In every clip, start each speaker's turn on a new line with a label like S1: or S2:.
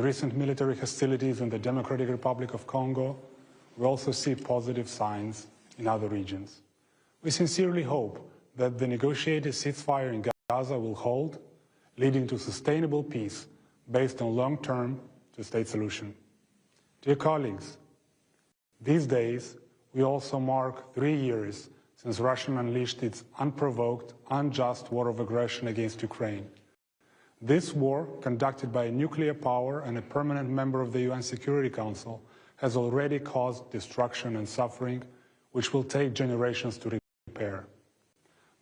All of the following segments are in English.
S1: recent military hostilities in the Democratic Republic of Congo, we also see positive signs in other regions. We sincerely hope that the negotiated ceasefire in Gaza will hold, leading to sustainable peace based on long-term two-state solution. Dear colleagues, these days we also mark 3 years since Russia unleashed its unprovoked, unjust war of aggression against Ukraine. This war, conducted by a nuclear power and a permanent member of the UN Security Council, has already caused destruction and suffering, which will take generations to repair.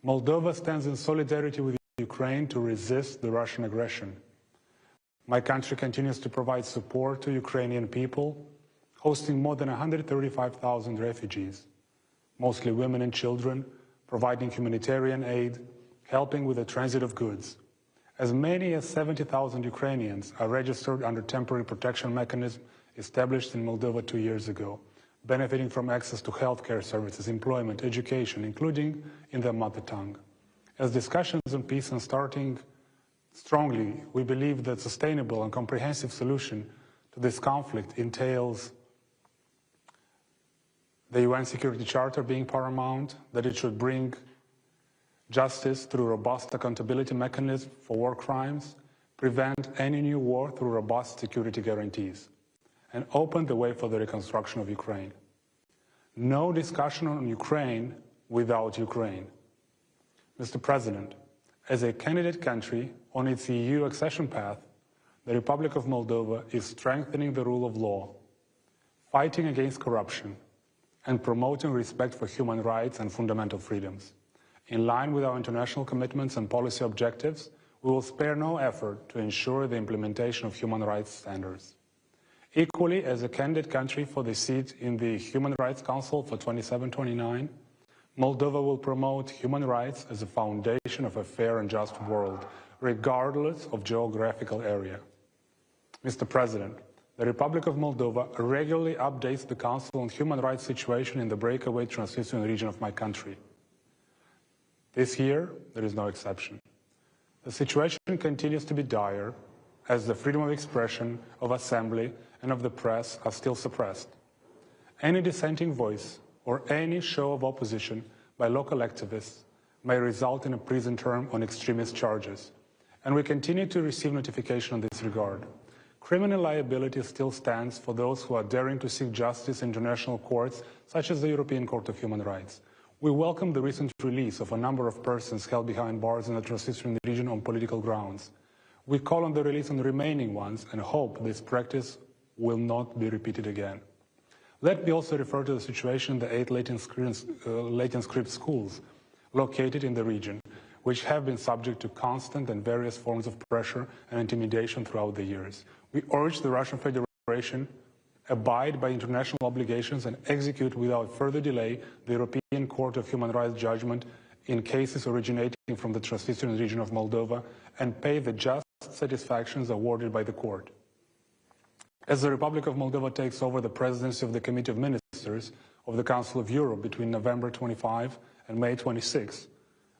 S1: Moldova stands in solidarity with Ukraine to resist the Russian aggression. My country continues to provide support to Ukrainian people, hosting more than 135,000 refugees, mostly women and children, providing humanitarian aid, helping with the transit of goods. As many as 70,000 Ukrainians are registered under temporary protection mechanism established in Moldova 2 years ago, benefiting from access to healthcare services, employment, education, including in their mother tongue. As discussions on peace are starting strongly, we believe that sustainable and comprehensive solution to this conflict entails the UN Security Charter being paramount, that it should bring justice through robust accountability mechanism for war crimes, prevent any new war through robust security guarantees, and open the way for the reconstruction of Ukraine. No discussion on Ukraine without Ukraine. Mr. President, as a candidate country on its EU accession path, the Republic of Moldova is strengthening the rule of law, fighting against corruption, and promoting respect for human rights and fundamental freedoms. In line with our international commitments and policy objectives, we will spare no effort to ensure the implementation of human rights standards. Equally, as a candidate country for the seat in the Human Rights Council for 27-29, Moldova will promote human rights as a foundation of a fair and just world, regardless of geographical area. Mr. President, the Republic of Moldova regularly updates the Council on human rights situation in the breakaway Transnistrian region of my country. This year, there is no exception. The situation continues to be dire, as the freedom of expression, of assembly, and of the press are still suppressed. Any dissenting voice or any show of opposition by local activists may result in a prison term on extremist charges, and we continue to receive notification in this regard. Criminal liability still stands for those who are daring to seek justice in international courts, such as the European Court of Human Rights. We welcome the recent release of a number of persons held behind bars in the Transnistrian region on political grounds. We call on the release of the remaining ones and hope this practice will not be repeated again. Let me also refer to the situation in the 8 latent script schools located in the region, which have been subject to constant and various forms of pressure and intimidation throughout the years. We urge the Russian Federation abide by international obligations and execute without further delay the European Court of Human Rights judgment in cases originating from the Transnistrian region of Moldova and pay the just satisfactions awarded by the court. As the Republic of Moldova takes over the presidency of the Committee of Ministers of the Council of Europe between November 25 and May 26,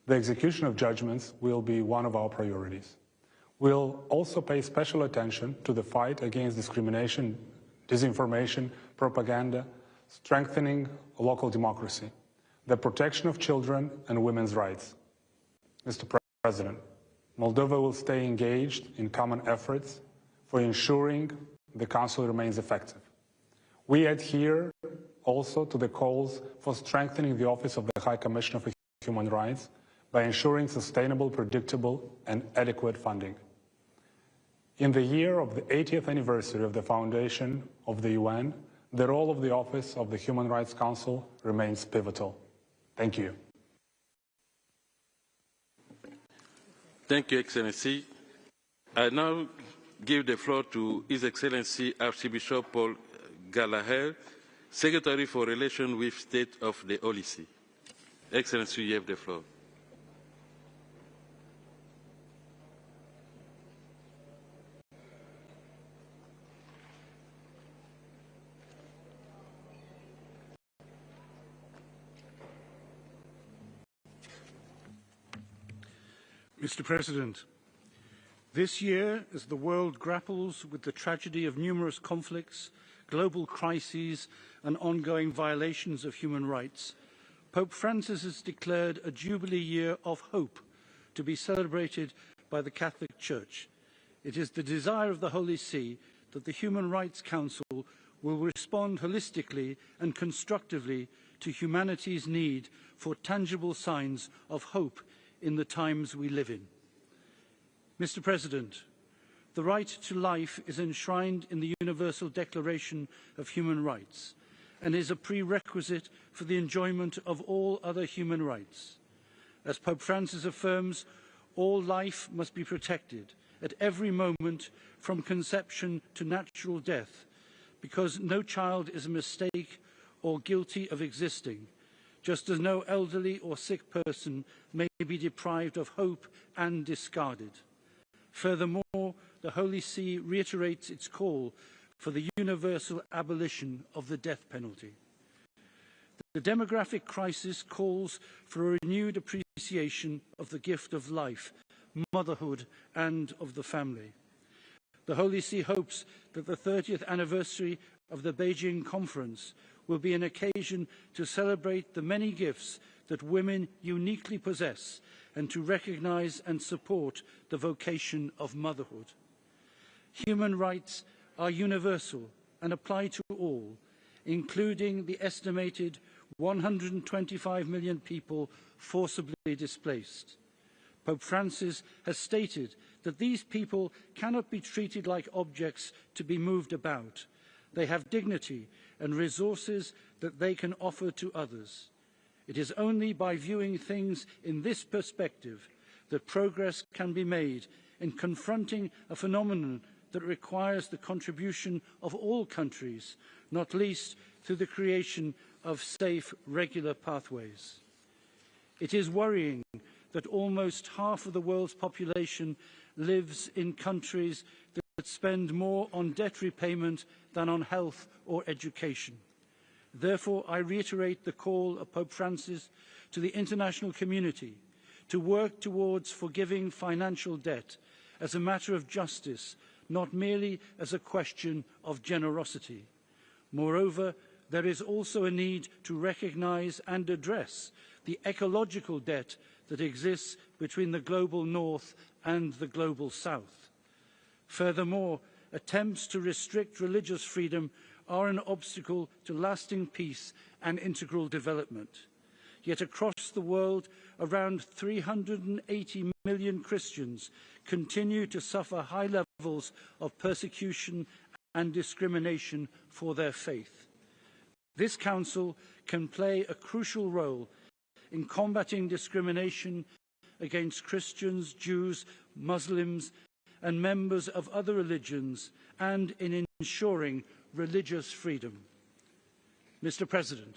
S1: the execution of judgments will be one of our priorities. We'll also pay special attention to the fight against discrimination, disinformation, propaganda, strengthening local democracy, the protection of children and women's rights. Mr. President, Moldova will stay engaged in common efforts for ensuring the Council remains effective. We adhere also to the calls for strengthening the Office of the High Commissioner for Human Rights by ensuring sustainable, predictable, and adequate funding. In the year of the 80th anniversary of the foundation of the UN, the role of the Office of the Human Rights Council remains pivotal. Thank you.
S2: Thank you, Excellency. I now give the floor to His Excellency Archbishop Paul Gallagher, Secretary for Relations with State of the Holy See. Excellency, you have the floor.
S3: Mr. President, This year, as the world grapples with the tragedy of numerous conflicts, global crises and ongoing violations of human rights, Pope Francis has declared a Jubilee Year of Hope to be celebrated by the Catholic Church. It is the desire of the Holy See that the Human Rights Council will respond holistically and constructively to humanity's need for tangible signs of hope in the times we live in. Mr. President, the right to life is enshrined in the Universal Declaration of Human Rights and is a prerequisite for the enjoyment of all other human rights. As Pope Francis affirms, all life must be protected at every moment from conception to natural death, because no child is a mistake or guilty of existing, just as no elderly or sick person may be deprived of hope and discarded. Furthermore, the Holy See reiterates its call for the universal abolition of the death penalty. The demographic crisis calls for a renewed appreciation of the gift of life, motherhood, and of the family. The Holy See hopes that the 30th anniversary of the Beijing Conference will be an occasion to celebrate the many gifts that women uniquely possess and to recognise and support the vocation of motherhood. Human rights are universal and apply to all, including the estimated 125 million people forcibly displaced. Pope Francis has stated that these people cannot be treated like objects to be moved about. They have dignity and resources that they can offer to others. It is only by viewing things in this perspective that progress can be made in confronting a phenomenon that requires the contribution of all countries, not least through the creation of safe, regular pathways. It is worrying that almost half of the world's population lives in countries that spend more on debt repayment than on health or education. Therefore, I reiterate the call of Pope Francis to the international community to work towards forgiving financial debt as a matter of justice, not merely as a question of generosity. Moreover, there is also a need to recognise and address the ecological debt that exists between the global north and the global south. Furthermore, attempts to restrict religious freedom are an obstacle to lasting peace and integral development. Yet across the world, around 380 million Christians continue to suffer high levels of persecution and discrimination for their faith. This Council can play a crucial role in combating discrimination against Christians, Jews, Muslims, and members of other religions, and in ensuring religious freedom. Mr. President,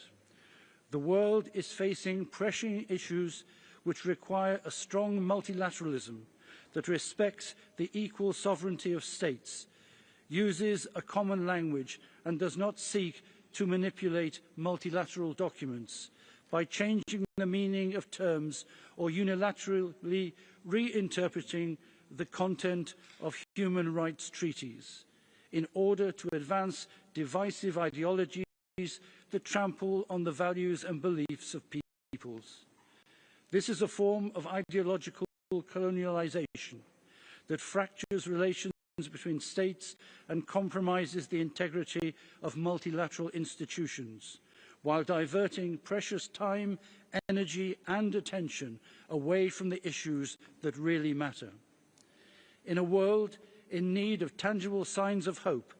S3: the world is facing pressing issues which require a strong multilateralism that respects the equal sovereignty of states, uses a common language, and does not seek to manipulate multilateral documents by changing the meaning of terms or unilaterally reinterpreting the content of human rights treaties in order to advance divisive ideologies that trample on the values and beliefs of peoples. This is a form of ideological colonialization that fractures relations between states and compromises the integrity of multilateral institutions, while diverting precious time, energy and attention away from the issues that really matter. In a world in need of tangible signs of hope,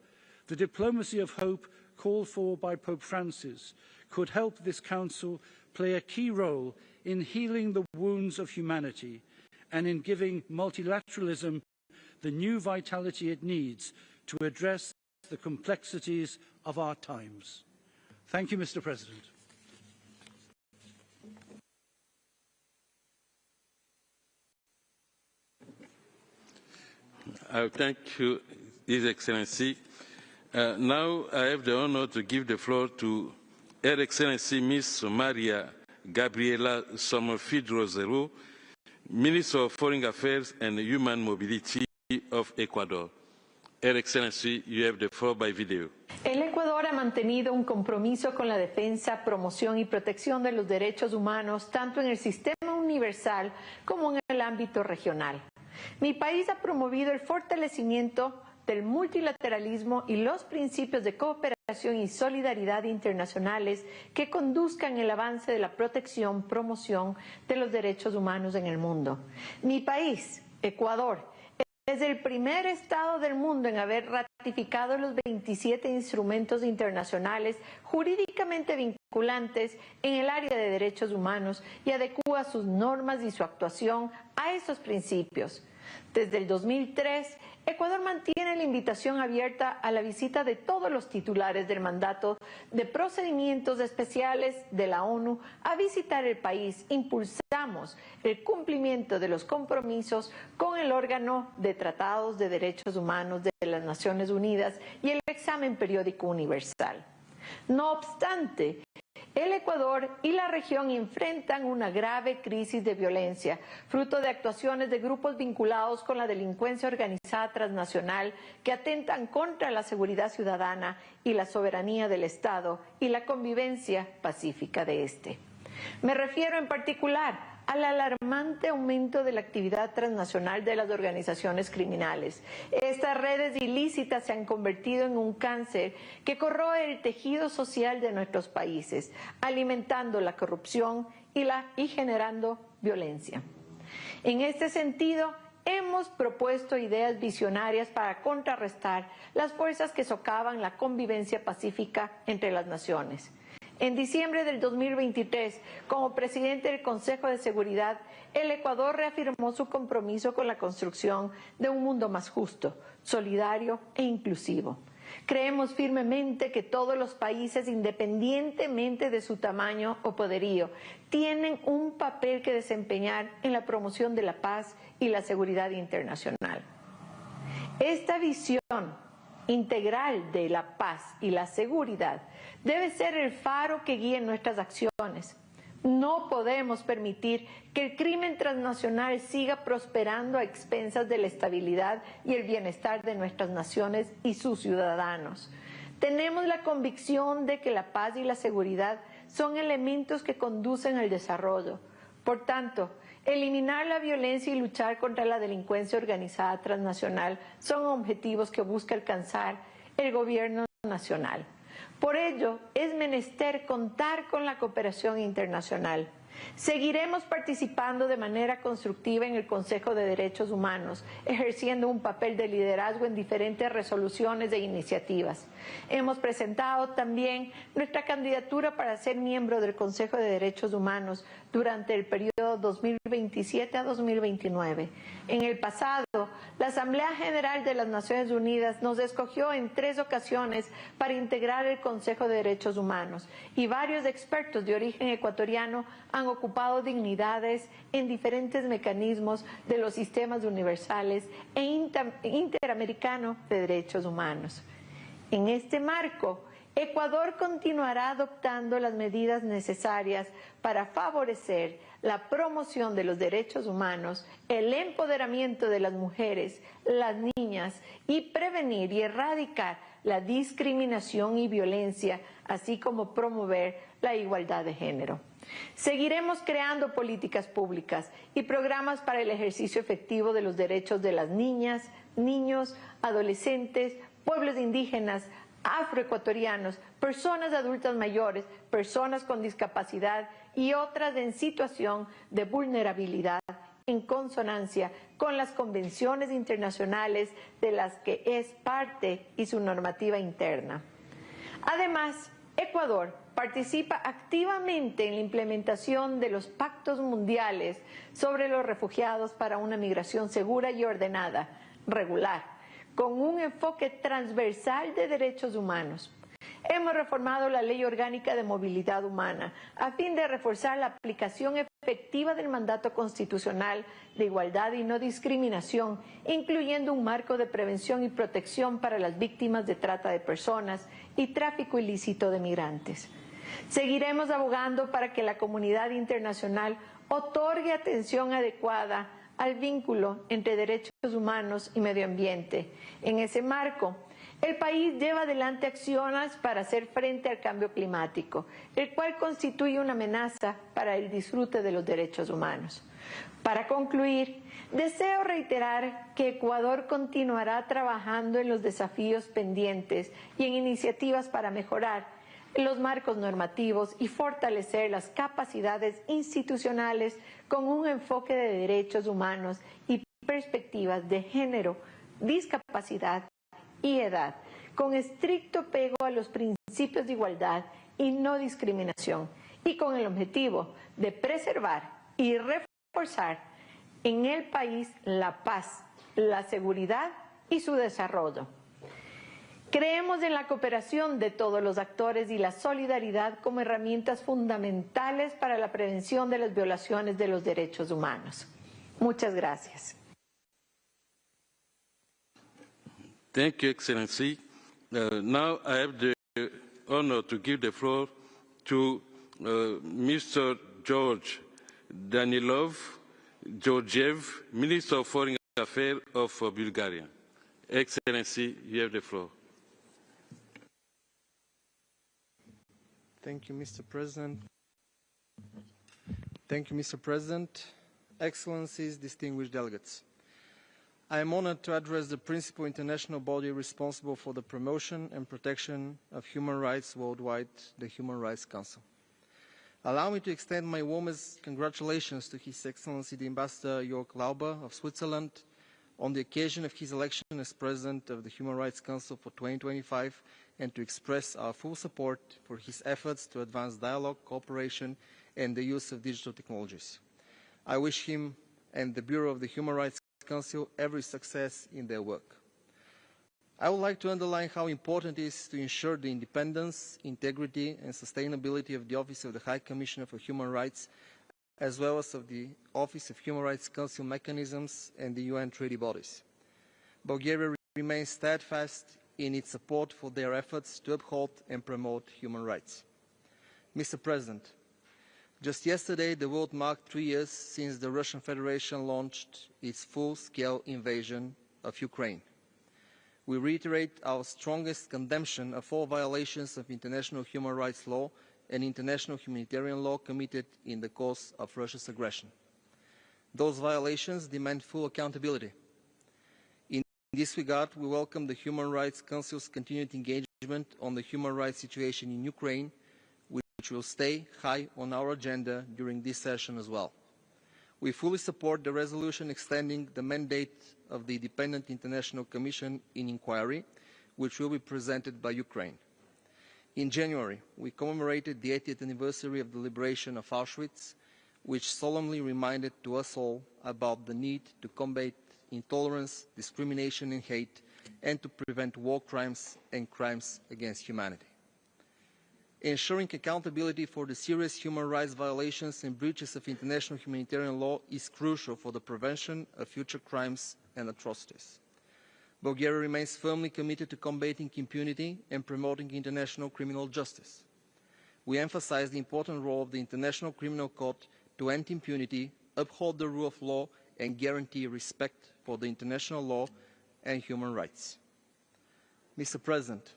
S3: the diplomacy of hope called for by Pope Francis could help this Council play a key role in healing the wounds of humanity and in giving multilateralism the new vitality it needs to address the complexities of our times. Thank you, Mr. President.
S2: I thank you, His Excellency. Now I have the honor to give the floor to Her Excellency Ms. Maria Gabriela Sommerfeld-Rosero, Minister of Foreign Affairs and Human Mobility of Ecuador. Her Excellency, you have the floor by video.
S4: El Ecuador ha mantenido un compromiso con la defensa, promoción y protección de los derechos humanos, tanto en el sistema universal como en el ámbito regional. Mi país ha promovido el fortalecimiento del multilateralismo y los principios de cooperación y solidaridad internacionales que conduzcan el avance de la protección, promoción de los derechos humanos en el mundo. Mi país, Ecuador, es el primer Estado del mundo en haber ratificado los 27 instrumentos internacionales jurídicamente vinculantes en el área de derechos humanos y adecúa sus normas y su actuación a esos principios. Desde el 2003, Ecuador mantiene la invitación abierta a la visita de todos los titulares del mandato de procedimientos especiales de la ONU a visitar el país. Impulsamos el cumplimiento de los compromisos con el órgano de tratados de derechos humanos de las Naciones Unidas y el examen periódico universal. No obstante, el Ecuador y la región enfrentan una grave crisis de violencia, fruto de actuaciones de grupos vinculados con la delincuencia organizada transnacional que atentan contra la seguridad ciudadana y la soberanía del Estado y la convivencia pacífica de este. Me refiero en particular al alarmante aumento de la actividad transnacional de las organizaciones criminales. Estas redes ilícitas se han convertido en un cáncer que corroe el tejido social de nuestros países, alimentando la corrupción y generando violencia. En este sentido, hemos propuesto ideas visionarias para contrarrestar las fuerzas que socavan la convivencia pacífica entre las naciones. En diciembre del 2023, como presidente del Consejo de Seguridad, el Ecuador reafirmó su compromiso con la construcción de un mundo más justo, solidario e inclusivo. Creemos firmemente que todos los países, independientemente de su tamaño o poderío, tienen un papel que desempeñar en la promoción de la paz y la seguridad internacional. Esta visión integral de la paz y la seguridad debe ser el faro que guíe nuestras acciones. No podemos permitir que el crimen transnacional siga prosperando a expensas de la estabilidad y el bienestar de nuestras naciones y sus ciudadanos. Tenemos la convicción de que la paz y la seguridad son elementos que conducen al desarrollo. Por tanto, eliminar la violencia y luchar contra la delincuencia organizada transnacional son objetivos que busca alcanzar el gobierno nacional. Por ello, es menester contar con la cooperación internacional. Seguiremos participando de manera constructiva en el Consejo de Derechos Humanos, ejerciendo un papel de liderazgo en diferentes resoluciones e iniciativas. Hemos presentado también nuestra candidatura para ser miembro del Consejo de Derechos Humanos durante el periodo 2027 a 2029. En el pasado, la Asamblea General de las Naciones Unidas nos escogió en 3 ocasiones para integrar el Consejo de Derechos Humanos y varios expertos de origen ecuatoriano han ocupado dignidades en diferentes mecanismos de los sistemas universales e interamericano de derechos humanos. En este marco, Ecuador continuará adoptando las medidas necesarias para favorecer la promoción de los derechos humanos, el empoderamiento de las mujeres, las niñas y prevenir y erradicar la discriminación y violencia, así como promover la igualdad de género. Seguiremos creando políticas públicas y programas para el ejercicio efectivo de los derechos de las niñas, niños, adolescentes, pueblos indígenas, afroecuatorianos, personas adultas mayores, personas con discapacidad y otras en situación de vulnerabilidad, en consonancia con las convenciones internacionales de las que es parte y su normativa interna. Además, Ecuador participa activamente en la implementación de los pactos mundiales sobre los refugiados para una migración segura y ordenada, regular, con un enfoque transversal de derechos humanos. Hemos reformado la Ley Orgánica de Movilidad Humana a fin de reforzar la aplicación efectiva del mandato constitucional de igualdad y no discriminación, incluyendo un marco de prevención y protección para las víctimas de trata de personas y tráfico ilícito de migrantes. Seguiremos abogando para que la comunidad internacional otorgue atención adecuada al vínculo entre derechos humanos y medio ambiente. En ese marco, el país lleva adelante acciones para hacer frente al cambio climático, el cual constituye una amenaza para el disfrute de los derechos humanos. Para concluir, deseo reiterar que Ecuador continuará trabajando en los desafíos pendientes y en iniciativas para mejorar los marcos normativos y fortalecer las capacidades institucionales con un enfoque de derechos humanos y perspectivas de género, discapacidad y edad, con estricto apego a los principios de igualdad y no discriminación, y con el objetivo de preservar y reforzar en el país la paz, la seguridad y su desarrollo. Creemos en la cooperación de todos los actores y la solidaridad como herramientas fundamentales para la prevención de las violaciones de los derechos humanos. Muchas gracias.
S2: Thank you, Excellency. Now I have the honor to give the floor to Mr. George Danilov Georgiev, Minister of Foreign Affairs of Bulgaria. Excellency, you have the floor.
S5: Thank you, Mr. President. Thank you, Mr. President, Excellencies, distinguished delegates. I am honored to address the principal international body responsible for the promotion and protection of human rights worldwide, the Human Rights Council. Allow me to extend my warmest congratulations to His Excellency the Ambassador Jörg Lauber of Switzerland on the occasion of his election as President of the Human Rights Council for 2025, and to express our full support for his efforts to advance dialogue, cooperation, and the use of digital technologies. I wish him and the Bureau of the Human Rights Council every success in their work. I would like to underline how important it is to ensure the independence, integrity, and sustainability of the Office of the High Commissioner for Human Rights, as well as of the Office of Human Rights Council mechanisms and the UN treaty bodies. Bulgaria remains steadfast in its support for their efforts to uphold and promote human rights. Mr. President, just yesterday the world marked 3 years since the Russian Federation launched its full-scale invasion of Ukraine. We reiterate our strongest condemnation of all violations of international human rights law and international humanitarian law committed in the course of Russia's aggression. Those violations demand full accountability. In this regard, we welcome the Human Rights Council's continued engagement on the human rights situation in Ukraine, which will stay high on our agenda during this session as well. We fully support the resolution extending the mandate of the Independent International Commission in Inquiry, which will be presented by Ukraine. In January, we commemorated the 80th anniversary of the liberation of Auschwitz, which solemnly reminded to us all about the need to combat intolerance, discrimination and hate, and to prevent war crimes and crimes against humanity. Ensuring accountability for the serious human rights violations and breaches of international humanitarian law is crucial for the prevention of future crimes and atrocities. Bulgaria remains firmly committed to combating impunity and promoting international criminal justice. We emphasize the important role of the International Criminal Court to end impunity, uphold the rule of law, and guarantee respect for the international law and human rights. Mr. President,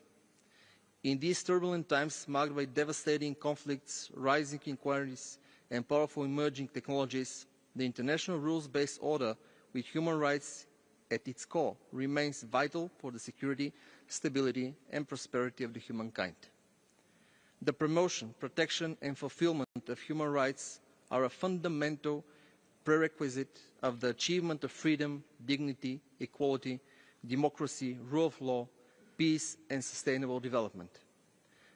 S5: in these turbulent times marked by devastating conflicts, rising inequalities, and powerful emerging technologies, the international rules-based order with human rights at its core remains vital for the security, stability, and prosperity of humankind. The promotion, protection, and fulfillment of human rights are a fundamental prerequisite of the achievement of freedom, dignity, equality, democracy, rule of law, peace, and sustainable development.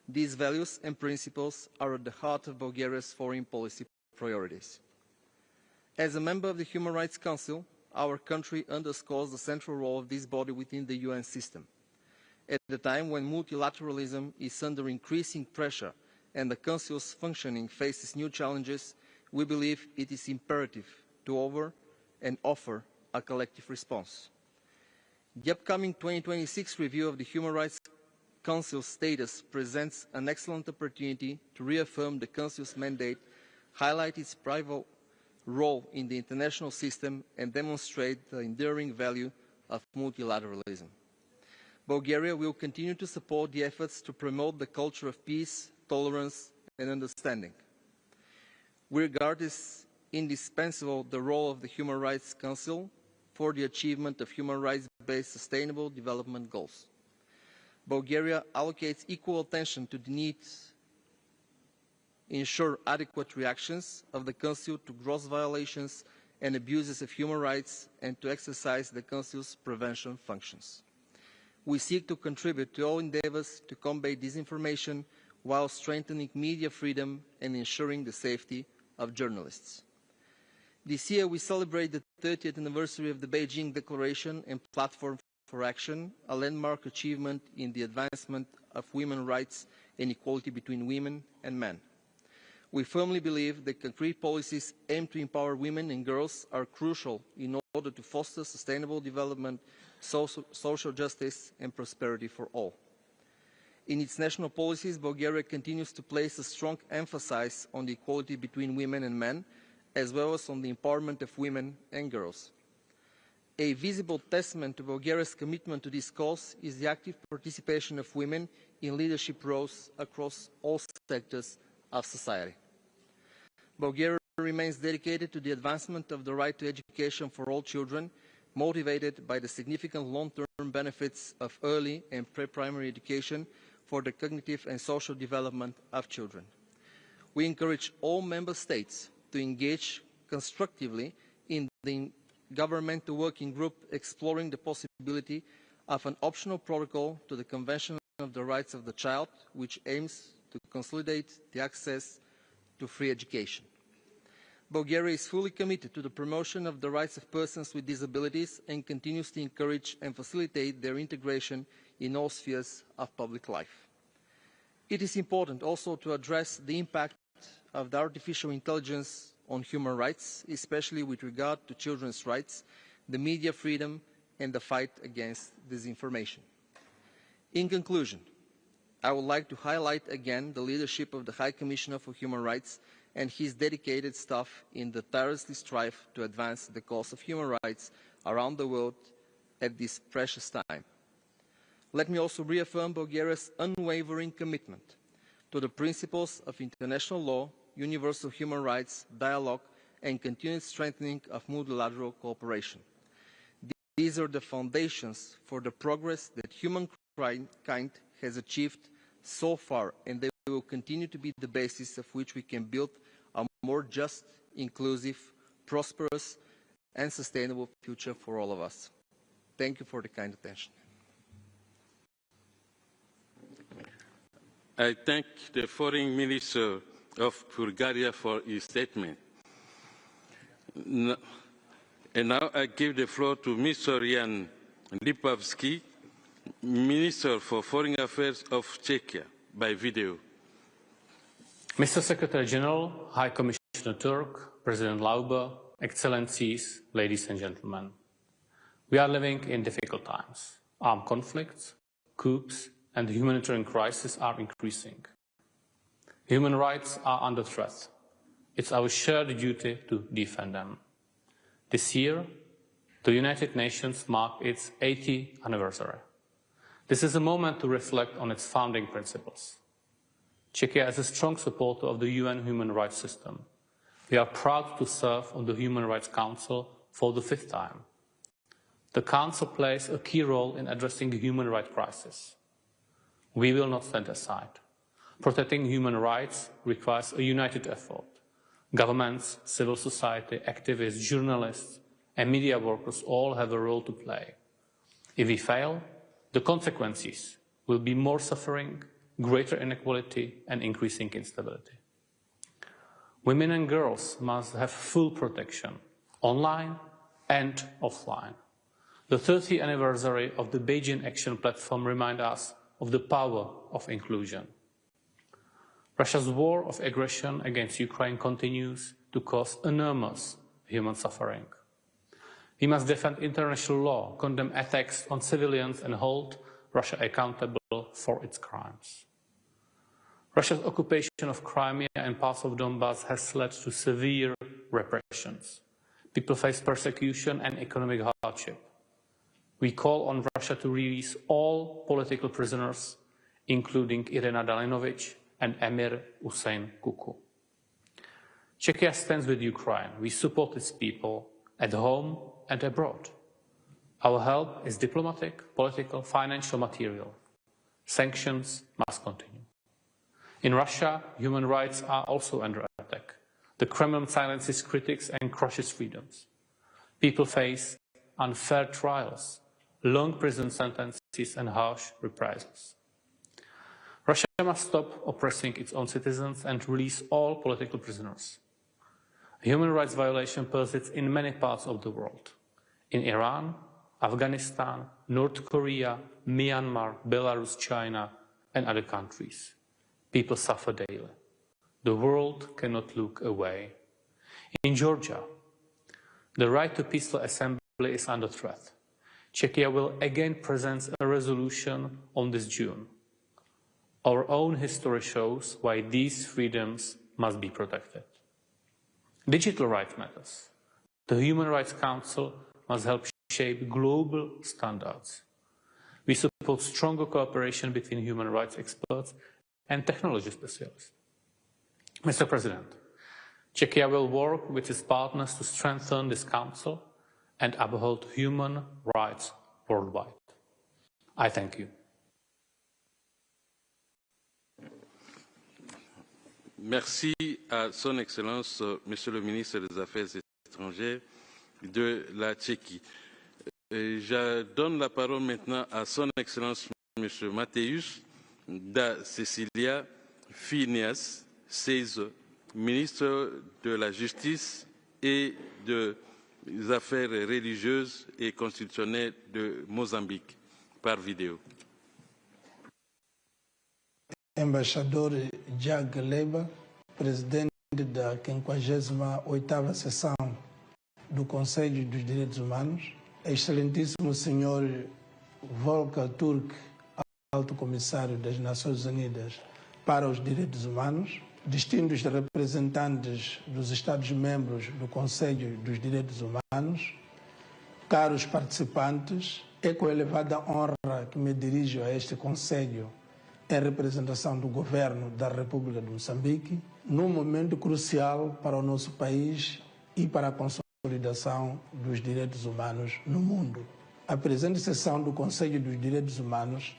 S5: These values and principles are at the heart of Bulgaria's foreign policy priorities. As a member of the Human Rights Council, our country underscores the central role of this body within the UN system. At a time when multilateralism is under increasing pressure and the Council's functioning faces new challenges, we believe it is imperative to offer a collective response. The upcoming 2026 review of the Human Rights Council's status presents an excellent opportunity to reaffirm the Council's mandate, highlight its pivotal role in the international system and demonstrate the enduring value of multilateralism. Bulgaria will continue to support the efforts to promote the culture of peace, tolerance and understanding. We regard as indispensable the role of the Human Rights Council for the achievement of human rights-based sustainable development goals. Bulgaria allocates equal attention to the need to ensure adequate reactions of the Council to gross violations and abuses of human rights and to exercise the Council's prevention functions. We seek to contribute to all endeavours to combat disinformation while strengthening media freedom and ensuring the safety of journalists. This year we celebrate the 30th anniversary of the Beijing Declaration and Platform for Action, a landmark achievement in the advancement of women's rights and equality between women and men. We firmly believe that concrete policies aimed to empower women and girls are crucial in order to foster sustainable development, social justice and prosperity for all. In its national policies, Bulgaria continues to place a strong emphasis on the equality between women and men, as well as on the empowerment of women and girls. A visible testament to Bulgaria's commitment to this cause is the active participation of women in leadership roles across all sectors of society. Bulgaria remains dedicated to the advancement of the right to education for all children, motivated by the significant long-term benefits of early and pre-primary education for the cognitive and social development of children. We encourage all member states to engage constructively in the governmental working group exploring the possibility of an optional protocol to the Convention of the Rights of the Child, which aims to consolidate the access to free education. Bulgaria is fully committed to the promotion of the rights of persons with disabilities and continues to encourage and facilitate their integration in all spheres of public life. It is important also to address the impact of the artificial intelligence on human rights, especially with regard to children's rights, the media freedom and the fight against disinformation. In conclusion, I would like to highlight again the leadership of the High Commissioner for Human Rights and his dedicated staff in the tireless strive to advance the cause of human rights around the world at this precious time. Let me also reaffirm Bulgaria's unwavering commitment to the principles of international law, universal human rights, dialogue, and continued strengthening of multilateral cooperation. These are the foundations for the progress that humankind has achieved so far, and they will continue to be the basis of which we can build a more just, inclusive, prosperous, and sustainable future for all of us. Thank you for the kind attention.
S2: I thank the Foreign Minister of Bulgaria for his statement. And now I give the floor to Mr. Jan Lipovsky, Minister for Foreign Affairs of Czechia, by video.
S6: Mr. Secretary General, High Commissioner Turk, President Lauber, Excellencies, ladies and gentlemen. We are living in difficult times. Armed conflicts, coups, and the humanitarian crisis are increasing. Human rights are under threat. It's our shared duty to defend them. This year, the United Nations marked its 80th anniversary. This is a moment to reflect on its founding principles. Czechia is a strong supporter of the UN human rights system. We are proud to serve on the Human Rights Council for the 5th time. The Council plays a key role in addressing the human rights crisis. We will not stand aside. Protecting human rights requires a united effort. Governments, civil society, activists, journalists, and media workers all have a role to play. If we fail, the consequences will be more suffering, greater inequality, and increasing instability. Women and girls must have full protection, online and offline. The 30th anniversary of the Beijing Action Platform reminds us of the power of inclusion. Russia's war of aggression against Ukraine continues to cause enormous human suffering. We must defend international law, condemn attacks on civilians, and hold Russia accountable for its crimes. Russia's occupation of Crimea and parts of Donbass has led to severe repressions. People face persecution and economic hardship. We call on Russia to release all political prisoners, including Irina Dalinovich and Emir Hussein Kuku. Czechia stands with Ukraine. We support its people at home and abroad. Our help is diplomatic, political, financial, material. Sanctions must continue. In Russia, human rights are also under attack. The Kremlin silences critics and crushes freedoms. People face unfair trials, long prison sentences and harsh reprisals. Russia must stop oppressing its own citizens and release all political prisoners. Human rights violation persists in many parts of the world. In Iran, Afghanistan, North Korea, Myanmar, Belarus, China, and other countries. People suffer daily. The world cannot look away. In Georgia, the right to peaceful assembly is under threat. Czechia will again present a resolution on this June. Our own history shows why these freedoms must be protected. Digital rights matters. The Human Rights Council must help shape global standards. We support stronger cooperation between human rights experts and technology specialists. Mr. President, Czechia will work with its partners to strengthen this council and uphold human rights worldwide. I thank you.
S2: Merci à Son Excellence, Monsieur le ministre des Affaires étrangères de la Tchéquie. Je donne la parole maintenant à Son Excellence, Monsieur Mateusz da Cecilia Phineas Seize, ministre de la Justice et des Affaires religieuses et constitutionnelles de Mozambique, par vidéo.
S7: Embaixador Jag Leba, presidente da 58ª sessão do Conselho dos Direitos Humanos, excelentíssimo senhor Volker Turk, Alto Comissário das Nações Unidas para os Direitos Humanos, distintos representantes dos Estados-membros do Conselho dos Direitos Humanos, caros participantes, é com elevada honra que me dirijo a este Conselho em representação do Governo da República de Moçambique, num momento crucial para o nosso país e para a consolidação dos direitos humanos no mundo. A presente sessão do Conselho dos Direitos Humanos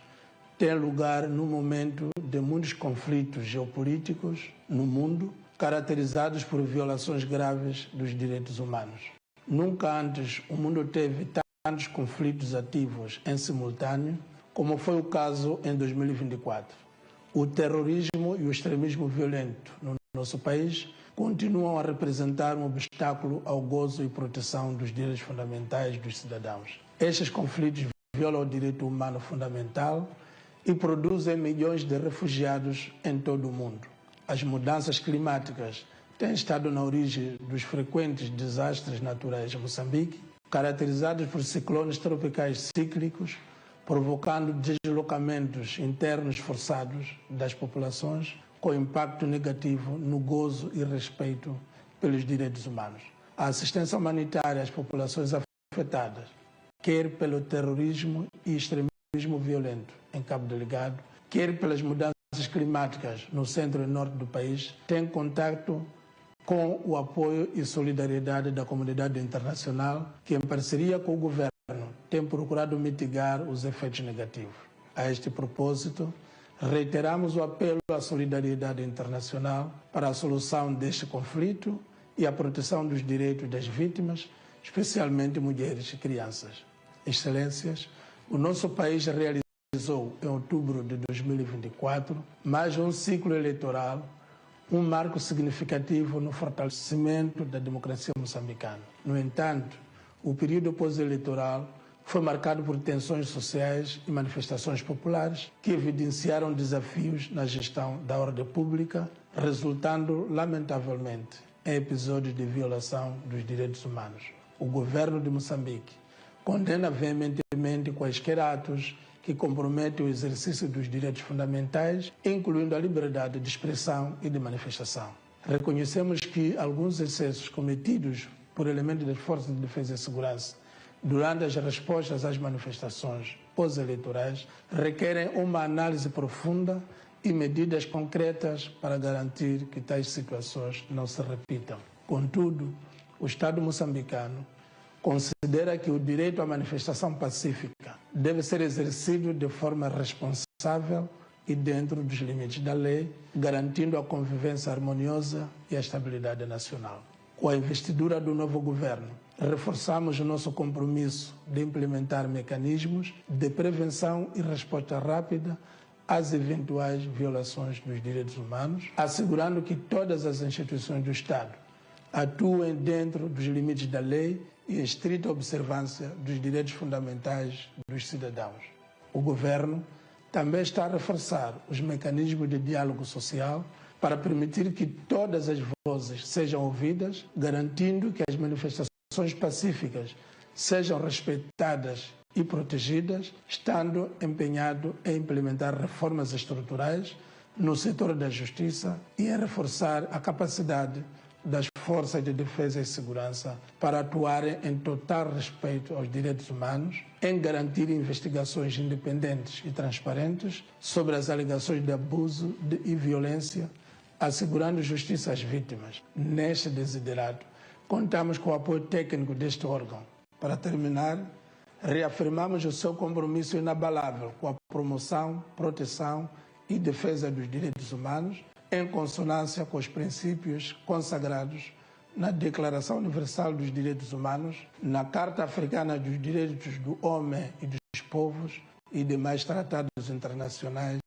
S7: tem lugar num momento de muitos conflitos geopolíticos no mundo, caracterizados por violações graves dos direitos humanos. Nunca antes o mundo teve tantos conflitos ativos em simultâneo, como foi o caso em 2024. O terrorismo e o extremismo violento no nosso país continuam a representar um obstáculo ao gozo e proteção dos direitos fundamentais dos cidadãos. Estes conflitos violam o direito humano fundamental e produzem milhões de refugiados em todo o mundo. As mudanças climáticas têm estado na origem dos frequentes desastres naturais em Moçambique, caracterizados por ciclones tropicais cíclicos, provocando deslocamentos internos forçados das populações, com impacto negativo no gozo e respeito pelos direitos humanos. A assistência humanitária às populações afetadas, quer pelo terrorismo e extremismo violento em Cabo Delgado, quer pelas mudanças climáticas no centro e norte do país, tem contato com o apoio e solidariedade da comunidade internacional, que em parceria com o governo tem procurado mitigar os efeitos negativos. A este propósito, reiteramos o apelo à solidariedade internacional para a solução deste conflito e a proteção dos direitos das vítimas, especialmente mulheres e crianças. Excelências, o nosso país realizou em outubro de 2024 mais um ciclo eleitoral, um marco significativo no fortalecimento da democracia moçambicana. No entanto, o período pós-eleitoral foi marcado por tensões sociais e manifestações populares que evidenciaram desafios na gestão da ordem pública, resultando, lamentavelmente, em episódios de violação dos direitos humanos. O governo de Moçambique condena veementemente quaisquer atos que compromete o exercício dos direitos fundamentais, incluindo a liberdade de expressão e de manifestação. Reconhecemos que alguns excessos cometidos por elementos das forças de defesa e segurança durante as respostas às manifestações pós-eleitorais requerem uma análise profunda e medidas concretas para garantir que tais situações não se repitam. Contudo, o Estado moçambicano considera que o direito à manifestação pacífica deve ser exercido de forma responsável e dentro dos limites da lei, garantindo a convivência harmoniosa e a estabilidade nacional. Com a investidura do novo governo, reforçamos o nosso compromisso de implementar mecanismos de prevenção e resposta rápida às eventuais violações dos direitos humanos, assegurando que todas as instituições do Estado atuem dentro dos limites da lei e estrita observância dos direitos fundamentais dos cidadãos. O governo também está a reforçar os mecanismos de diálogo social para permitir que todas as vozes sejam ouvidas, garantindo que as manifestações pacíficas sejam respeitadas e protegidas, estando empenhado em implementar reformas estruturais no setor da justiça e em reforçar a capacidade das forças de defesa e segurança para atuarem em total respeito aos direitos humanos, em garantir investigações independentes e transparentes sobre as alegações de abuso e violência, assegurando justiça às vítimas. Neste desiderato, contamos com o apoio técnico deste órgão. Para terminar, reafirmamos o seu compromisso inabalável com a promoção, proteção e defesa dos direitos humanos, em consonância com os princípios consagrados na Declaração Universal dos Direitos Humanos, na Carta Africana dos Direitos do Homem e dos Povos e demais tratados internacionais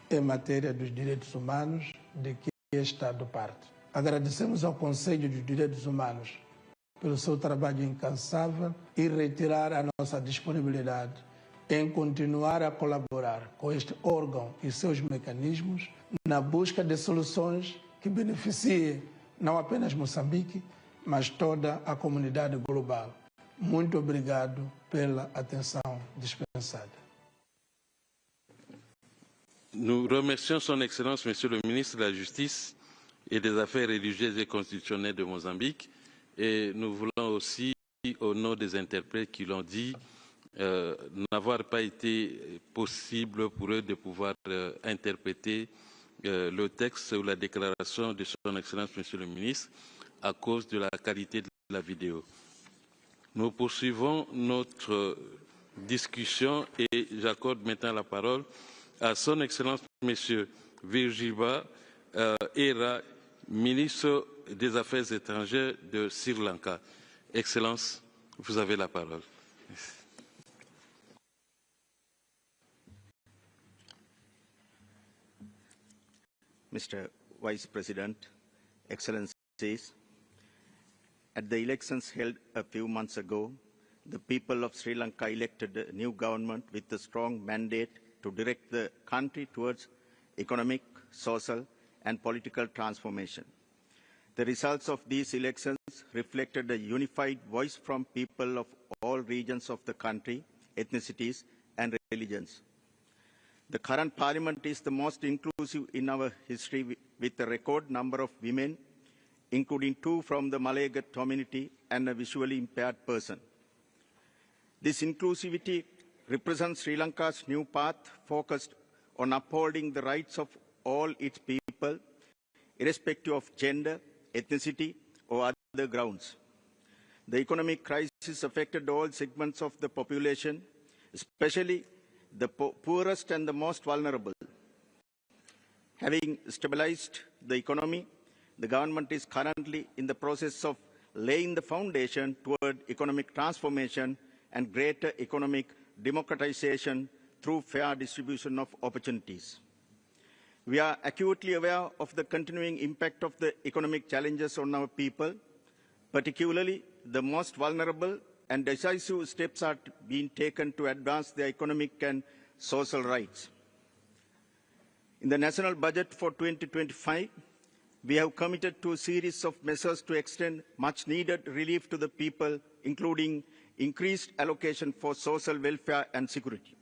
S7: em matéria dos direitos humanos de que é Estado parte. Agradecemos ao Conselho dos Direitos Humanos pelo seu trabalho incansável e reiterar a nossa disponibilidade em continuar a colaborar com este órgão e seus mecanismos na busca de soluções que beneficiem não apenas Moçambique, mas toda a comunidade global. Muito obrigado pela atenção dispensada.
S2: Nous remercions Son Excellence, Monsieur le ministre de la Justice et des Affaires religieuses et constitutionnelles de Mozambique. Et nous voulons aussi, au nom des interprètes qui l'ont dit, n'avoir pas été possible pour eux de pouvoir interpréter le texte ou la déclaration de Son Excellence, Monsieur le ministre, à cause de la qualité de la vidéo. Nous poursuivons notre discussion et j'accorde maintenant la parole à Son Excellence, Monsieur Virgiba Era, ministre des Affaires étrangères de Sri Lanka. Excellence, vous avez la parole.
S8: Mr. Vice President, Excellencies, at the elections held a few months ago, the people of Sri Lanka elected a new government with a strong mandate to direct the country towards economic, social, and political transformation. The results of these elections reflected a unified voice from people of all regions of the country, ethnicities, and religions. The current parliament is the most inclusive in our history, with a record number of women, including 2 from the Malay community and a visually impaired person. This inclusivity represents Sri Lanka's new path focused on upholding the rights of all its people, irrespective of gender, ethnicity, or other grounds. The economic crisis affected all segments of the population, especially the poorest and the most vulnerable. Having stabilized the economy, the government is currently in the process of laying the foundation toward economic transformation and greater economic democratization through fair distribution of opportunities. We are acutely aware of the continuing impact of the economic challenges on our people, particularly the most vulnerable, and decisive steps are being taken to advance their economic and social rights. In the national budget for 2025, we have committed to a series of measures to extend much-needed relief to the people, including increased allocation for social welfare and security.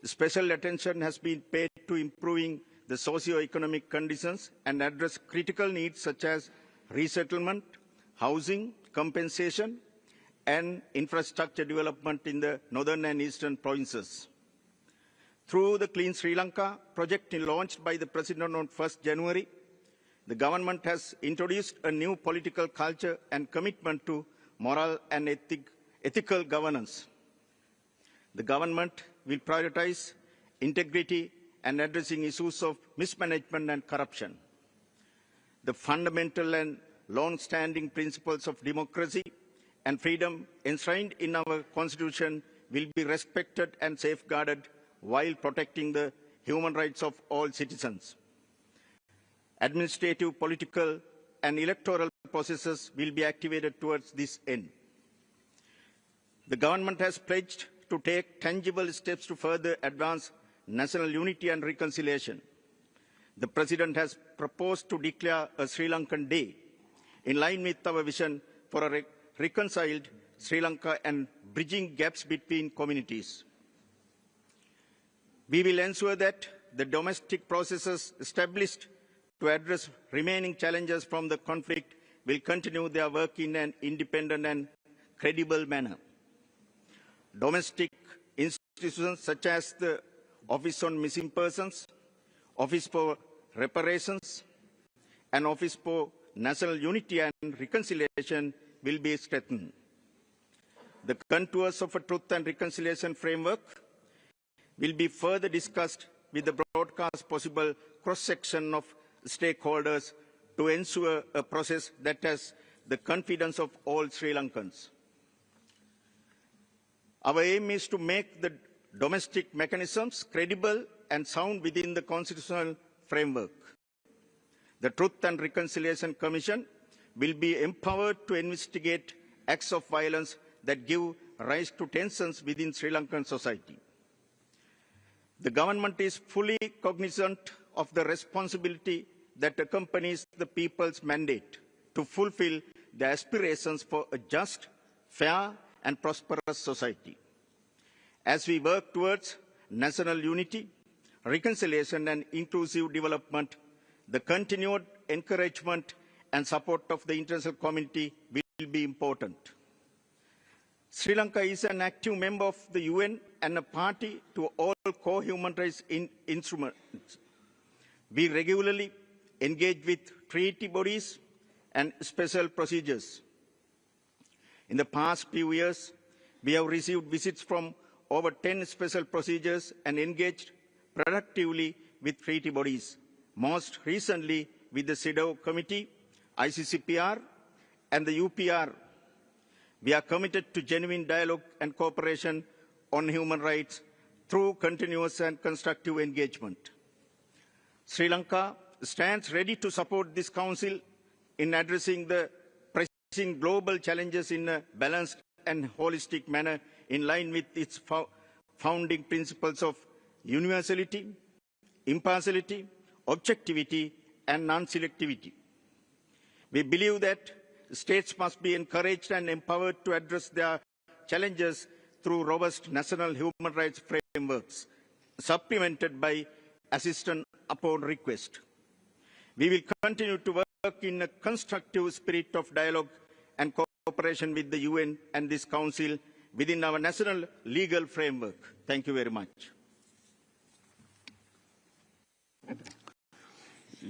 S8: special attention has been paid to improving the socio-economic conditions and address critical needs such as resettlement, housing, compensation, and infrastructure development in the northern and eastern provinces. Through the Clean Sri Lanka project launched by the President on 1st January, the government has introduced a new political culture and commitment to moral and ethical governance. The government will prioritize integrity and addressing issues of mismanagement and corruption. The fundamental and long-standing principles of democracy and freedom enshrined in our Constitution will be respected and safeguarded while protecting the human rights of all citizens. Administrative, political, and electoral processes will be activated towards this end. The government has pledged to take tangible steps to further advance national unity and reconciliation. The President has proposed to declare a Sri Lankan Day in line with our vision for a reconciled Sri Lanka and bridging gaps between communities. We will ensure that the domestic processes established to address remaining challenges from the conflict will continue their work in an independent and credible manner. Domestic institutions such as the Office on Missing Persons, Office for Reparations, and Office for National Unity and Reconciliation will be strengthened. The contours of a Truth and Reconciliation framework will be further discussed with the broadcast possible cross-section of stakeholders to ensure a process that has the confidence of all Sri Lankans. Our aim is to make the domestic mechanisms credible and sound within the constitutional framework. The Truth and Reconciliation Commission will be empowered to investigate acts of violence that give rise to tensions within Sri Lankan society. The government is fully cognizant of the responsibility that accompanies the people's mandate to fulfill the aspirations for a just, fair, and prosperous society. As we work towards national unity, reconciliation, and inclusive development, the continued encouragement and support of the international community will be important. Sri Lanka is an active member of the UN and a party to all core human rights instruments. We regularly engage with treaty bodies and special procedures. In the past few years, we have received visits from over 10 special procedures and engaged productively with treaty bodies, most recently with the CEDAW Committee, ICCPR, and the UPR. We are committed to genuine dialogue and cooperation on human rights through continuous and constructive engagement. Sri Lanka stands ready to support this Council in addressing the pressing global challenges in a balanced and holistic manner in line with its founding principles of universality, impartiality, objectivity, and non-selectivity. We believe that states must be encouraged and empowered to address their challenges through robust national human rights frameworks, supplemented by assistance upon request. We will continue to work in a constructive spirit of dialogue and cooperation with the UN and this Council within our national legal framework. Thank you very much.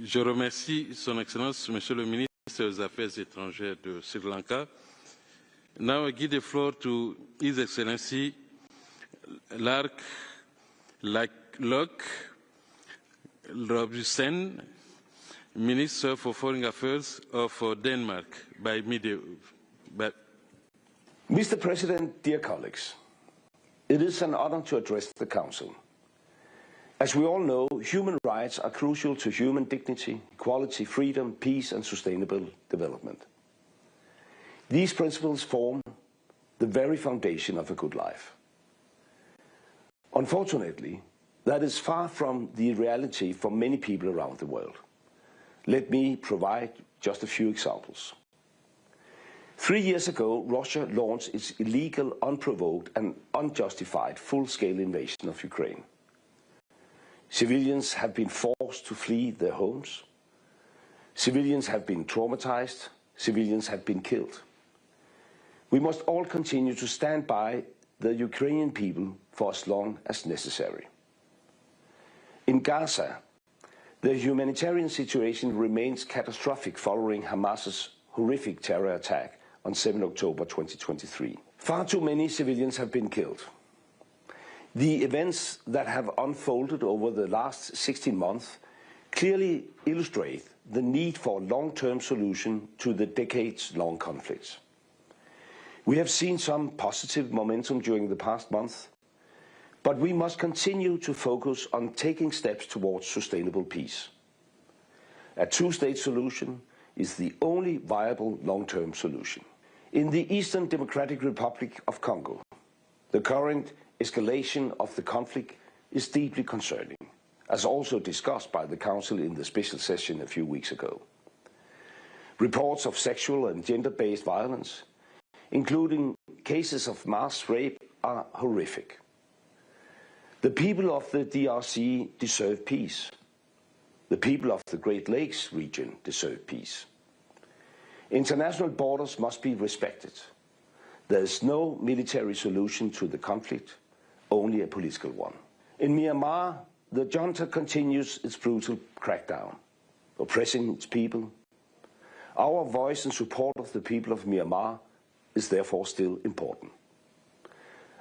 S2: Je remercie Son Excellence, Monsieur le Ministre des Affaires étrangères de Sri Lanka. Now I give the floor to His Excellency Lars Løkke Rasmussen, Minister for Foreign Affairs of Denmark,
S9: Mr. President, dear colleagues, it is an honor to address the Council. As we all know, human rights are crucial to human dignity, equality, freedom, peace, and sustainable development. These principles form the very foundation of a good life. Unfortunately, that is far from the reality for many people around the world. Let me provide just a few examples. 3 years ago, Russia launched its illegal, unprovoked, and unjustified full-scale invasion of Ukraine. Civilians have been forced to flee their homes. Civilians have been traumatized. Civilians have been killed. We must all continue to stand by the Ukrainian people for as long as necessary. In Gaza, the humanitarian situation remains catastrophic following Hamas's horrific terror attack on 7 October 2023. Far too many civilians have been killed. The events that have unfolded over the last 16 months clearly illustrate the need for a long-term solution to the decades-long conflicts. We have seen some positive momentum during the past month, but we must continue to focus on taking steps towards sustainable peace. A two-state solution is the only viable long-term solution. In the Eastern Democratic Republic of Congo, the current escalation of the conflict is deeply concerning, as also discussed by the Council in the special session a few weeks ago. Reports of sexual and gender-based violence, including cases of mass rape, are horrific. The people of the DRC deserve peace. The people of the Great Lakes region deserve peace. International borders must be respected. There is no military solution to the conflict, only a political one. In Myanmar, the junta continues its brutal crackdown, oppressing its people. Our voice in support of the people of Myanmar is therefore still important.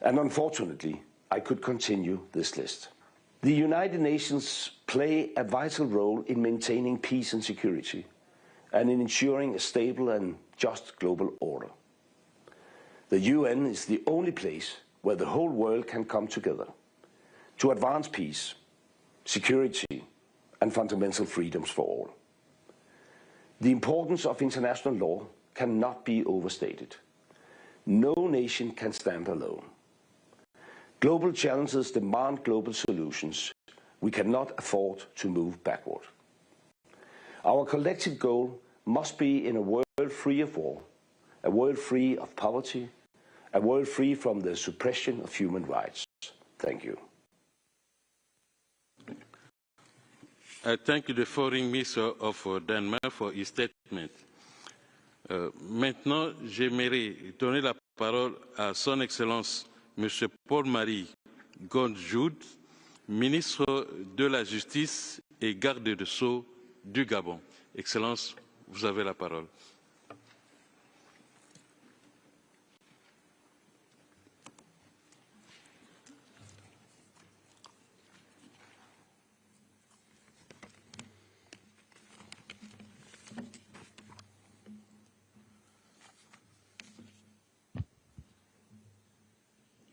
S9: And unfortunately, I could continue this list. The United Nations play a vital role in maintaining peace and security, and in ensuring a stable and just global order. The UN is the only place where the whole world can come together to advance peace, security, and fundamental freedoms for all. The importance of international law cannot be overstated. No nation can stand alone. Global challenges demand global solutions. We cannot afford to move backward. Our collective goal must be in a world free of war, a world free of poverty, a world free from the suppression of human rights. Thank you.
S2: I thank the Foreign Minister of Denmark for his statement. Maintenant, j'aimerais donner la parole à Son Excellence M. Paul-Marie Gondjoud, ministre de la Justice et garde des Sceaux du Gabon. Excellence, vous avez la parole.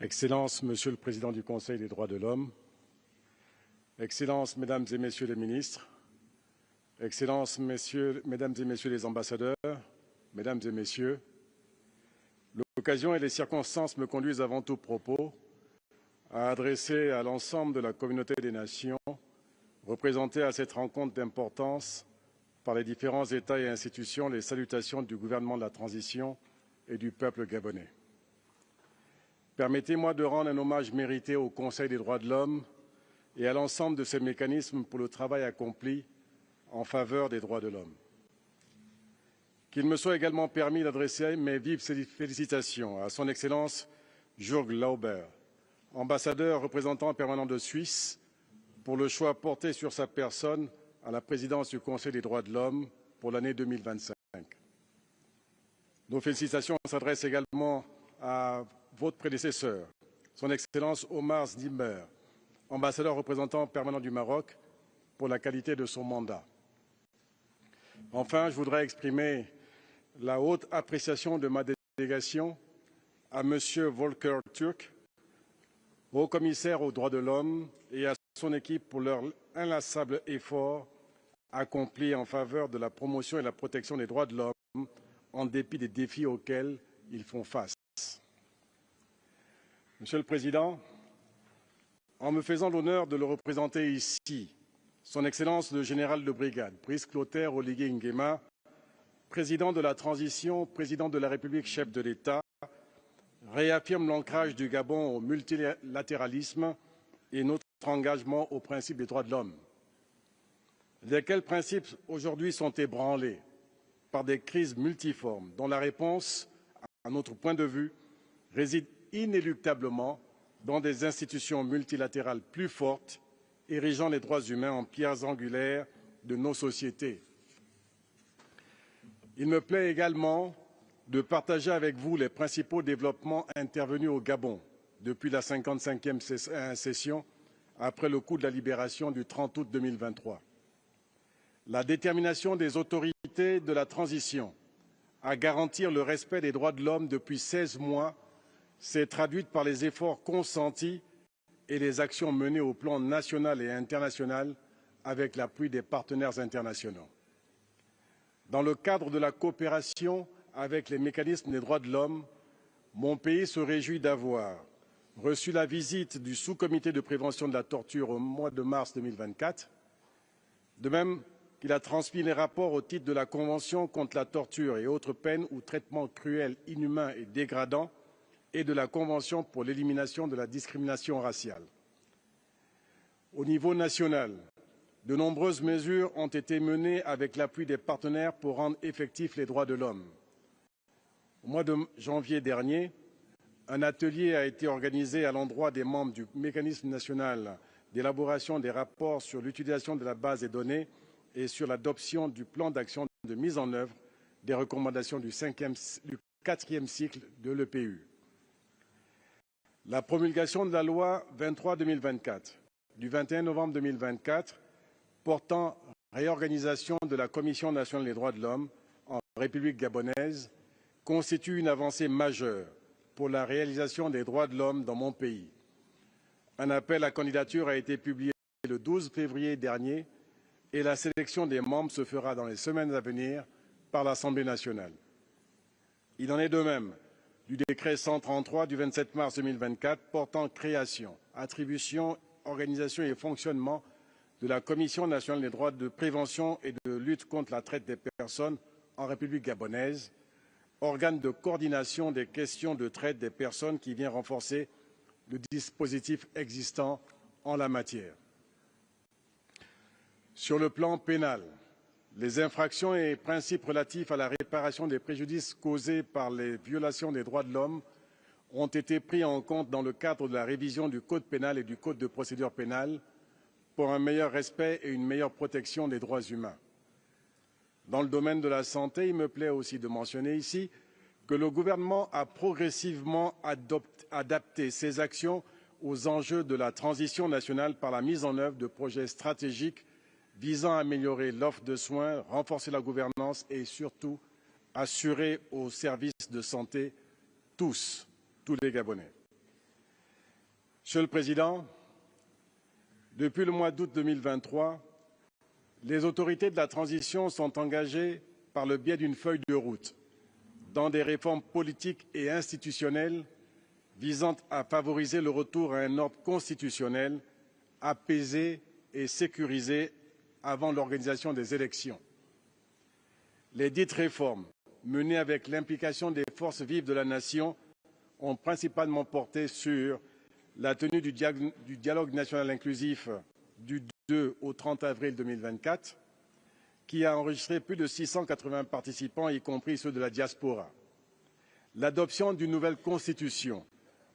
S10: Excellences, Monsieur le Président du Conseil des droits de l'homme, Excellences, Mesdames et Messieurs les ministres, Excellences, Mesdames et Messieurs les ambassadeurs, Mesdames et Messieurs, l'occasion et les circonstances me conduisent avant tout propos à adresser à l'ensemble de la communauté des nations représentée à cette rencontre d'importance par les différents États et institutions les salutations du gouvernement de la transition et du peuple gabonais. Permettez-moi de rendre un hommage mérité au Conseil des droits de l'homme et à l'ensemble de ses mécanismes pour le travail accompli en faveur des droits de l'homme. Qu'il me soit également permis d'adresser mes vives félicitations à Son Excellence Jürg Lauber, ambassadeur représentant permanent de Suisse, pour le choix porté sur sa personne à la présidence du Conseil des droits de l'homme pour l'année 2025. Nos félicitations s'adressent également à votre prédécesseur, Son Excellence Omar Zdimber, ambassadeur représentant permanent du Maroc, pour la qualité de son mandat. Enfin, je voudrais exprimer la haute appréciation de ma délégation à M. Volker Türk, haut-commissaire aux droits de l'homme, et à son équipe pour leur inlassable effort accompli en faveur de la promotion et la protection des droits de l'homme, en dépit des défis auxquels ils font face. Monsieur le Président, en me faisant l'honneur de le représenter ici, Son Excellence le général de brigade, Brice Clotaire Oligui Nguema, président de la transition, président de la République, chef de l'État, réaffirme l'ancrage du Gabon au multilatéralisme et notre engagement au principe des droits de l'homme. Lesquels principes aujourd'hui sont ébranlés par des crises multiformes dont la réponse, à notre point de vue, réside inéluctablement dans des institutions multilatérales plus fortes, érigeant les droits humains en pierres angulaires de nos sociétés. Il me plaît également de partager avec vous les principaux développements intervenus au Gabon depuis la 55e session après le coup de la libération du 30 août 2023. La détermination des autorités de la transition à garantir le respect des droits de l'homme depuis 16 mois s'est traduite par les efforts consentis et les actions menées au plan national et international avec l'appui des partenaires internationaux. Dans le cadre de la coopération avec les mécanismes des droits de l'homme, mon pays se réjouit d'avoir reçu la visite du sous-comité de prévention de la torture au mois de mars 2024, de même qu'il a transmis les rapports au titre de la Convention contre la torture et autres peines ou traitements cruels, inhumains et dégradants et de la Convention pour l'élimination de la discrimination raciale. Au niveau national, de nombreuses mesures ont été menées avec l'appui des partenaires pour rendre effectifs les droits de l'homme. Au mois de janvier dernier, un atelier a été organisé à l'endroit des membres du mécanisme national d'élaboration des rapports sur l'utilisation de la base des données et sur l'adoption du plan d'action de mise en œuvre des recommandations du 4e cycle de l'EPU. La promulgation de la loi 23/2024 du 21 novembre 2024 portant réorganisation de la Commission nationale des droits de l'homme en République gabonaise constitue une avancée majeure pour la réalisation des droits de l'homme dans mon pays. Un appel à candidature a été publié le 12 février dernier et la sélection des membres se fera dans les semaines à venir par l'Assemblée nationale. Il en est de même du décret 133 du 27 mars 2024 portant création, attribution, organisation et fonctionnement de la Commission nationale des droits de prévention et de lutte contre la traite des personnes en République gabonaise, organe de coordination des questions de traite des personnes qui vient renforcer le dispositif existant en la matière. Sur le plan pénal, les infractions et principes relatifs à la réparation des préjudices causés par les violations des droits de l'homme ont été pris en compte dans le cadre de la révision du Code pénal et du Code de procédure pénale pour un meilleur respect et une meilleure protection des droits humains. Dans le domaine de la santé, il me plaît aussi de mentionner ici que le gouvernement a progressivement adapté ses actions aux enjeux de la transition nationale par la mise en œuvre de projets stratégiques visant à améliorer l'offre de soins, renforcer la gouvernance et surtout assurer aux services de santé tous les Gabonais. Monsieur le Président, depuis le mois d'août 2023, les autorités de la transition sont engagées par le biais d'une feuille de route dans des réformes politiques et institutionnelles visant à favoriser le retour à un ordre constitutionnel apaisé et sécurisé avant l'organisation des élections. Les dites réformes, menées avec l'implication des forces vives de la nation, ont principalement porté sur la tenue du dialogue national inclusif du 2 au 30 avril 2024, qui a enregistré plus de 680 participants, y compris ceux de la diaspora. L'adoption d'une nouvelle constitution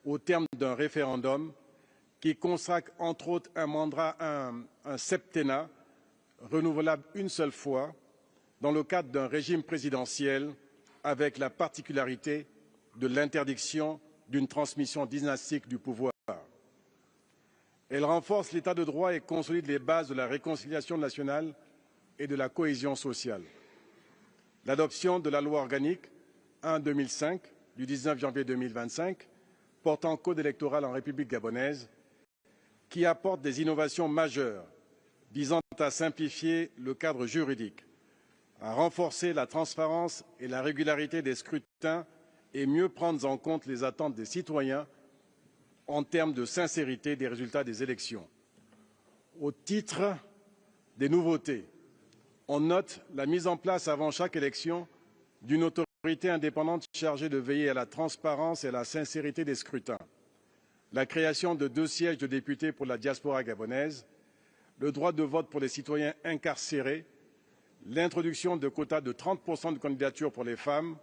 S10: au terme d'un référendum qui consacre entre autres un septennat renouvelable une seule fois dans le cadre d'un régime présidentiel avec la particularité de l'interdiction d'une transmission dynastique du pouvoir. Elle renforce l'état de droit et consolide les bases de la réconciliation nationale et de la cohésion sociale. L'adoption de la loi organique 1/2005 du 19 janvier 2025 portant code électoral en République gabonaise qui apporte des innovations majeures visant à simplifier le cadre juridique, à renforcer la transparence et la régularité des scrutins et mieux prendre en compte les attentes des citoyens en termes de sincérité des résultats des élections. Au titre des nouveautés, on note la mise en place avant chaque élection d'une autorité indépendante chargée de veiller à la transparence et à la sincérité des scrutins. la création de 2 sièges de députés pour la diaspora gabonaise, le droit de vote pour les citoyens incarcérés, l'introduction de quotas de 30% de candidatures pour les femmes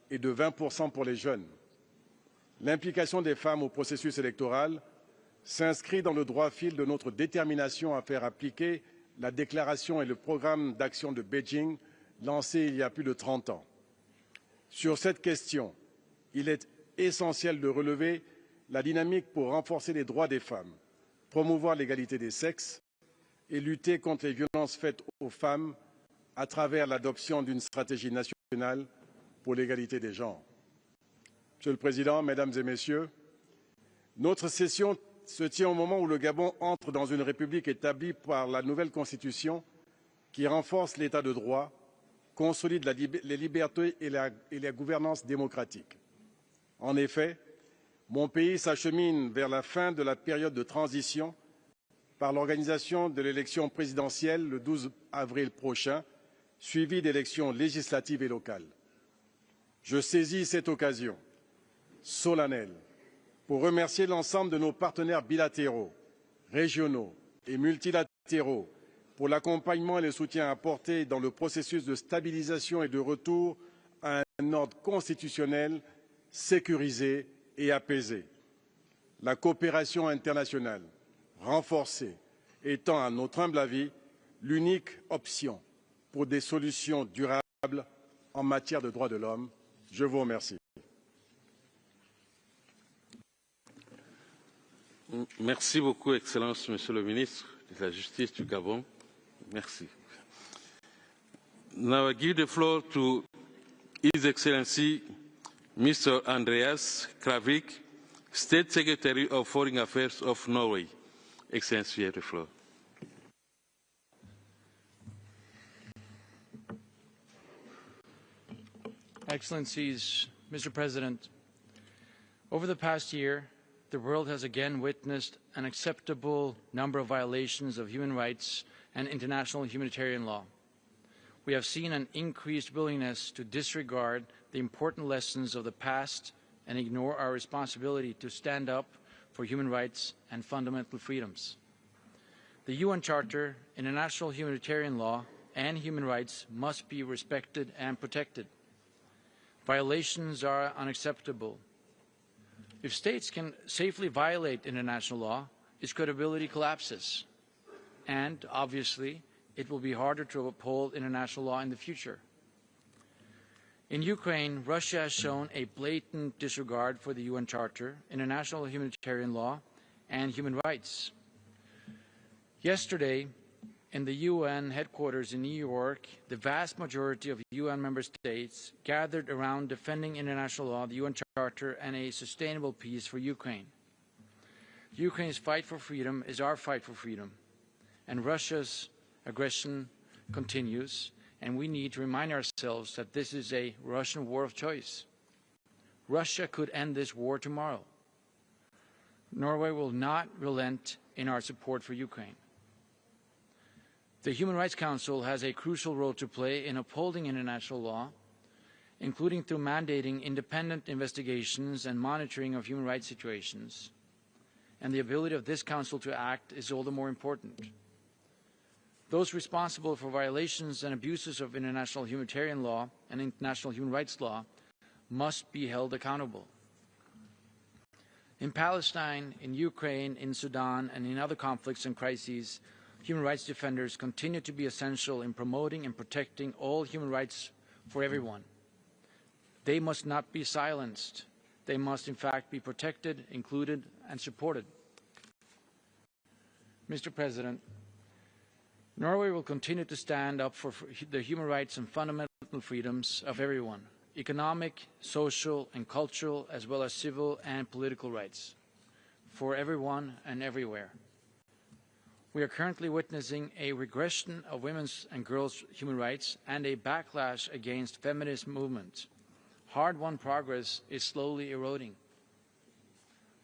S10: et de 20% pour les jeunes. L'implication des femmes au processus électoral s'inscrit dans le droit fil de notre détermination à faire appliquer la déclaration et le programme d'action de Beijing lancé il y a plus de 30 ans. Sur cette question, il est essentiel de relever la dynamique pour renforcer les droits des femmes, promouvoir l'égalité des sexes et lutter contre les violences faites aux femmes à travers l'adoption d'une stratégie nationale pour l'égalité des genres. Monsieur le Président, Mesdames et Messieurs, notre session se tient au moment où le Gabon entre dans une république établie par la nouvelle Constitution qui renforce l'état de droit, consolide les libertés et la gouvernance démocratique. En effet, mon pays s'achemine vers la fin de la période de transition par l'organisation de l'élection présidentielle le 12 avril prochain, suivie d'élections législatives et locales. Je saisis cette occasion solennelle pour remercier l'ensemble de nos partenaires bilatéraux, régionaux et multilatéraux pour l'accompagnement et le soutien apporté dans le processus de stabilisation et de retour à un ordre constitutionnel sécurisé et apaisé. La coopération internationale renforcée étant, à notre humble avis, l'unique option pour des solutions durables en matière de droits de l'homme. Je vous remercie.
S2: Merci beaucoup, Excellence, Monsieur le Ministre de la Justice du Gabon. Merci. Now I give the floor to His Excellency Mr. Andreas Kravik, State Secretary of Foreign Affairs of Norway. Excellency, you have the floor.
S11: Excellencies, Mr. President, over the past year, the world has again witnessed an unacceptable number of violations of human rights and international humanitarian law. We have seen an increased willingness to disregard the important lessons of the past and ignore our responsibility to stand up for human rights and fundamental freedoms. The UN Charter, international humanitarian law, and human rights must be respected and protected. Violations are unacceptable. If states can safely violate international law, its credibility collapses. And, obviously, it will be harder to uphold international law in the future. In Ukraine, Russia has shown a blatant disregard for the UN Charter, international humanitarian law, and human rights. Yesterday, in the UN headquarters in New York, the vast majority of UN member states gathered around defending international law, the UN Charter, and a sustainable peace for Ukraine. Ukraine's fight for freedom is our fight for freedom, and Russia's aggression continues, and we need to remind ourselves that this is a Russian war of choice. Russia could end this war tomorrow. Norway will not relent in our support for Ukraine. The Human Rights Council has a crucial role to play in upholding international law, including through mandating independent investigations and monitoring of human rights situations. And the ability of this Council to act is all the more important. Those responsible for violations and abuses of international humanitarian law and international human rights law must be held accountable. In Palestine, in Ukraine, in Sudan, and in other conflicts and crises, human rights defenders continue to be essential in promoting and protecting all human rights for everyone. They must not be silenced. They must, in fact, be protected, included, and supported. Mr. President, Norway will continue to stand up for the human rights and fundamental freedoms of everyone, economic, social, and cultural, as well as civil and political rights, for everyone and everywhere. We are currently witnessing a regression of women's and girls' human rights and a backlash against feminist movements. Hard-won progress is slowly eroding.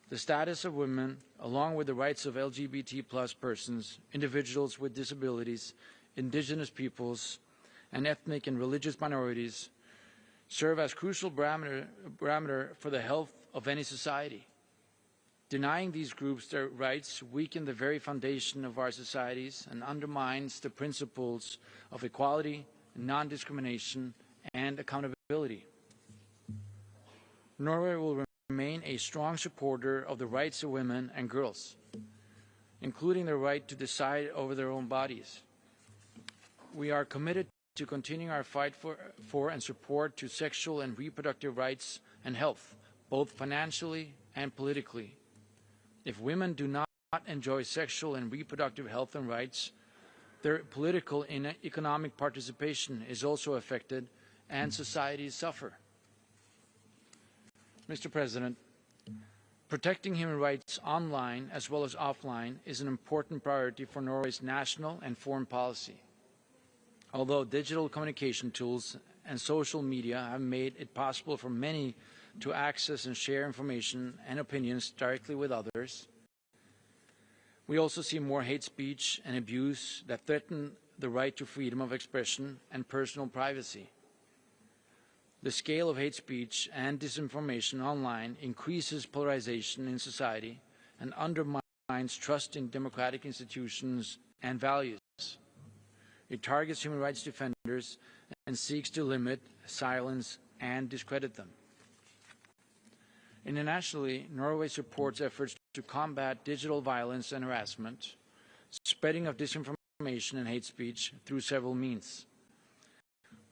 S11: The status of women, along with the rights of LGBT+ persons, individuals with disabilities, indigenous peoples, and ethnic and religious minorities, serve as crucial parameter for the health of any society. Denying these groups their rights weakens the very foundation of our societies and undermines the principles of equality, non-discrimination, and accountability. Norway will remain a strong supporter of the rights of women and girls, including their right to decide over their own bodies. We are committed to continuing our fight for and support to sexual and reproductive rights and health, both financially and politically. If women do not enjoy sexual and reproductive health and rights, their political and economic participation is also affected and societies suffer. Mr. President, protecting human rights online as well as offline is an important priority for Norway's national and foreign policy. Although digital communication tools and social media have made it possible for many to access and share information and opinions directly with others, we also see more hate speech and abuse that threaten the right to freedom of expression and personal privacy. The scale of hate speech and disinformation online increases polarization in society and undermines trust in democratic institutions and values. It targets human rights defenders and seeks to limit, silence, and discredit them. Internationally, Norway supports efforts to combat digital violence and harassment, spreading of disinformation and hate speech through several means.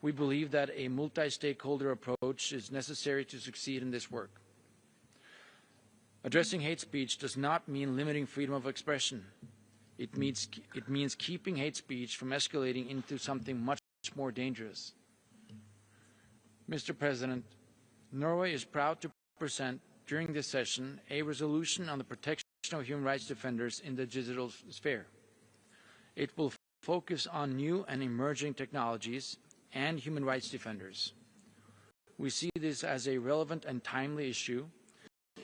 S11: We believe that a multi-stakeholder approach is necessary to succeed in this work. Addressing hate speech does not mean limiting freedom of expression. It means keeping hate speech from escalating into something much more dangerous. Mr. President, Norway is proud to present during this session a resolution on the protection of human rights defenders in the digital sphere. It will focus on new and emerging technologies and human rights defenders. We see this as a relevant and timely issue,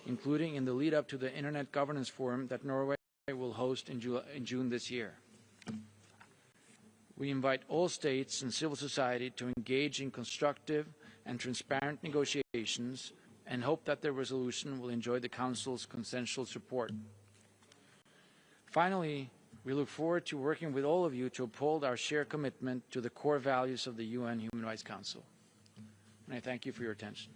S11: including in the lead-up to the Internet Governance Forum that Norway will host in June this year. We invite all states and civil society to engage in constructive and transparent negotiations and hope that the resolution will enjoy the Council's consensual support. Finally, we look forward to working with all of you to uphold our shared commitment to the core values of the UN Human Rights Council. And I thank you for your attention.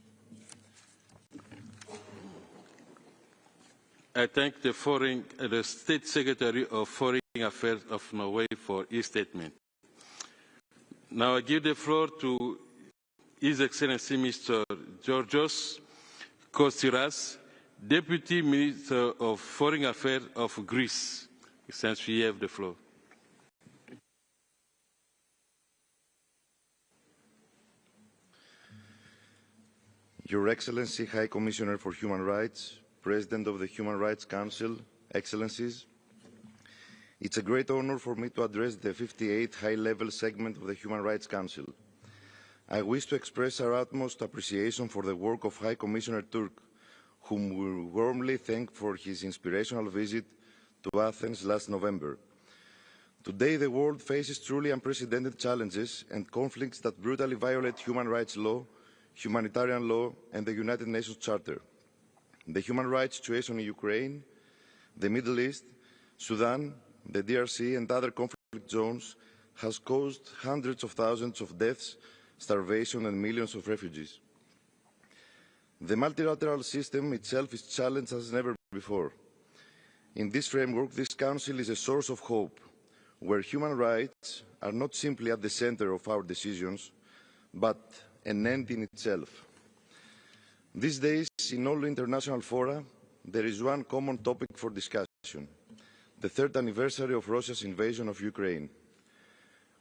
S2: I thank the State Secretary of Foreign Affairs of Norway for his statement. Now I give the floor to His Excellency Mr. Georgios Kostiras, Deputy Minister of Foreign Affairs of Greece. Since we have the floor.
S12: Your Excellency, High Commissioner for Human Rights, President of the Human Rights Council, Excellencies, it's a great honor for me to address the 58th high-level segment of the Human Rights Council. I wish to express our utmost appreciation for the work of High Commissioner Turk, whom we warmly thank for his inspirational visit to Athens last November. Today, the world faces truly unprecedented challenges and conflicts that brutally violate human rights law, humanitarian law, and the United Nations Charter. The human rights situation in Ukraine, the Middle East, Sudan, the DRC, and other conflict zones has caused hundreds of thousands of deaths, starvation, and millions of refugees. The multilateral system itself is challenged as never before. In this framework, this Council is a source of hope, where human rights are not simply at the center of our decisions, but an end in itself. These days, in all international fora, there is one common topic for discussion: the third anniversary of Russia's invasion of Ukraine.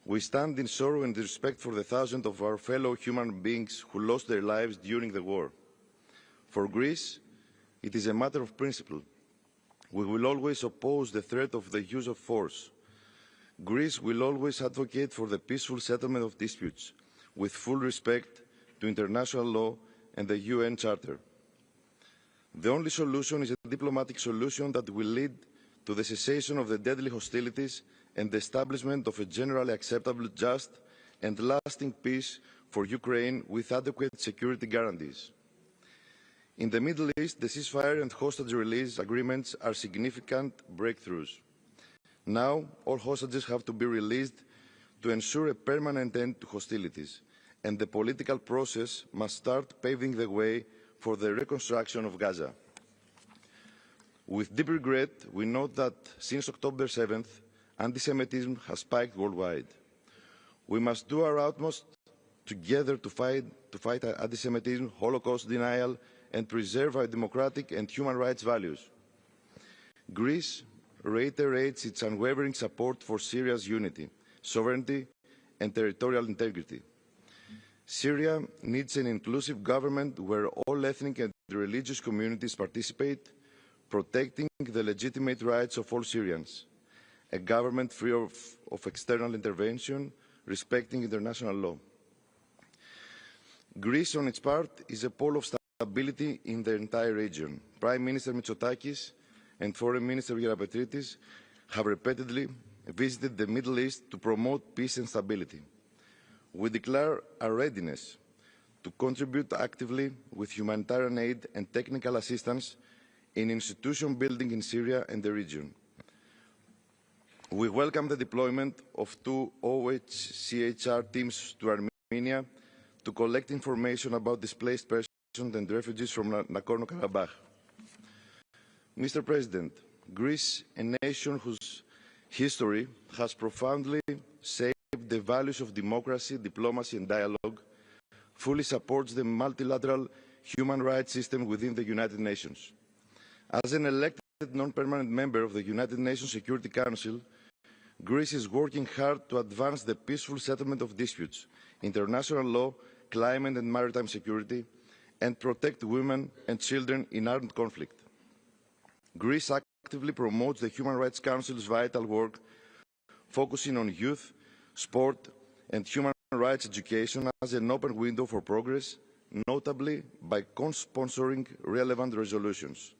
S12: We stand in sorrow and respect for the thousands of our fellow human beings who lost their lives during the war. For Greece, it is a matter of principle. We will always oppose the threat of the use of force. Greece will always advocate for the peaceful settlement of disputes, with full respect to international law and the UN Charter. The only solution is a diplomatic solution that will lead to the cessation of the deadly hostilities and the establishment of a generally acceptable, just and lasting peace for Ukraine with adequate security guarantees. In the Middle East, the ceasefire and hostage release agreements are significant breakthroughs. Now, all hostages have to be released to ensure a permanent end to hostilities, and the political process must start paving the way for the reconstruction of Gaza. With deep regret, we note that since October 7th, anti-Semitism has spiked worldwide. We must do our utmost together to fight anti-Semitism, Holocaust denial, and preserve our democratic and human rights values. Greece reiterates its unwavering support for Syria's unity, sovereignty, and territorial integrity. Syria needs an inclusive government where all ethnic and religious communities participate, protecting the legitimate rights of all Syrians, a government free of external intervention, respecting international law. Greece, on its part, is a pole of stability in the entire region. Prime Minister Mitsotakis and Foreign Minister Gerapetritis have repeatedly visited the Middle East to promote peace and stability. We declare our readiness to contribute actively with humanitarian aid and technical assistance in institution building in Syria and the region. We welcome the deployment of 2 OHCHR teams to Armenia to collect information about displaced persons and refugees from Nagorno-Karabakh. Mr. President, Greece, a nation whose history has profoundly shaped the values of democracy, diplomacy and dialogue, fully supports the multilateral human rights system within the United Nations. As an elected non-permanent member of the United Nations Security Council, Greece is working hard to advance the peaceful settlement of disputes, international law, climate and maritime security, and protect women and children in armed conflict. Greece actively promotes the Human Rights Council's vital work, focusing on youth, sport, and human rights education as an open window for progress, notably by co-sponsoring relevant resolutions.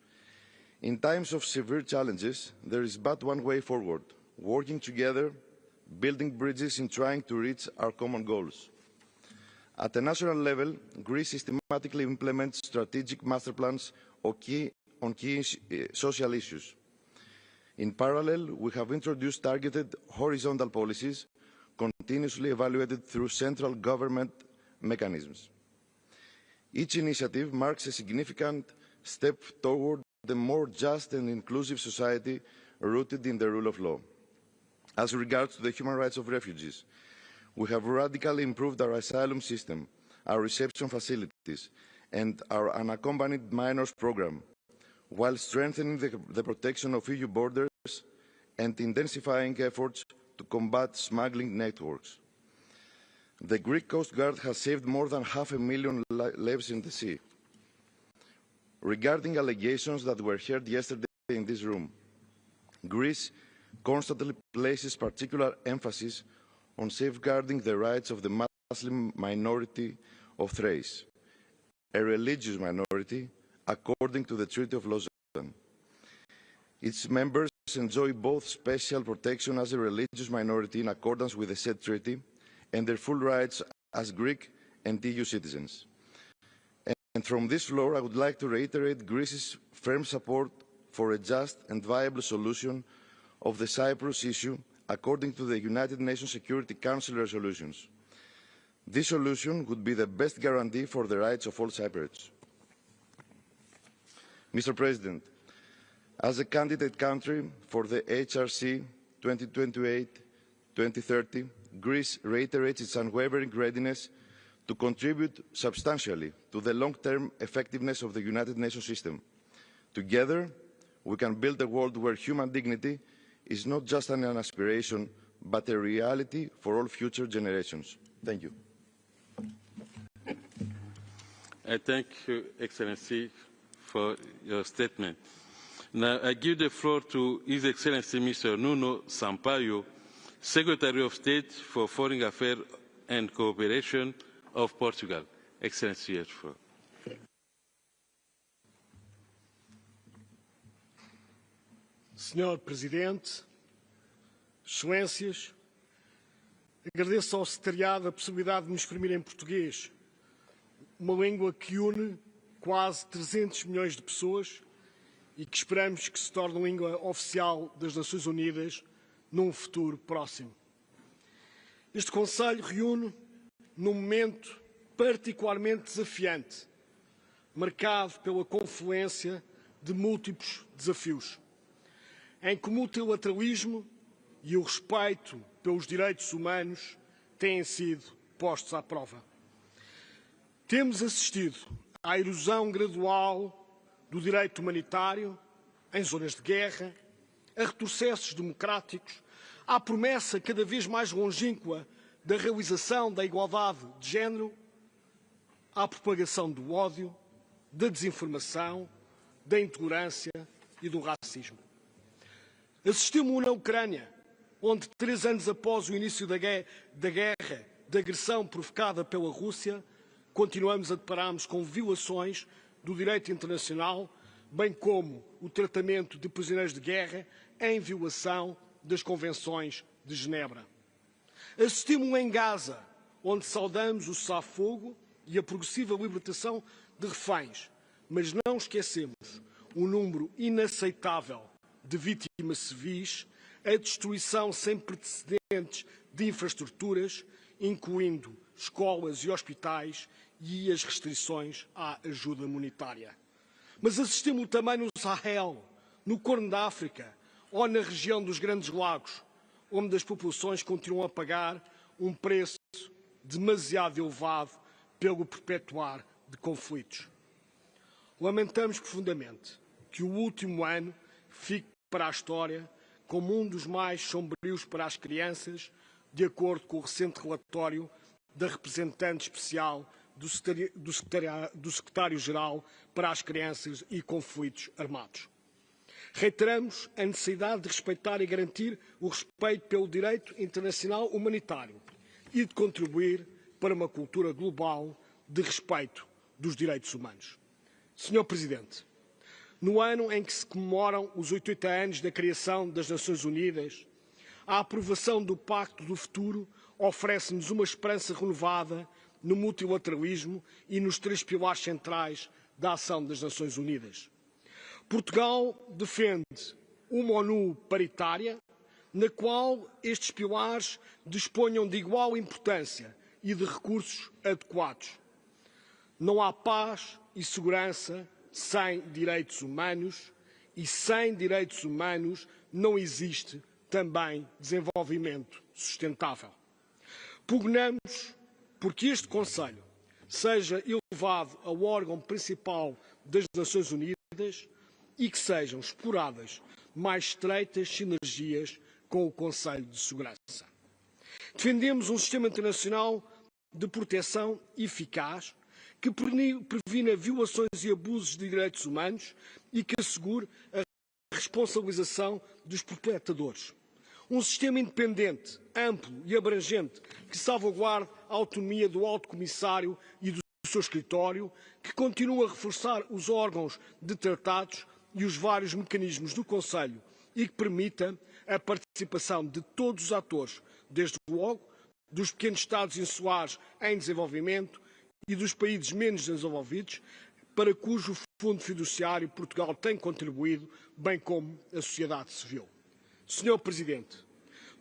S12: In times of severe challenges, there is but one way forward: working together, building bridges in trying to reach our common goals. At the national level, Greece systematically implements strategic master plans on key social issues. In parallel, we have introduced targeted horizontal policies, continuously evaluated through central government mechanisms. Each initiative marks a significant step toward a more just and inclusive society rooted in the rule of law. As regards to the human rights of refugees, we have radically improved our asylum system, our reception facilities, and our unaccompanied minors program, while strengthening the protection of EU borders and intensifying efforts to combat smuggling networks. The Greek Coast Guard has saved more than 500,000 lives in the sea. Regarding allegations that were heard yesterday in this room, Greece constantly places particular emphasis on safeguarding the rights of the Muslim minority of Thrace, a religious minority according to the Treaty of Lausanne. Its members enjoy both special protection as a religious minority in accordance with the said treaty and their full rights as Greek and EU citizens. And from this floor, I would like to reiterate Greece's firm support for a just and viable solution of the Cyprus issue according to the United Nations Security Council resolutions. This solution would be the best guarantee for the rights of all Cypriots. Mr. President, as a candidate country for the HRC 2028-2030, Greece reiterates its unwavering readiness to contribute substantially to the long-term effectiveness of the United Nations system. Together, we can build a world where human dignity is not just an aspiration, but a reality for all future generations. Thank you.
S2: I thank you, Excellency, for your statement. Now, I give the floor to His Excellency Mr. Nuno Sampaio, Secretary of State for Foreign Affairs and Cooperation of Portugal. Excellency, you have the floor.
S13: Senhor Presidente, Excelências, agradeço ao Secretariado a possibilidade de me exprimir em português, uma língua que une quase 300 milhões de pessoas e que esperamos que se torne língua oficial das Nações Unidas num futuro próximo. Este Conselho reúne num momento particularmente desafiante, marcado pela confluência de múltiplos desafios, em que o multilateralismo e o respeito pelos direitos humanos têm sido postos à prova. Temos assistido à erosão gradual do direito humanitário em zonas de guerra, a retrocessos democráticos, à promessa cada vez mais longínqua da realização da igualdade de género, à propagação do ódio, da desinformação, da intolerância e do racismo. Assistimos na Ucrânia, onde 3 anos após o início da guerra, da agressão provocada pela Rússia, continuamos a deparar-nos com violações do direito internacional, bem como o tratamento de prisioneiros de guerra em violação das Convenções de Genebra. Assistimos em Gaza, onde saudamos o cessar-fogo e a progressiva libertação de reféns, mas não esquecemos o número inaceitável de vítimas civis, a destruição sem precedentes de infraestruturas, incluindo escolas e hospitais, e as restrições à ajuda monetária. Mas assistimos também no Sahel, no Corno da África ou na região dos Grandes Lagos, onde as populações continuam a pagar um preço demasiado elevado pelo perpetuar de conflitos. Lamentamos profundamente que o último ano fique para a história como um dos mais sombrios para as crianças, de acordo com o recente relatório da representante especial do Secretário-Geral para as Crianças e Conflitos Armados. Reiteramos a necessidade de respeitar e garantir o respeito pelo direito internacional humanitário e de contribuir para uma cultura global de respeito dos direitos humanos. Senhor Presidente, no ano em que se comemoram os 80 anos da criação das Nações Unidas, a aprovação do Pacto do Futuro oferece-nos uma esperança renovada no multilateralismo e nos 3 pilares centrais da ação das Nações Unidas. Portugal defende uma ONU paritária, na qual estes pilares disponham de igual importância e de recursos adequados. Não há paz e segurança sem direitos humanos, e sem direitos humanos não existe também desenvolvimento sustentável. Pugnamos porque este Conselho seja elevado ao órgão principal das Nações Unidas e que sejam exploradas mais estreitas sinergias com o Conselho de Segurança. Defendemos um sistema internacional de proteção eficaz que previna violações e abusos de direitos humanos e que assegure a responsabilização dos perpetradores. Um sistema independente, amplo e abrangente que salvaguarde a autonomia do Alto Comissário e do seu escritório, que continue a reforçar os órgãos de tratados e os vários mecanismos do Conselho e que permita a participação de todos os atores, desde logo dos pequenos Estados insulares em desenvolvimento e dos países menos desenvolvidos, para cujo fundo fiduciário Portugal tem contribuído, bem como a sociedade civil. Senhor Presidente,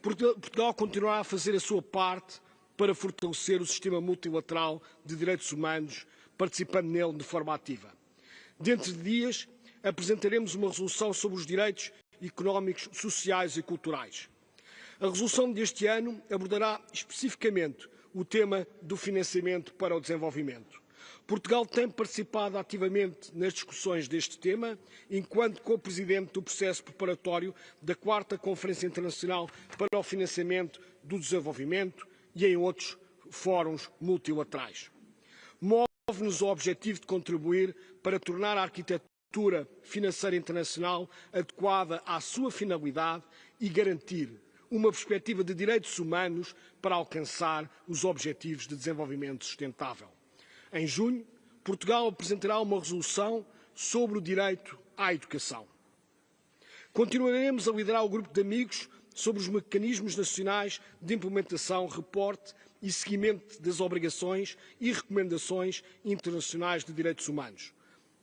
S13: Portugal continuará a fazer a sua parte para fortalecer o sistema multilateral de direitos humanos, participando nele de forma ativa. Dentro de dias, apresentaremos uma resolução sobre os direitos económicos, sociais e culturais. A resolução deste ano abordará especificamente o tema do financiamento para o desenvolvimento. Portugal tem participado ativamente nas discussões deste tema, enquanto co-presidente do processo preparatório da 4ª Conferência Internacional para o Financiamento do Desenvolvimento e em outros fóruns multilaterais. Move-nos o objetivo de contribuir para tornar a arquitetura financeira internacional adequada à sua finalidade e garantir uma perspectiva de direitos humanos para alcançar os objetivos de desenvolvimento sustentável. Em junho, Portugal apresentará uma resolução sobre o direito à educação. Continuaremos a liderar o grupo de amigos sobre os mecanismos nacionais de implementação, reporte e seguimento das obrigações e recomendações internacionais de direitos humanos.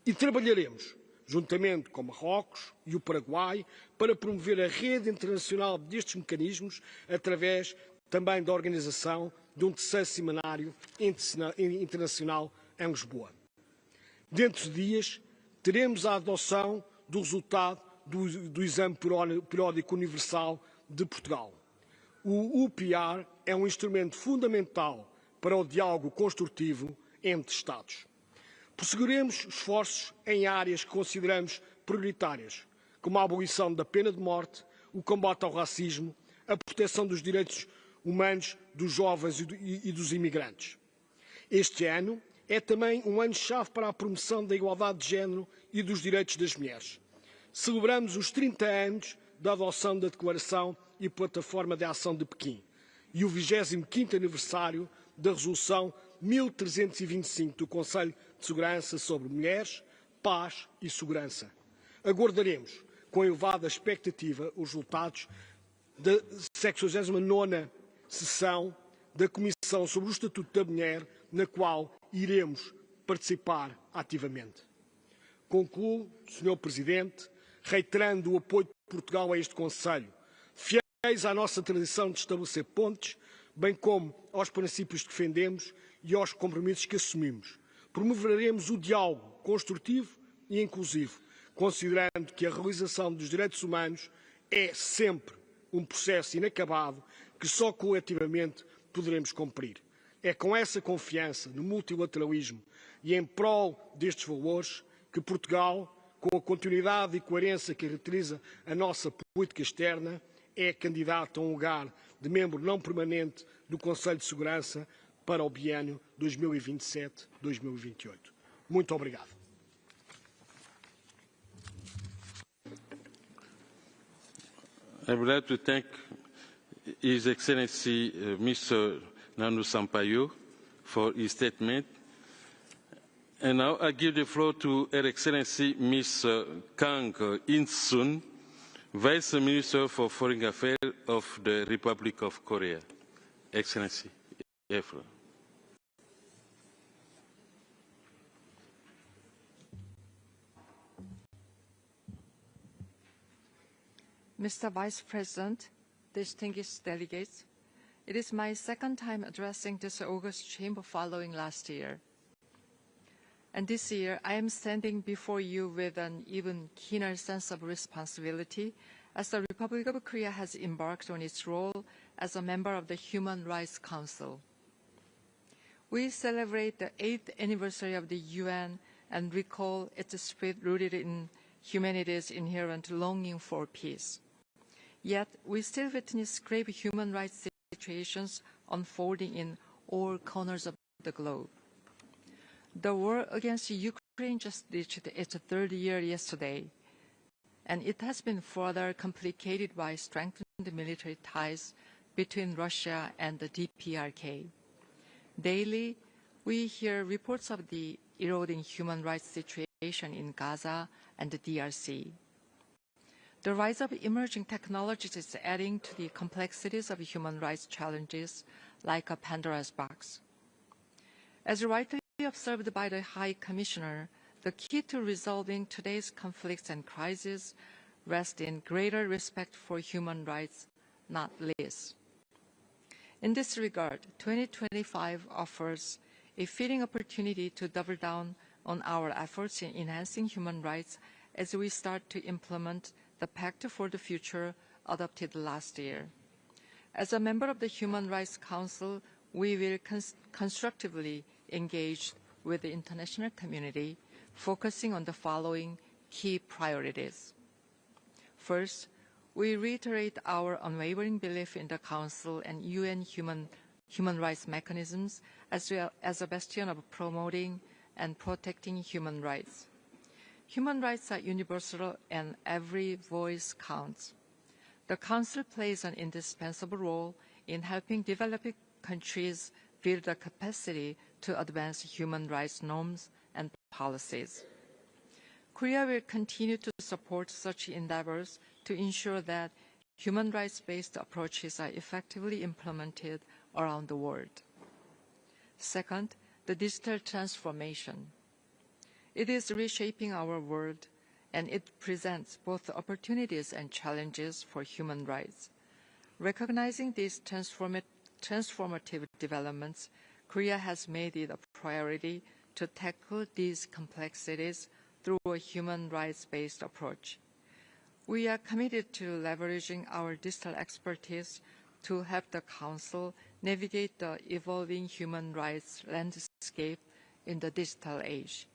S13: E trabalharemos, juntamente com Marrocos e o Paraguai, para promover a rede internacional destes mecanismos, através também da organização de um terceiro seminário internacional em Lisboa. Dentro de dias, teremos a adoção do resultado do Exame Periódico Universal de Portugal. O UPR é um instrumento fundamental para o diálogo construtivo entre Estados. Prosseguiremos esforços em áreas que consideramos prioritárias, como a abolição da pena de morte, o combate ao racismo, a proteção dos direitos humanos dos jovens e dos imigrantes. Este ano é também um ano-chave para a promoção da igualdade de género e dos direitos das mulheres. Celebramos os 30 anos da adoção da Declaração e Plataforma de Ação de Pequim e o 25º aniversário da Resolução 1325 do Conselho de Segurança sobre Mulheres, Paz e Segurança. Aguardaremos com elevada expectativa os resultados da 69ª sessão da Comissão sobre o Estatuto da Mulher, na qual iremos participar ativamente. Concluo, Sr. Presidente, reiterando o apoio de Portugal a este Conselho, fiéis à nossa tradição de estabelecer pontes, bem como aos princípios que defendemos e aos compromissos que assumimos. Promoveremos o diálogo construtivo e inclusivo, considerando que a realização dos direitos humanos é sempre um processo inacabado que só coletivamente poderemos cumprir. É com essa confiança no multilateralismo e em prol destes valores que Portugal, com a continuidade e coerência que caracteriza a nossa política externa, é candidato a um lugar de membro não permanente do Conselho de Segurança para o biênio 2027-2028. Muito obrigado.
S2: I would like to thank His Excellency Mr. Nanu Sampaio for his statement. And now I give the floor to Her Excellency Ms. Kang In-sun, Vice Minister for Foreign Affairs of the Republic of Korea. Excellency, you have the floor.
S14: Mr. Vice President, distinguished delegates, it is my second time addressing this August Chamber following last year. And this year, I am standing before you with an even keener sense of responsibility as the Republic of Korea has embarked on its role as a member of the Human Rights Council. We celebrate the 8th anniversary of the UN and recall its spirit rooted in humanity's inherent longing for peace. Yet, we still witness grave human rights situations unfolding in all corners of the globe. The war against Ukraine just reached its third year yesterday, and it has been further complicated by strengthened military ties between Russia and the DPRK. Daily, we hear reports of the eroding human rights situation in Gaza and the DRC. The rise of emerging technologies is adding to the complexities of human rights challenges like a Pandora's box. As rightly observed by the High Commissioner, the key to resolving today's conflicts and crises rests in greater respect for human rights, not less. In this regard, 2025 offers a fitting opportunity to double down on our efforts in enhancing human rights as we start to implement the Pact for the Future adopted last year. As a member of the Human Rights Council, we will constructively engage with the international community, focusing on the following key priorities. First, we reiterate our unwavering belief in the Council and UN human rights mechanisms as well as a bastion of promoting and protecting human rights. Human rights are universal and every voice counts. The Council plays an indispensable role in helping developing countries build the capacity to advance human rights norms and policies. Korea will continue to support such endeavors to ensure that human rights-based approaches are effectively implemented around the world. Second, the digital transformation. It is reshaping our world, and it presents both opportunities and challenges for human rights. Recognizing these transformative developments, Korea has made it a priority to tackle these complexities through a human rights-based approach. We are committed to leveraging our digital expertise to help the Council navigate the evolving human rights landscape in the digital age.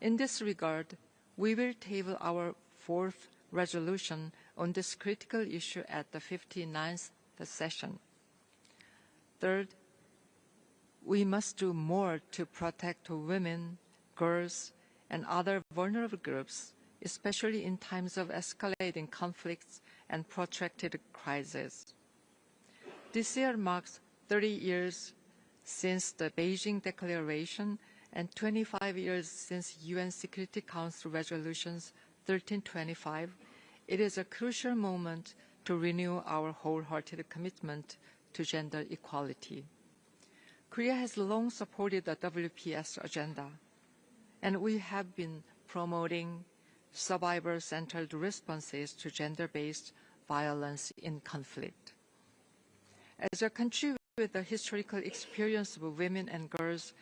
S14: In this regard, we will table our fourth resolution on this critical issue at the 59th session. Third, we must do more to protect women, girls, and other vulnerable groups, especially in times of escalating conflicts and protracted crises. This year marks 30 years since the Beijing Declaration and 25 years since UN Security Council Resolutions 1325. It is a crucial moment to renew our wholehearted commitment to gender equality. Korea has long supported the WPS agenda, and we have been promoting survivor-centered responses to gender-based violence in conflict. As a country with the historical experience of women and girls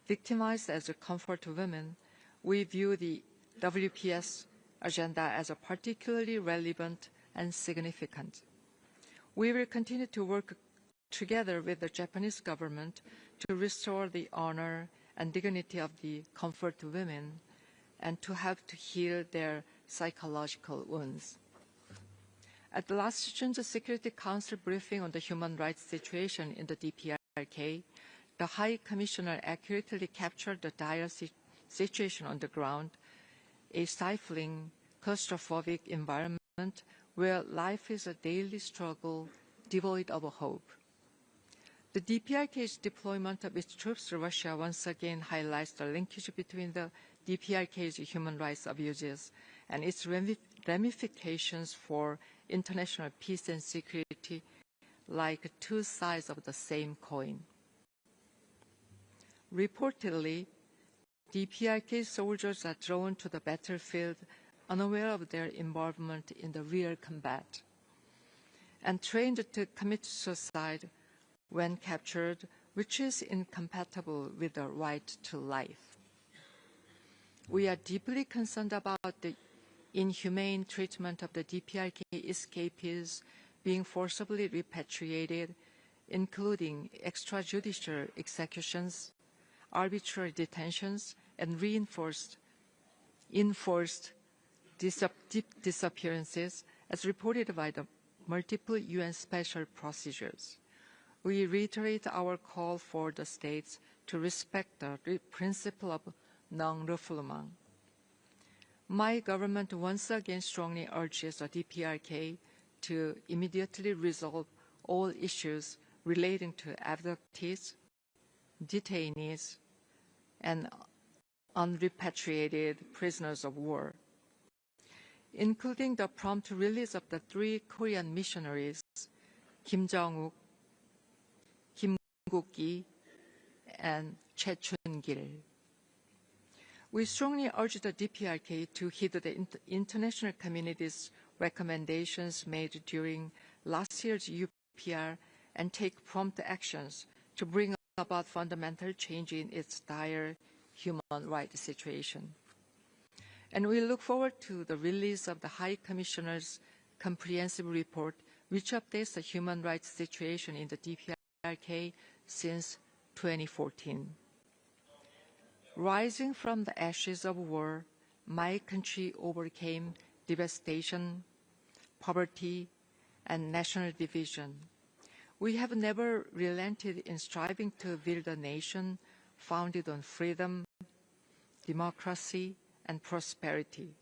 S14: victimized as a comfort to women, we view the WPS agenda as a particularly relevant and significant. We will continue to work together with the Japanese government to restore the honor and dignity of the comfort to women and to help to heal their psychological wounds. At the last June Security Council briefing on the human rights situation in the DPRK, the High Commissioner accurately captured the dire situation on the ground, a stifling, claustrophobic environment where life is a daily struggle devoid of hope. The DPRK's deployment of its troops to Russia once again highlights the linkage between the DPRK's human rights abuses and its ramifications for international peace and security, like two sides of the same coin. Reportedly, DPRK soldiers are drawn to the battlefield unaware of their involvement in the real combat and trained to commit suicide when captured, which is incompatible with the right to life. We are deeply concerned about the inhumane treatment of the DPRK escapees being forcibly repatriated, including extrajudicial executions, arbitrary detentions, and enforced disappearances, as reported by the multiple UN special procedures. We reiterate our call for the states to respect the principle of non-refoulement. My government once again strongly urges the DPRK to immediately resolve all issues relating to abductees, detainees, and unrepatriated prisoners of war, including the prompt release of the 3 Korean missionaries, Kim Jong-uk, Kim Guk-ki, and Chae Chun-gil. We strongly urge the DPRK to heed the international community's recommendations made during last year's UPR and take prompt actions to bring about fundamental change in its dire human rights situation. And we look forward to the release of the High Commissioner's comprehensive report, which updates the human rights situation in the DPRK since 2014. Rising from the ashes of war, my country overcame devastation, poverty, and national division. We have never relented in striving to build a nation founded on freedom, democracy, and prosperity.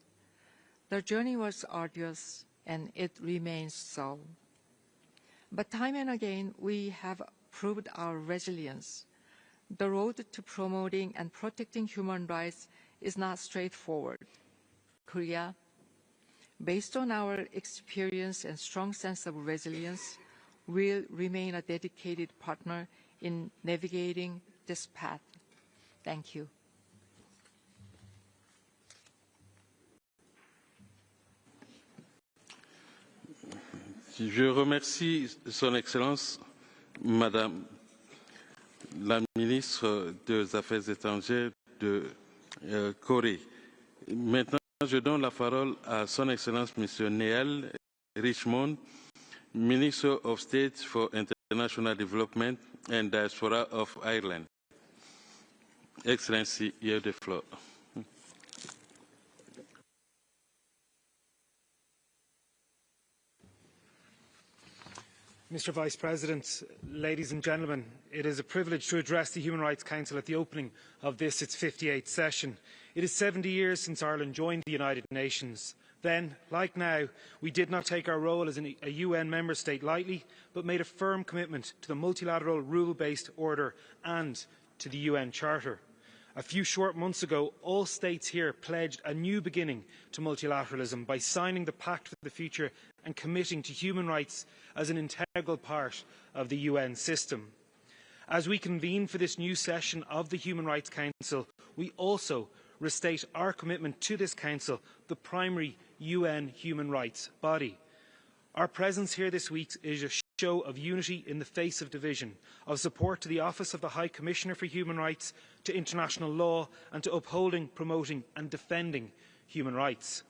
S14: The journey was arduous, and it remains so. But time and again, we have proved our resilience. The road to promoting and protecting human rights is not straightforward. Korea, based on our experience and strong sense of resilience, will remain a dedicated partner in navigating this path. Thank you.
S2: Je remercie Son Excellence, Madame la ministre des Affaires étrangères de Corée. Maintenant, je donne la parole à Son Excellence Monsieur Neil Richmond, Minister of State for International Development and Diaspora of Ireland. Excellency, you have the floor.
S15: Mr. Vice President, ladies and gentlemen, it is a privilege to address the Human Rights Council at the opening of this, its 58th session. It is 70 years since Ireland joined the United Nations. Then, like now, we did not take our role as a UN member state lightly, but made a firm commitment to the multilateral rule-based order and to the UN Charter. A few short months ago, all states here pledged a new beginning to multilateralism by signing the Pact for the Future and committing to human rights as an integral part of the UN system. As we convene for this new session of the Human Rights Council, we also restate our commitment to this Council, the primary UN human rights body. Our presence here this week is a show of unity in the face of division, of support to the Office of the High Commissioner for Human Rights, to international law and to upholding, promoting and defending human rights.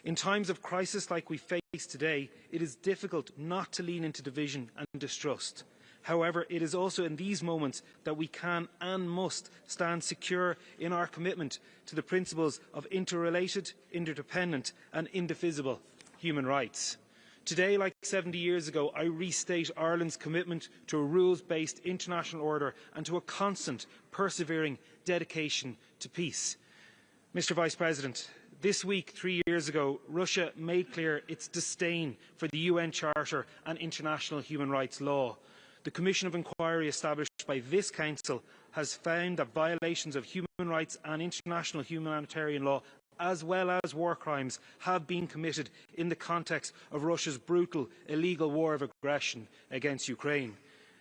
S15: In times of crisis like we face today, it is difficult not to lean into division and distrust. However, it is also in these moments that we can and must stand secure in our commitment to the principles of interrelated, interdependent and indivisible human rights. Today, like 70 years ago, I restate Ireland's commitment to a rules-based international order and to a constant, persevering dedication to peace. Mr. Vice President, this week, 3 years ago, Russia made clear its disdain for the UN Charter and international human rights law. The Commission of Inquiry established by this Council has found that violations of human rights and international humanitarian law, as well as war crimes, have been committed in the context of Russia's brutal, illegal war of aggression against Ukraine.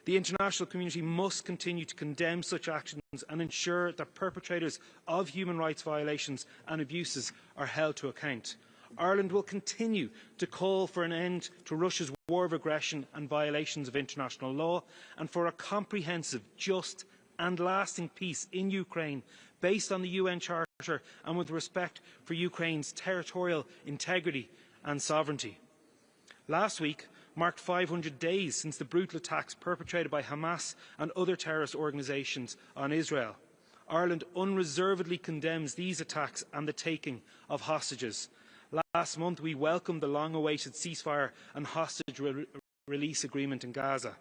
S15: The international community must continue to condemn such actions and ensure that perpetrators of human rights violations and abuses are held to account. Ireland will continue to call for an end to Russia's war of aggression and violations of international law, and for a comprehensive, just and lasting peace in Ukraine based on the UN Charter and with respect for Ukraine's territorial integrity and sovereignty. Last week marked 500 days since the brutal attacks perpetrated by Hamas and other terrorist organisations on Israel. Ireland unreservedly condemns these attacks and the taking of hostages. Last month we welcomed the long-awaited ceasefire and hostage release agreement in Gaza.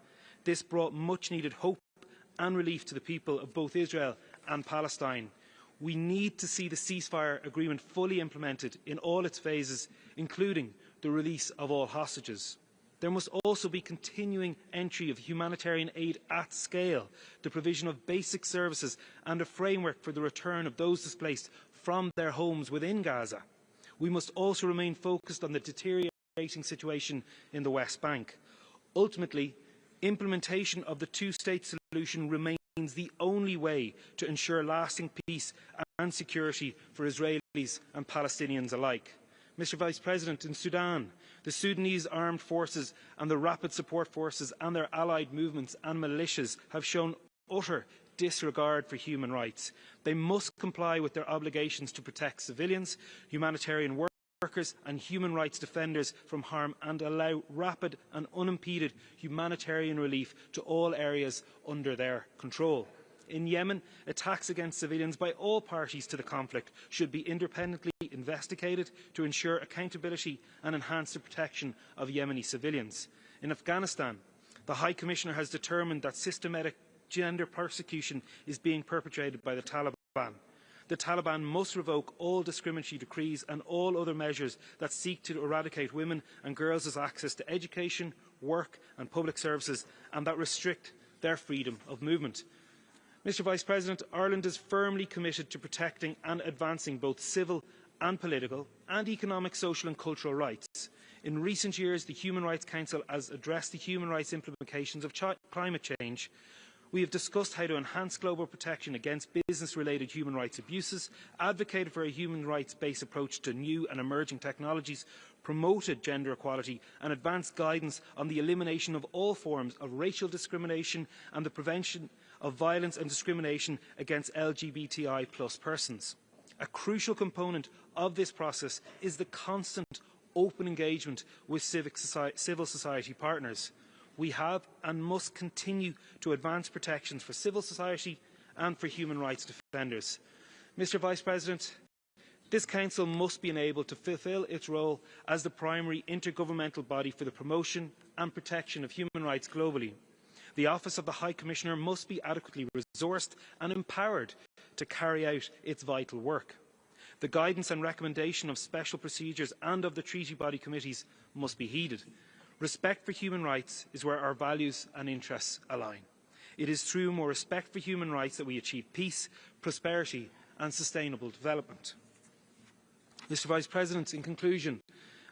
S15: This brought much-needed hope and relief to the people of both Israel and Palestine. We need to see the ceasefire agreement fully implemented in all its phases, including the release of all hostages. There must also be continuing entry of humanitarian aid at scale, the provision of basic services and a framework for the return of those displaced from their homes within Gaza. We must also remain focused on the deteriorating situation in the West Bank. Ultimately, implementation of the two-state solution remains the only way to ensure lasting peace and security for Israelis and Palestinians alike. Mr. Vice President, in Sudan, the Sudanese armed forces and the Rapid Support Forces and their allied movements and militias have shown utter disregard for human rights. They must comply with their obligations to protect civilians, humanitarian workers and human rights defenders from harm, and allow rapid and unimpeded humanitarian relief to all areas under their control. In Yemen, attacks against civilians by all parties to the conflict should be independently investigated to ensure accountability and enhance the protection of Yemeni civilians. In Afghanistan, the High Commissioner has determined that systematic gender persecution is being perpetrated by the Taliban. The Taliban must revoke all discriminatory decrees and all other measures that seek to eradicate women and girls' access to education, work and public services, and that restrict their freedom of movement. Mr. Vice President, Ireland is firmly committed to protecting and advancing both civil and political and economic, social and cultural rights. In recent years, the Human Rights Council has addressed the human rights implications of climate change. We have discussed how to enhance global protection against business-related human rights abuses, advocated for a human rights-based approach to new and emerging technologies, promoted gender equality and advanced guidance on the elimination of all forms of racial discrimination and the prevention of violence and discrimination against LGBTI+ persons. A crucial component of this process is the constant open engagement with civil society partners. We have and must continue to advance protections for civil society and for human rights defenders. Mr. Vice President, this Council must be enabled to fulfil its role as the primary intergovernmental body for the promotion and protection of human rights globally. The Office of the High Commissioner must be adequately resourced and empowered to carry out its vital work. The guidance and recommendation of special procedures and of the treaty body committees must be heeded. Respect for human rights is where our values and interests align. It is through more respect for human rights that we achieve peace, prosperity and sustainable development. Mr. Vice President, in conclusion,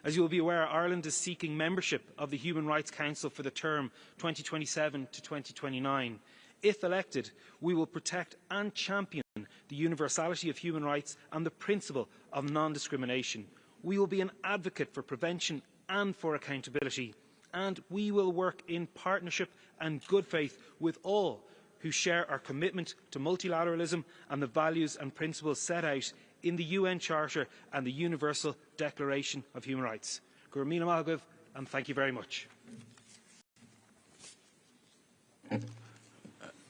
S15: as you will be aware, Ireland is seeking membership of the Human Rights Council for the term 2027 to 2029. If elected, we will protect and champion the universality of human rights and the principle of non-discrimination. We will be an advocate for prevention and for accountability, and we will work in partnership and good faith with all who share our commitment to multilateralism and the values and principles set out in the UN Charter and the Universal Declaration of Human Rights. Gurmina Mahagav, and thank you very much.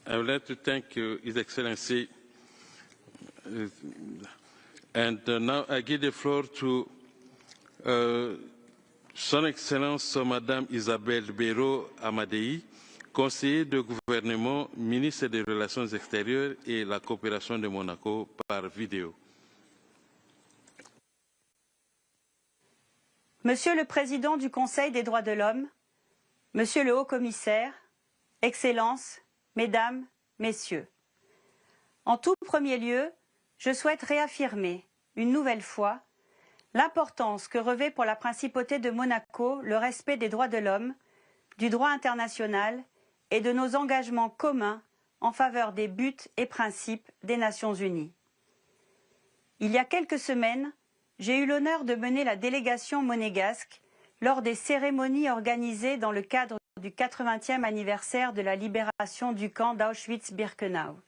S2: I would like to thank you, His Excellency. And now I give the floor to Son Excellence Madame Isabelle Béraud Amadei, conseiller de gouvernement, ministre des Relations extérieures et la coopération de Monaco par vidéo.
S16: Monsieur le Président du Conseil des droits de l'homme, Monsieur le Haut-Commissaire, Excellences, Mesdames, Messieurs, en tout premier lieu, je souhaite réaffirmer, une nouvelle fois, l'importance que revêt pour la Principauté de Monaco le respect des droits de l'homme, du droit international et de nos engagements communs en faveur des buts et principes des Nations Unies. Il y a quelques semaines, j'ai eu l'honneur de mener la délégation monégasque lors des cérémonies organisées dans le cadre du 80e anniversaire de la libération du camp d'Auschwitz-Birkenau.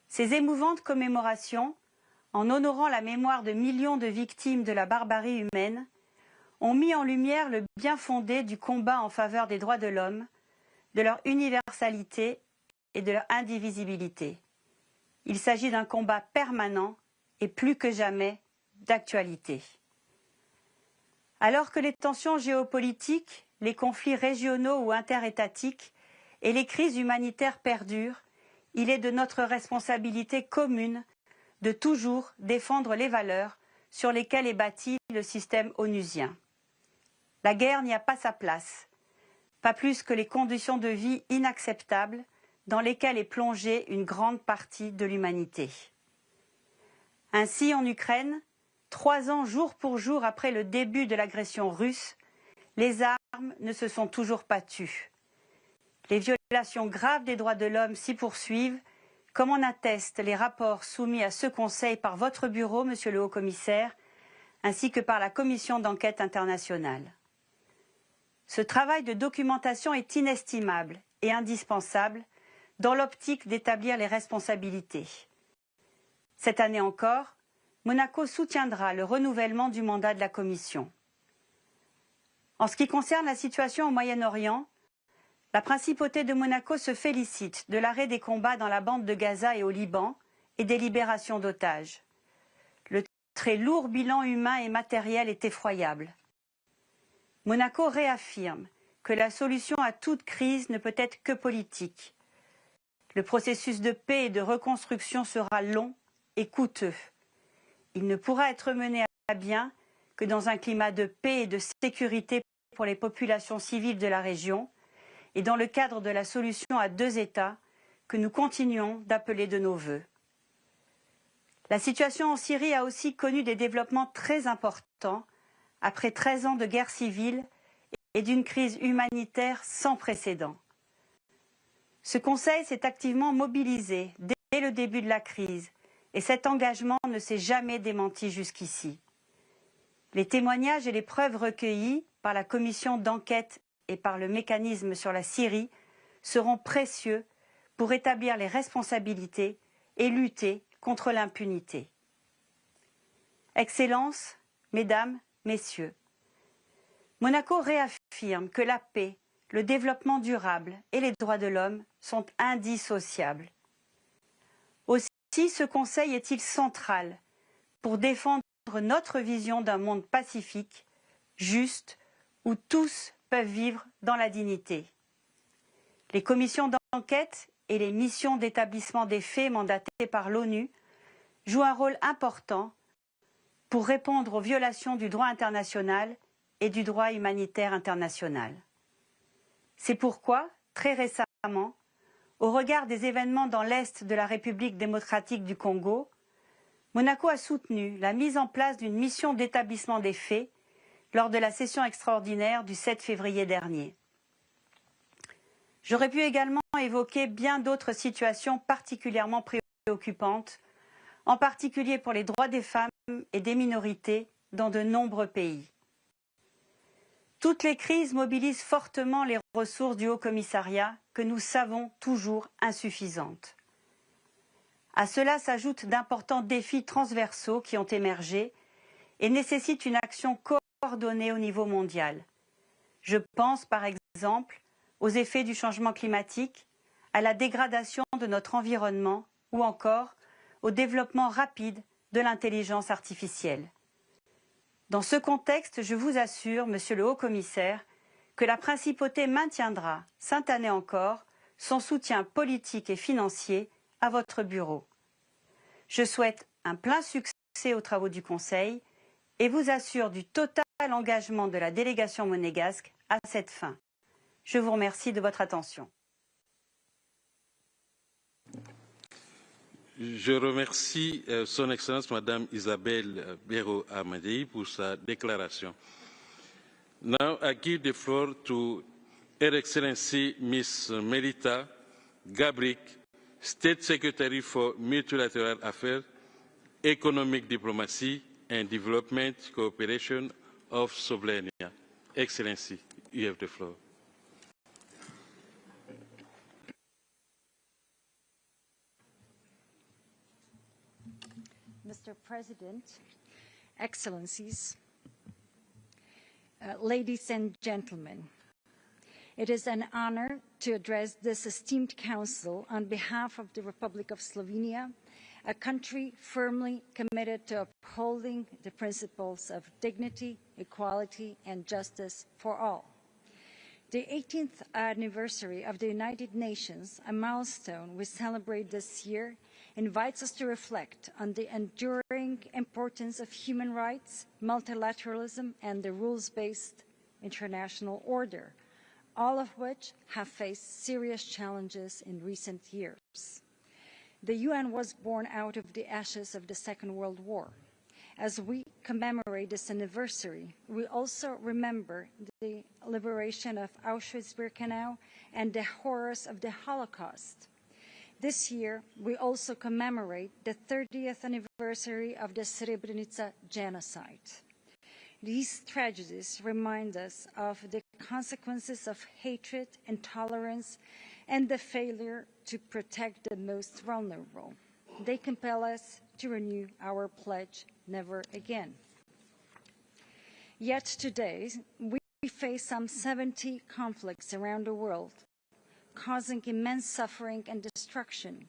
S16: Ces émouvantes commémorations, en honorant la mémoire de millions de victimes de la barbarie humaine, ont mis en lumière le bien fondé du combat en faveur des droits de l'homme, de leur universalité et de leur indivisibilité. Il s'agit d'un combat permanent et plus que jamais d'actualité. Alors que les tensions géopolitiques, les conflits régionaux ou interétatiques et les crises humanitaires perdurent, il est de notre responsabilité commune de toujours défendre les valeurs sur lesquelles est bâti le système onusien. La guerre n'y a pas sa place, pas plus que les conditions de vie inacceptables dans lesquelles est plongée une grande partie de l'humanité. Ainsi, en Ukraine, 3 ans jour pour jour après le début de l'agression russe, les armes ne se sont toujours pas tues. Les violations graves des droits de l'homme s'y poursuivent, comme en attestent les rapports soumis à ce Conseil par votre bureau, Monsieur le Haut-Commissaire, ainsi que par la Commission d'enquête internationale. Ce travail de documentation est inestimable et indispensable dans l'optique d'établir les responsabilités. Cette année encore, Monaco soutiendra le renouvellement du mandat de la Commission. En ce qui concerne la situation au Moyen-Orient, la Principauté de Monaco se félicite de l'arrêt des combats dans la bande de Gaza et au Liban et des libérations d'otages. Le très lourd bilan humain et matériel est effroyable. Monaco réaffirme que la solution à toute crise ne peut être que politique. Le processus de paix et de reconstruction sera long et coûteux. Il ne pourra être mené à bien que dans un climat de paix et de sécurité pour les populations civiles de la région et dans le cadre de la solution à 2 États que nous continuons d'appeler de nos vœux. La situation en Syrie a aussi connu des développements très importants après 13 ans de guerre civile et d'une crise humanitaire sans précédent. Ce Conseil s'est activement mobilisé dès le début de la crise et cet engagement ne s'est jamais démenti jusqu'ici. Les témoignages et les preuves recueillies par la commission d'enquête et par le mécanisme sur la Syrie seront précieux pour établir les responsabilités et lutter contre l'impunité. Excellences, Mesdames, Messieurs, Monaco réaffirme que la paix, le développement durable et les droits de l'homme sont indissociables. Aussi, ce Conseil est-il central pour défendre notre vision d'un monde pacifique, juste, où tous peuvent vivre dans la dignité. Les commissions d'enquête et les missions d'établissement des faits mandatées par l'ONU jouent un rôle important pour répondre aux violations du droit international et du droit humanitaire international. C'est pourquoi, très récemment, au regard des événements dans l'Est de la République démocratique du Congo, Monaco a soutenu la mise en place d'une mission d'établissement des faits lors de la session extraordinaire du 7 février dernier. J'aurais pu également évoquer bien d'autres situations particulièrement préoccupantes, en particulier pour les droits des femmes et des minorités dans de nombreux pays. Toutes les crises mobilisent fortement les ressources du Haut-Commissariat que nous savons toujours insuffisantes. À cela s'ajoutent d'importants défis transversaux qui ont émergé et nécessitent une action coordonnée au niveau mondial. Je pense par exemple aux effets du changement climatique, à la dégradation de notre environnement ou encore au développement rapide de l'intelligence artificielle. Dans ce contexte, je vous assure, Monsieur le Haut-Commissaire, que la Principauté maintiendra, cette année encore, son soutien politique et financier à votre bureau. Je souhaite un plein succès aux travaux du Conseil et vous assure du total engagement de la délégation monégasque à cette fin. Je vous remercie de votre attention.
S2: Je remercie Son Excellence Madame Isabelle Bero Amadei pour sa déclaration. Now I give the floor to Her Excellency Ms. Melita Gabric, State Secretary for Multilateral Affairs, Economic Diplomacy and Development Cooperation of Slovenia. Excellency, you have the floor.
S17: Mr. President, Excellencies, ladies and gentlemen, it is an honor to address this esteemed Council on behalf of the Republic of Slovenia, a country firmly committed to upholding the principles of dignity, equality, and justice for all. The 18th anniversary of the United Nations, a milestone we celebrate this year, invites us to reflect on the enduring importance of human rights, multilateralism, and the rules-based international order, all of which have faced serious challenges in recent years. The UN was born out of the ashes of the Second World War. As we commemorate this anniversary, we also remember the liberation of Auschwitz-Birkenau and the horrors of the Holocaust. This year, we also commemorate the 30th anniversary of the Srebrenica genocide. These tragedies remind us of the consequences of hatred, intolerance, and the failure to protect the most vulnerable. They compel us to renew our pledge, never again. Yet today, we face some 70 conflicts around the world, causing immense suffering and destruction.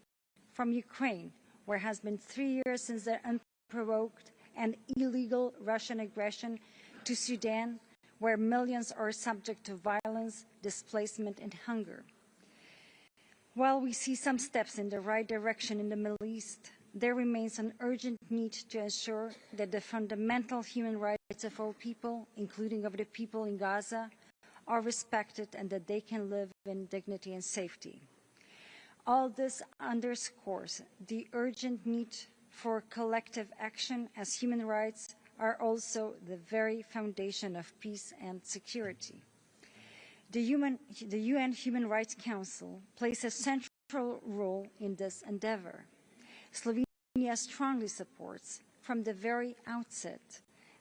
S17: From Ukraine, where it has been 3 years since the unprovoked and illegal Russian aggression, to Sudan, where millions are subject to violence, displacement, and hunger. While we see some steps in the right direction in the Middle East, there remains an urgent need to ensure that the fundamental human rights of all people, including of the people in Gaza, are respected and that they can live in dignity and safety. All this underscores the urgent need for collective action, as human rights are also the very foundation of peace and security. The UN Human Rights Council plays a central role in this endeavor. Slovenia strongly supports, from the very outset,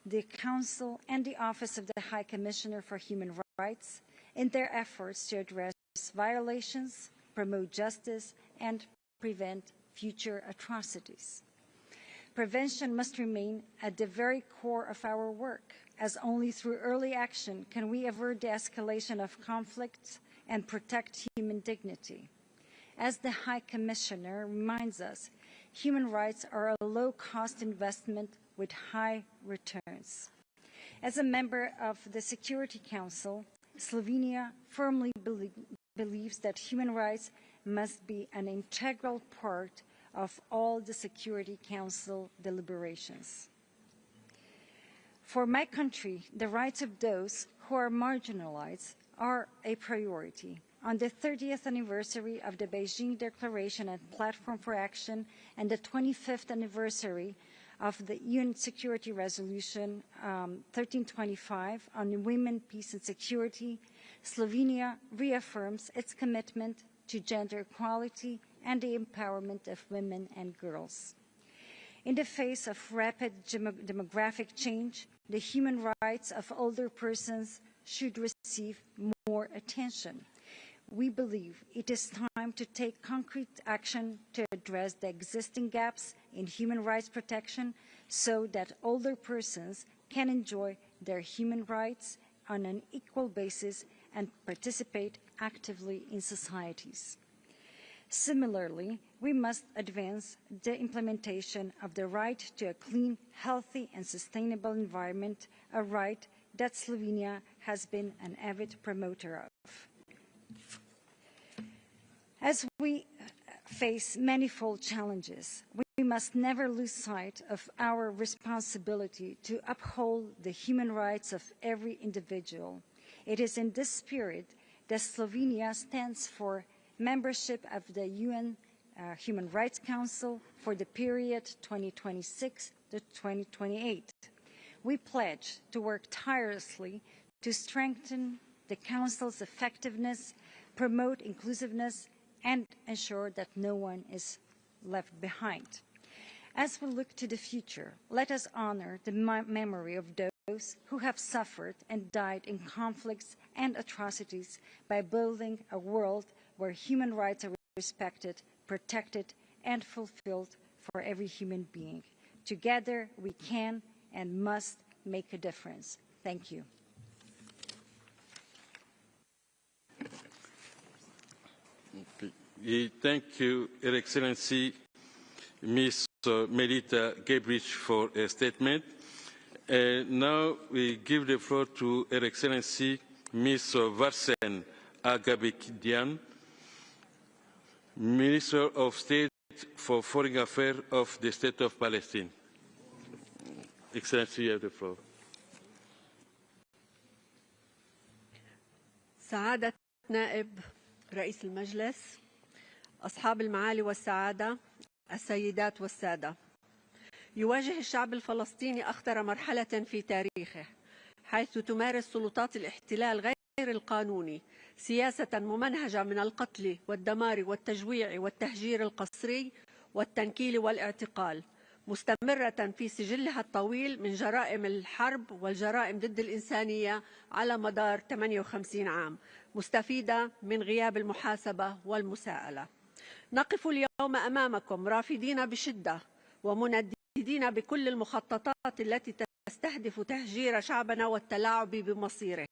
S17: the Council and the Office of the High Commissioner for Human Rights in their efforts to address violations, promote justice, and prevent future atrocities. Prevention must remain at the very core of our work, as only through early action can we avert the escalation of conflicts and protect human dignity. As the High Commissioner reminds us, human rights are a low-cost investment with high returns. As a member of the Security Council, Slovenia firmly believes that human rights must be an integral part of all the Security Council deliberations. For my country, the rights of those who are marginalized are a priority. On the 30th anniversary of the Beijing Declaration and Platform for Action and the 25th anniversary of the UN Security Resolution 1325 on women, peace and security, Slovenia reaffirms its commitment to gender equality and the empowerment of women and girls. In the face of rapid demographic change, the human rights of older persons should receive more attention. We believe it is time to take concrete action to address the existing gaps in human rights protection so that older persons can enjoy their human rights on an equal basis and participate actively in societies. Similarly, we must advance the implementation of the right to a clean, healthy and sustainable environment, a right that Slovenia has been an avid promoter of. As we face manifold challenges, we must never lose sight of our responsibility to uphold the human rights of every individual. It is in this spirit that Slovenia stands for membership of the UN Human Rights Council for the period 2026 to 2028. We pledge to work tirelessly to strengthen the Council's effectiveness, promote inclusiveness, and ensure that no one is left behind. As we look to the future, let us honor the memory of those who have suffered and died in conflicts and atrocities by building a world where human rights are respected, protected, and fulfilled for every human being. Together, we can and must make a difference. Thank you.
S2: Thank you, Her Excellency, Ms. Melita Gebrich, for a statement. Now we give the floor to Her Excellency, Ms. Varsen Aghabekian, Minister of State for Foreign Affairs of the State of Palestine. Excellency, you have the floor.
S18: سعادة نائب رئيس المجلس، أصحاب المعالي والسعادة، السيدات والسادة، يواجه الشعب الفلسطيني أخطر مرحلة في تاريخه، حيث تمارس سلطات الاحتلال غير القانوني سياسة ممنهجة من القتل والدمار والتجويع والتهجير القسري والتنكيل والاعتقال، مستمرة في سجلها الطويل من جرائم الحرب والجرائم ضد الإنسانية على مدار 58 عام، مستفيدة من غياب المحاسبة والمساءلة. نقف اليوم أمامكم رافضين بشدة ومنددين بكل المخططات التي تستهدف تهجير شعبنا والتلاعب بمصيره.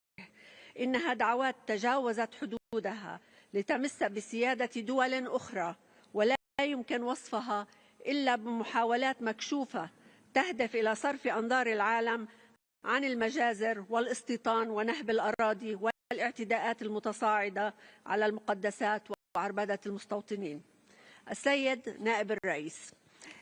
S18: إنها دعوات تجاوزت حدودها لتمس بسيادة دول أخرى، ولا يمكن وصفها إلا بمحاولات مكشوفة تهدف إلى صرف أنظار العالم عن المجازر والاستيطان ونهب الأراضي والاعتداءات المتصاعدة على المقدسات وعربدة المستوطنين. السيد نائب الرئيس،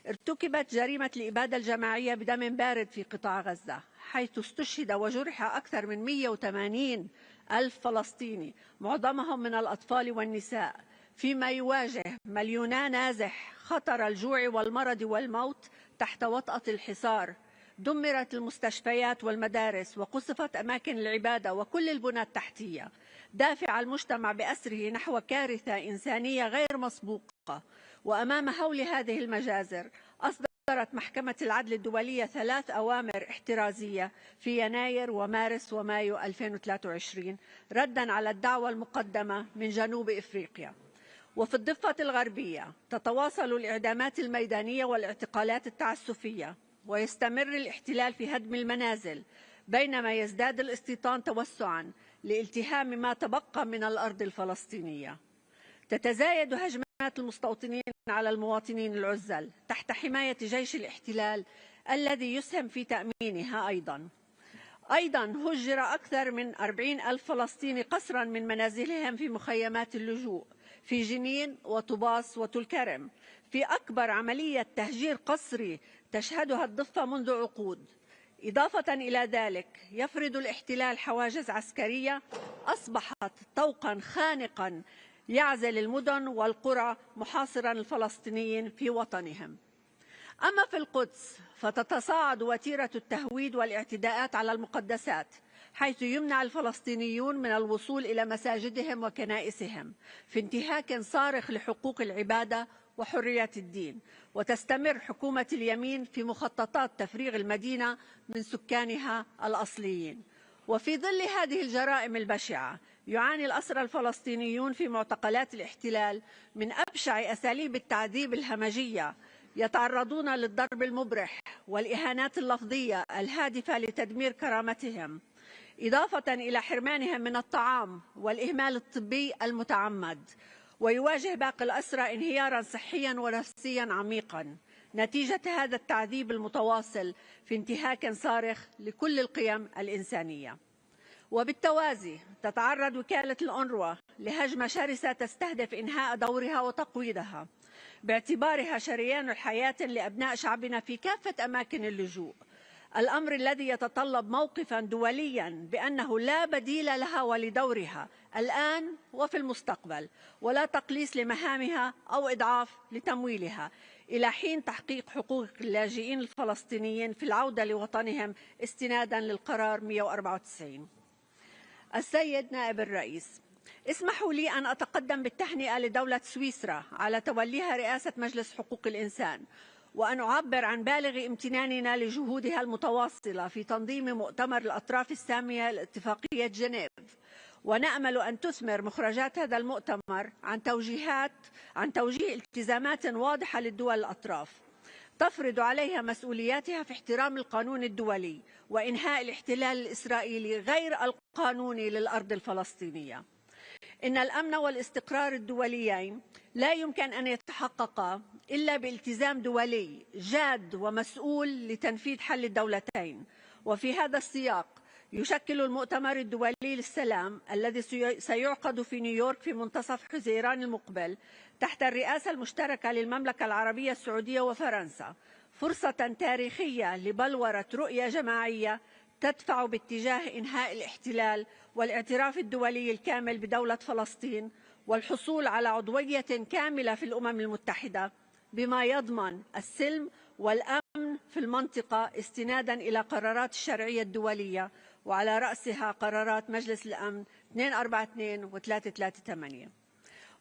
S18: ارتكبت جريمة الإبادة الجماعية بدم بارد في قطاع غزة، حيث استشهد وجرح أكثر من 180 ألف فلسطيني، معظمهم من الأطفال والنساء، فيما يواجه مليونا نازح خطر الجوع والمرض والموت تحت وطأة الحصار. دمرت المستشفيات والمدارس وقصفت أماكن العبادة وكل البنى التحتية. دافع المجتمع بأسره نحو كارثة إنسانية غير مسبوقة. وأمام هول هذه المجازر أصدر أصدرت محكمة العدل الدولية 3 أوامر احترازية في يناير ومارس ومايو 2023 رداً على الدعوى المقدمة من جنوب إفريقيا. وفي الضفة الغربية تتواصل الإعدامات الميدانية والاعتقالات التعسفية، ويستمر الاحتلال في هدم المنازل، بينما يزداد الاستيطان توسعاً لالتهام ما تبقى من الأرض الفلسطينية. تتزايد هجمات المستوطنين على المواطنين العزل تحت حماية جيش الاحتلال الذي يسهم في تأمينها. أيضا هجر أكثر من 40,000 فلسطيني قسرا من منازلهم في مخيمات اللجوء في جنين وطوباس وتلكرم، في أكبر عملية تهجير قسري تشهدها الضفة منذ عقود. إضافة إلى ذلك يفرض الاحتلال حواجز عسكرية أصبحت طوقا خانقا يعزل المدن والقرى محاصرا الفلسطينيين في وطنهم. أما في القدس فتتصاعد وتيرة التهويد والاعتداءات على المقدسات، حيث يمنع الفلسطينيون من الوصول إلى مساجدهم وكنائسهم في انتهاك صارخ لحقوق العبادة وحريات الدين. وتستمر حكومة اليمين في مخططات تفريغ المدينة من سكانها الأصليين. وفي ظل هذه الجرائم البشعة يعاني الأسرى الفلسطينيون في معتقلات الاحتلال من أبشع أساليب التعذيب الهمجية، يتعرضون للضرب المبرح والإهانات اللفظية الهادفة لتدمير كرامتهم، إضافة إلى حرمانهم من الطعام والإهمال الطبي المتعمد. ويواجه باقي الأسرى انهيارا صحيا ونفسيا عميقا نتيجة هذا التعذيب المتواصل في انتهاك صارخ لكل القيم الإنسانية. وبالتوازي تتعرض وكالة الأونروا لهجمة شرسة تستهدف إنهاء دورها وتقويضها باعتبارها شريان الحياة لأبناء شعبنا في كافة أماكن اللجوء، الأمر الذي يتطلب موقفا دوليا بأنه لا بديل لها ولدورها الآن وفي المستقبل، ولا تقليص لمهامها أو إضعاف لتمويلها، إلى حين تحقيق حقوق اللاجئين الفلسطينيين في العودة لوطنهم استنادا للقرار 194. السيد نائب الرئيس، اسمحوا لي أن أتقدم بالتهنئة لدولة سويسرا على توليها رئاسة مجلس حقوق الإنسان، وأن أعبر عن بالغ امتناننا لجهودها المتواصلة في تنظيم مؤتمر الأطراف السامية لاتفاقية جنيف. ونأمل أن تثمر مخرجات هذا المؤتمر عن توجيه التزامات واضحة للدول الأطراف تفرض عليها مسؤولياتها في احترام القانون الدولي وإنهاء الاحتلال الإسرائيلي غير القانوني للأرض الفلسطينية. إن الأمن والاستقرار الدوليين لا يمكن أن يتحققا إلا بالتزام دولي جاد ومسؤول لتنفيذ حل الدولتين. وفي هذا السياق يشكل المؤتمر الدولي للسلام الذي سيعقد في نيويورك في منتصف حزيران المقبل تحت الرئاسة المشتركة للمملكة العربية السعودية وفرنسا فرصة تاريخية لبلورة رؤية جماعية تدفع باتجاه إنهاء الاحتلال والاعتراف الدولي الكامل بدولة فلسطين والحصول على عضوية كاملة في الأمم المتحدة، بما يضمن السلم والأمن في المنطقة استنادا إلى قرارات الشرعية الدولية، وعلى رأسها قرارات مجلس الأمن 242 و 338.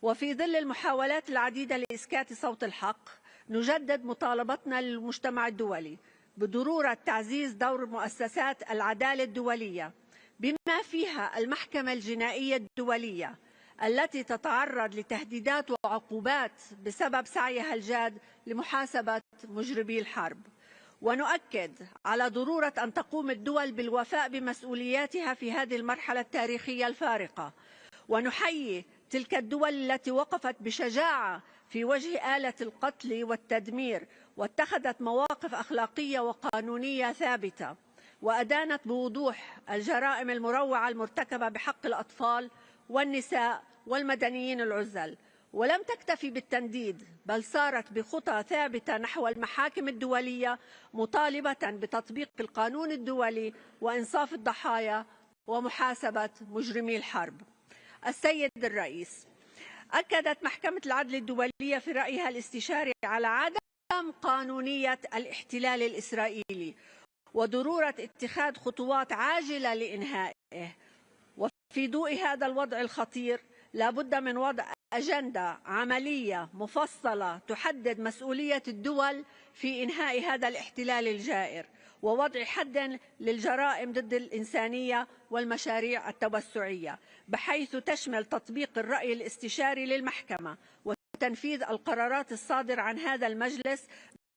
S18: وفي ظل المحاولات العديدة لإسكات صوت الحق، نجدد مطالبتنا للمجتمع الدولي بضرورة تعزيز دور مؤسسات العدالة الدولية بما فيها المحكمة الجنائية الدولية التي تتعرض لتهديدات وعقوبات بسبب سعيها الجاد لمحاسبة مجرمي الحرب. ونؤكد على ضرورة أن تقوم الدول بالوفاء بمسؤولياتها في هذه المرحلة التاريخية الفارقة، ونحيي تلك الدول التي وقفت بشجاعة في وجه آلة القتل والتدمير واتخذت مواقف أخلاقية وقانونية ثابتة، وأدانت بوضوح الجرائم المروعة المرتكبة بحق الأطفال والنساء والمدنيين العزل، ولم تكتفي بالتنديد بل سارت بخطى ثابتة نحو المحاكم الدولية مطالبة بتطبيق القانون الدولي وإنصاف الضحايا ومحاسبة مجرمي الحرب. السيد الرئيس، أكدت محكمة العدل الدولية في رأيها الاستشاري على عدم قانونية الاحتلال الإسرائيلي وضرورة اتخاذ خطوات عاجلة لإنهائه. وفي ضوء هذا الوضع الخطير لابد من وضع أجندة عملية مفصلة تحدد مسؤولية الدول في إنهاء هذا الاحتلال الجائر ووضع حد للجرائم ضد الإنسانية والمشاريع التوسعية، بحيث تشمل تطبيق الرأي الاستشاري للمحكمة وتنفيذ القرارات الصادرة عن هذا المجلس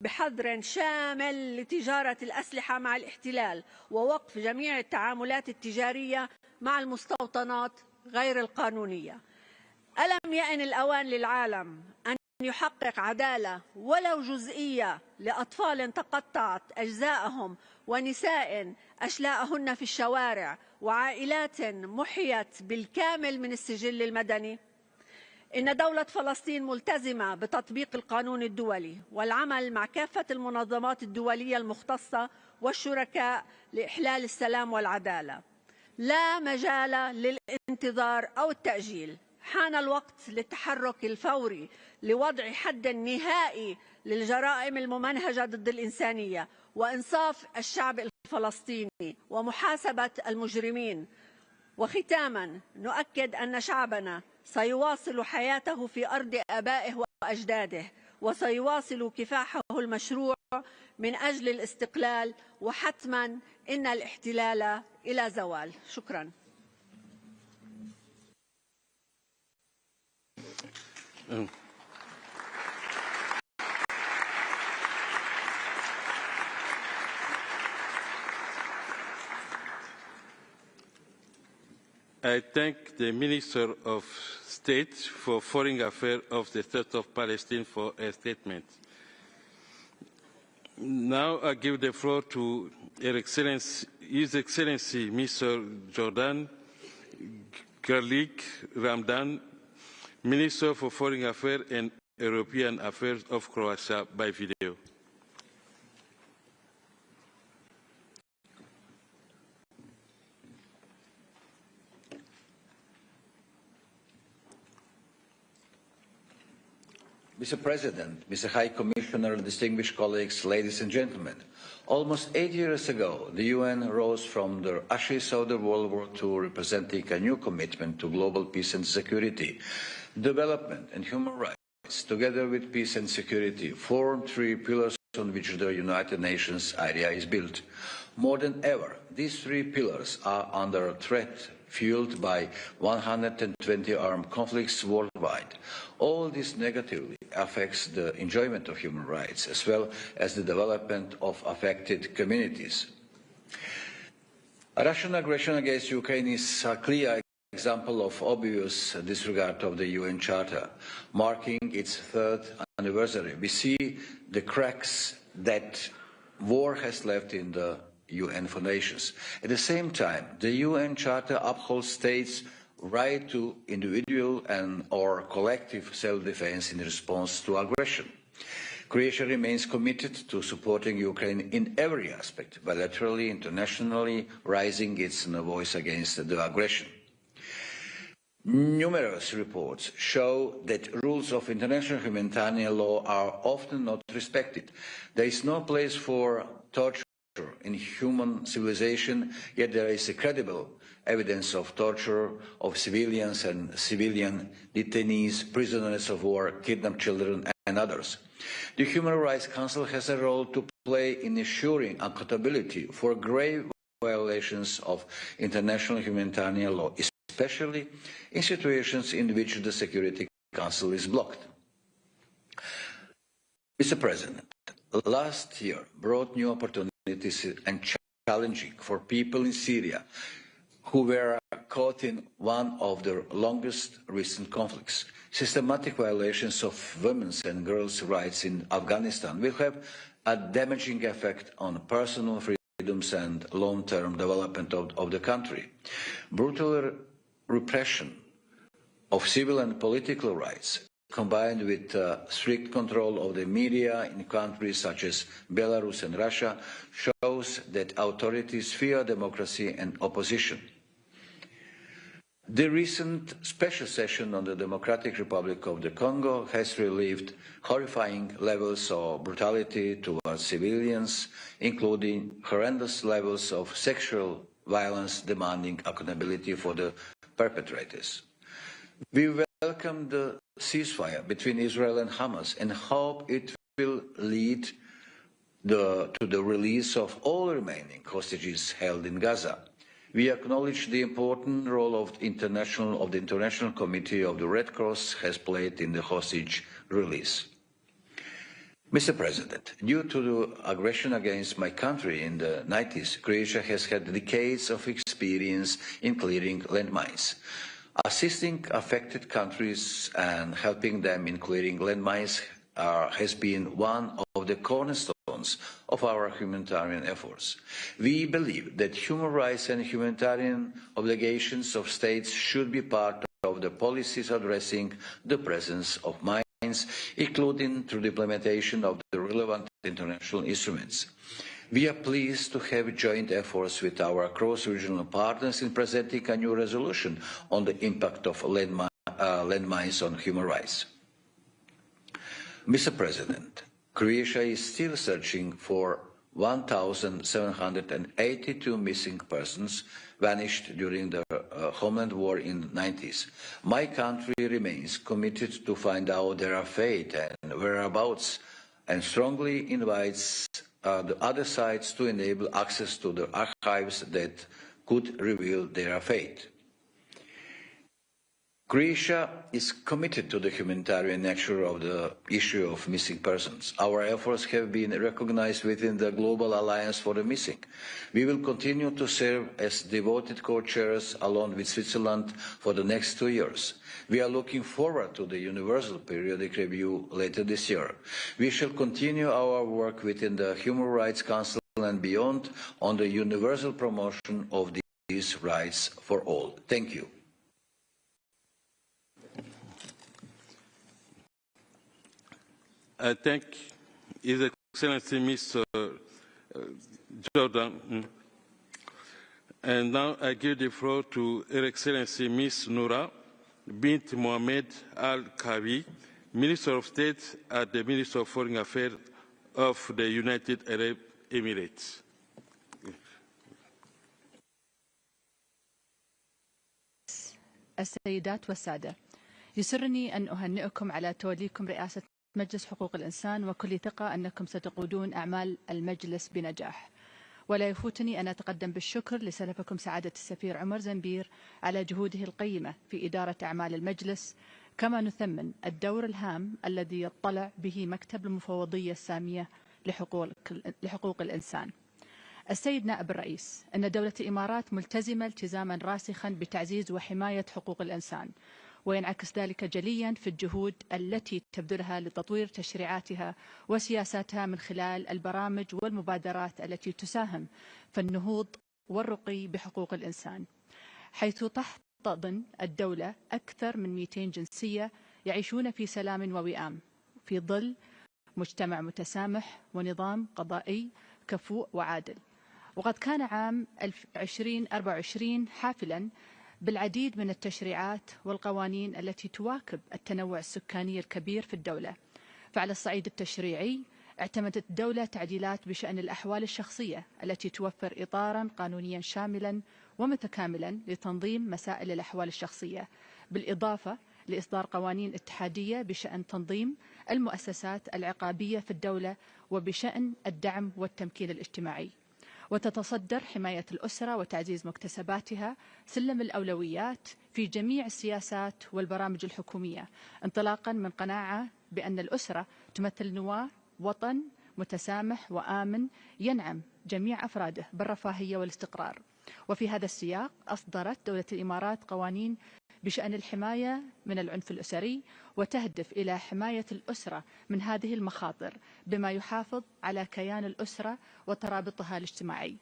S18: بحظر شامل لتجارة الأسلحة مع الاحتلال ووقف جميع التعاملات التجارية مع المستوطنات غير القانونية. ألم يأن الأوان للعالم أن يحقق عدالة ولو جزئية لأطفال تقطعت أجزاءهم ونساء أشلاءهن في الشوارع وعائلات محيت بالكامل من السجل المدني؟ إن دولة فلسطين ملتزمة بتطبيق القانون الدولي والعمل مع كافة المنظمات الدولية المختصة والشركاء لإحلال السلام والعدالة. لا مجال للانتظار أو التأجيل. حان الوقت للتحرك الفوري لوضع حد نهائي للجرائم الممنهجة ضد الإنسانية وإنصاف الشعب الفلسطيني ومحاسبة المجرمين. وختاما نؤكد أن شعبنا سيواصل حياته في أرض آبائه وأجداده وسيواصل كفاحه المشروع من أجل الاستقلال، وحتما إن الاحتلال إلى زوال. شكرا.
S2: I thank the Minister of State for Foreign Affairs of the State of Palestine for a statement. Now I give the floor to His Excellency Mr. Jordan Garlik Ramdan, Minister for Foreign Affairs and European Affairs of Croatia, by video.
S19: Mr. President, Mr. High Commissioner, distinguished colleagues, ladies and gentlemen, almost 8 years ago, the UN rose from the ashes of the World War II, representing a new commitment to global peace and security. Development and human rights, together with peace and security, form three pillars on which the United Nations area is built. More than ever, these three pillars are under threat, fueled by 120 armed conflicts worldwide. All this negatively affects the enjoyment of human rights, as well as the development of affected communities. Russian aggression against Ukraine is a clear example of obvious disregard of the UN Charter. Marking its 3rd anniversary, we see the cracks that war has left in the UN foundations. At the same time, the UN Charter upholds states' right to individual and or collective self-defense in response to aggression. Croatia remains committed to supporting Ukraine in every aspect, bilaterally, internationally, raising its voice against the aggression. Numerous reports show that rules of international humanitarian law are often not respected. There is no place for torture in human civilization, yet there is credible evidence of torture of civilians and civilian detainees, prisoners of war, kidnapped children and others. The Human Rights Council has a role to play in ensuring accountability for grave violations of international humanitarian law, especially in situations in which the Security Council is blocked. Mr. President, last year brought new opportunities and challenging for people in Syria who were caught in one of the longest recent conflicts. Systematic violations of women's and girls' rights in Afghanistan will have a damaging effect on personal freedoms and long-term development of the country. Brutal repression of civil and political rights, combined with strict control of the media in countries such as Belarus and Russia, shows that authorities fear democracy and opposition. The recent special session on the Democratic Republic of the Congo has relieved horrifying levels of brutality towards civilians, including horrendous levels of sexual violence, demanding accountability for the perpetrators. We welcome the ceasefire between Israel and Hamas and hope it will lead to the release of all remaining hostages held in Gaza. We acknowledge the important role of the International Committee of the Red Cross has played in the hostage release. Mr. President, due to the aggression against my country in the 90s, Croatia has had decades of experience in clearing landmines. Assisting affected countries and helping them in clearing landmines has been one of the cornerstones of our humanitarian efforts. We believe that human rights and humanitarian obligations of states should be part of the policies addressing the presence of mines, including through the implementation of the relevant international instruments. We are pleased to have joint efforts with our cross-regional partners in presenting a new resolution on the impact of landmines on human rights. Mr. President, Croatia is still searching for 1,782 missing persons vanished during the homeland war in the 90s. My country remains committed to find out their fate and whereabouts and strongly invites the other sides to enable access to the archives that could reveal their fate. Croatia is committed to the humanitarian nature of the issue of missing persons. Our efforts have been recognized within the Global Alliance for the Missing. We will continue to serve as devoted co-chairs along with Switzerland for the next 2 years. We are looking forward to the Universal Periodic Review later this year. We shall continue our work within the Human Rights Council and beyond on the universal promotion of these rights for all. Thank you.
S2: I thank His Excellency Mr. Jordan. And now I give the floor to Her Excellency Ms. Noura bint Mohammed Al-Kawi, Minister of State at the Ministry of Foreign Affairs of the United Arab Emirates.
S20: السيدات والسادة، يسرني أن أهنئكم على توليكم رئاسة مجلس حقوق الإنسان، وكل ثقة أنكم ستقودون أعمال المجلس بنجاح. ولا يفوتني أن أتقدم بالشكر لسلفكم سعادة السفير عمر زنبير على جهوده القيمة في إدارة أعمال المجلس، كما نثمن الدور الهام الذي يطلع به مكتب المفوضية السامية لحقوق الإنسان. السيد نائب الرئيس، أن دولة الإمارات ملتزمة التزاما راسخا بتعزيز وحماية حقوق الإنسان، وينعكس ذلك جليا في الجهود التي تبذلها لتطوير تشريعاتها وسياساتها من خلال البرامج والمبادرات التي تساهم في النهوض والرقي بحقوق الإنسان، حيث تحتضن الدولة أكثر من 200 جنسية يعيشون في سلام ووئام في ظل مجتمع متسامح ونظام قضائي كفؤ وعادل. وقد كان عام 2024 حافلا بالعديد من التشريعات والقوانين التي تواكب التنوع السكاني الكبير في الدولة. فعلى الصعيد التشريعي اعتمدت الدولة تعديلات بشأن الأحوال الشخصية التي توفر إطارا قانونيا شاملا ومتكاملا لتنظيم مسائل الأحوال الشخصية، بالإضافة لإصدار قوانين اتحادية بشأن تنظيم المؤسسات العقابية في الدولة وبشأن الدعم والتمكين الاجتماعي. وتتصدر حماية الأسرة وتعزيز مكتسباتها سلم الأولويات في جميع السياسات والبرامج الحكومية، انطلاقا من قناعة بأن الأسرة تمثل نواة وطن متسامح وآمن ينعم جميع أفراده بالرفاهية والاستقرار. وفي هذا السياق أصدرت دولة الإمارات قوانين بشأن الحماية من العنف الأسري، وتهدف إلى حماية الأسرة من هذه المخاطر بما يحافظ على كيان الأسرة وترابطها الاجتماعي.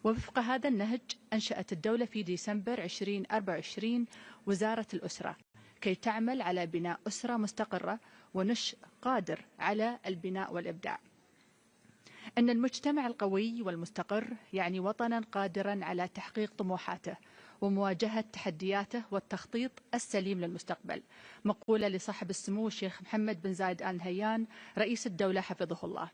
S20: ووفق هذا النهج أنشأت الدولة في ديسمبر 2024 وزارة الأسرة كي تعمل على بناء أسرة مستقرة ونشء قادر على البناء والإبداع. أن المجتمع القوي والمستقر يعني وطنا قادرا على تحقيق طموحاته ومواجهة تحدياته والتخطيط السليم للمستقبل، مقولة لصاحب السمو الشيخ محمد بن زايد آل نهيان رئيس الدولة حفظه الله.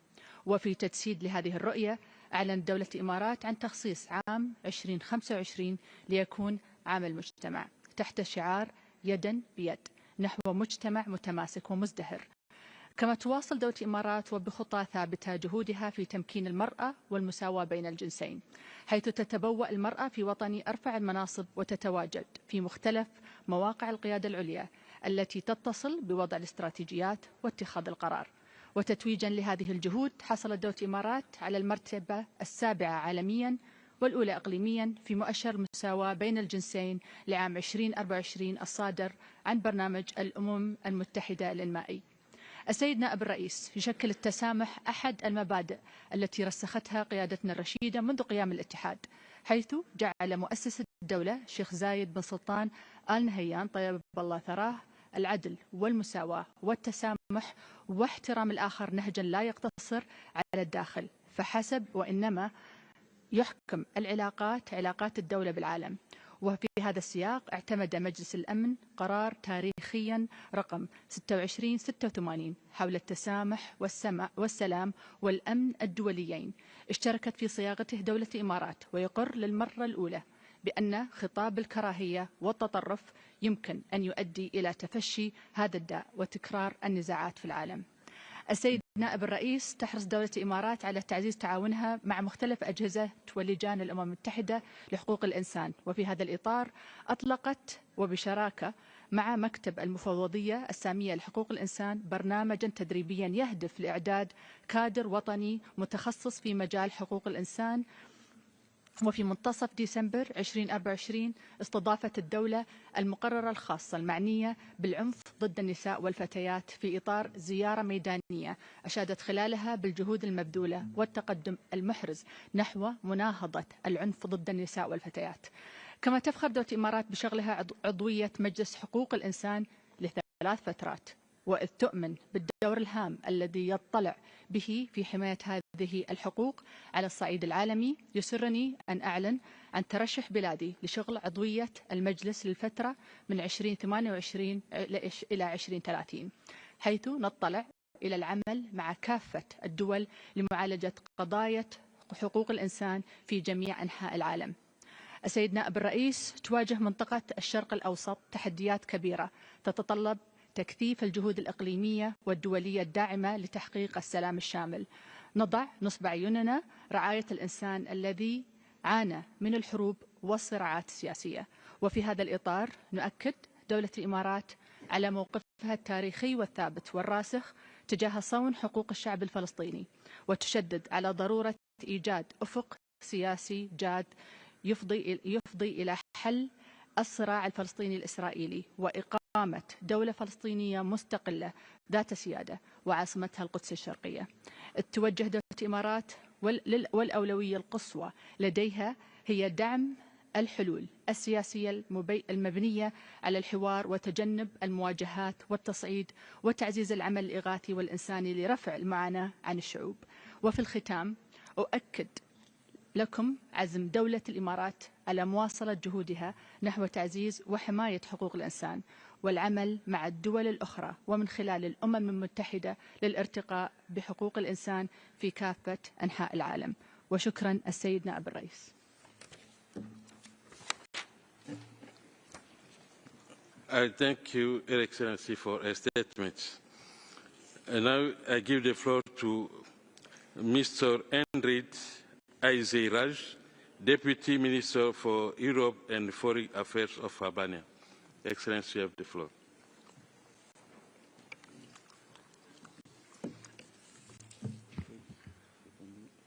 S20: وفي تجسيد لهذه الرؤية أعلنت دولة الإمارات عن تخصيص عام 2025 ليكون عام المجتمع تحت شعار يدا بيد نحو مجتمع متماسك ومزدهر. كما تواصل دولة الإمارات وبخطى ثابتة جهودها في تمكين المرأة والمساواة بين الجنسين، حيث تتبوأ المرأة في وطن أرفع المناصب وتتواجد في مختلف مواقع القيادة العليا التي تتصل بوضع الاستراتيجيات واتخاذ القرار. وتتويجا لهذه الجهود حصلت دولة الإمارات على المرتبة السابعة عالميا والأولى إقليميا في مؤشر المساواة بين الجنسين لعام 2024 الصادر عن برنامج الأمم المتحدة الإنمائي. السيد نائب الرئيس، يشكل التسامح أحد المبادئ التي رسختها قيادتنا الرشيدة منذ قيام الاتحاد، حيث جعل مؤسس الدولة الشيخ زايد بن سلطان آل نهيان طيب الله ثراه العدل والمساواة والتسامح واحترام الآخر نهجا لا يقتصر على الداخل فحسب، وإنما يحكم علاقات الدولة بالعالم. وفي هذا السياق اعتمد مجلس الأمن قرار تاريخيا رقم 2686 حول التسامح والسلام والأمن الدوليين، اشتركت في صياغته دولة الإمارات، ويقر للمرة الأولى بأن خطاب الكراهية والتطرف يمكن أن يؤدي إلى تفشي هذا الداء وتكرار النزاعات في العالم. السيد نائب الرئيس، تحرص دولة الإمارات على تعزيز تعاونها مع مختلف أجهزة ولجان الأمم المتحدة لحقوق الإنسان، وفي هذا الإطار أطلقت وبشراكة مع مكتب المفوضية السامية لحقوق الإنسان برنامجا تدريبيا يهدف لإعداد كادر وطني متخصص في مجال حقوق الإنسان. وفي منتصف ديسمبر 2024 استضافت الدولة المقررة الخاصة المعنية بالعنف ضد النساء والفتيات في إطار زيارة ميدانية أشادت خلالها بالجهود المبذولة والتقدم المحرز نحو مناهضة العنف ضد النساء والفتيات. كما تفخر دولة الإمارات بشغلها عضوية مجلس حقوق الإنسان ل3 فترات، وإذ تؤمن بالدور الهام الذي يطلع به في حماية هذه الحقوق على الصعيد العالمي، يسرني أن أعلن عن ترشح بلادي لشغل عضوية المجلس للفترة من 2028 إلى 2030، حيث نطلع إلى العمل مع كافة الدول لمعالجة قضايا حقوق الإنسان في جميع أنحاء العالم. السيد نائب الرئيس، تواجه منطقة الشرق الأوسط تحديات كبيرة تتطلب تكثيف الجهود الإقليمية والدولية الداعمة لتحقيق السلام الشامل. نضع نصب عيوننا رعاية الإنسان الذي عانى من الحروب والصراعات السياسية، وفي هذا الإطار نؤكد دولة الإمارات على موقفها التاريخي والثابت والراسخ تجاه صون حقوق الشعب الفلسطيني، وتشدد على ضرورة إيجاد أفق سياسي جاد يفضي إلى حل الصراع الفلسطيني الإسرائيلي وإقامة دولة فلسطينية مستقلة ذات سيادة وعاصمتها القدس الشرقية. توجه دولة الإمارات والأولوية القصوى لديها هي دعم الحلول السياسية المبنية على الحوار وتجنب المواجهات والتصعيد وتعزيز العمل الإغاثي والإنساني لرفع المعاناة عن الشعوب. وفي الختام أؤكد لكم عزم دولة الإمارات على مواصلة جهودها نحو تعزيز وحماية حقوق الإنسان والعمل مع الدول الأخرى ومن خلال الأمم المتحدة للارتقاء بحقوق الإنسان في كافة أنحاء العالم. وشكرا السيد نائب الرئيس.
S2: I thank you, Your Excellency, for a statement. And now I give the floor to Mr. Endrit Aizeraj, Deputy Minister for Europe and Foreign Affairs of Albania. Excellency, you have the floor.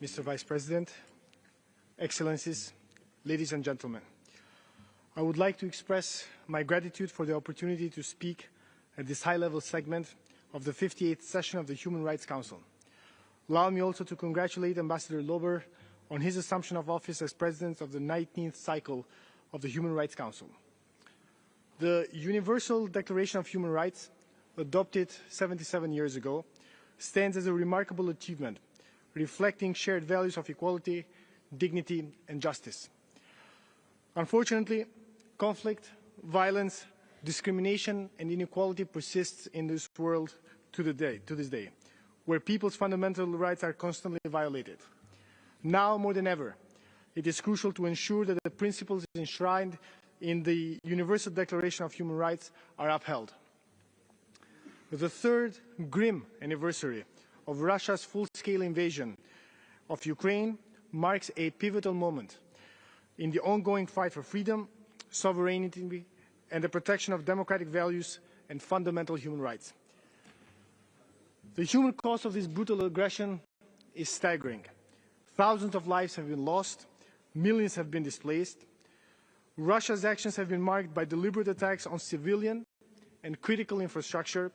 S15: Mr. Vice President, Excellencies, ladies and gentlemen, I would like to express my gratitude for the opportunity to speak at this high-level segment of the 58th session of the Human Rights Council. Allow me also to congratulate Ambassador Lober on his assumption of office as President of the 19th cycle of the Human Rights Council. The Universal Declaration of Human Rights, adopted 77 years ago, stands as a remarkable achievement, reflecting shared values of equality, dignity, and justice. Unfortunately, conflict, violence, discrimination, and inequality persists in this world to this day, where people's fundamental rights are constantly violated. Now more than ever, it is crucial to ensure that the principles enshrined
S13: in the Universal Declaration of Human Rights are upheld. The third grim anniversary of Russia's full-scale invasion of Ukraine marks a pivotal moment in the ongoing fight for freedom, sovereignty, and the protection of democratic values and fundamental human rights. The human cost of this brutal aggression is staggering. Thousands of lives have been lost, millions have been displaced. Russia's actions have been marked by deliberate attacks on civilian and critical infrastructure,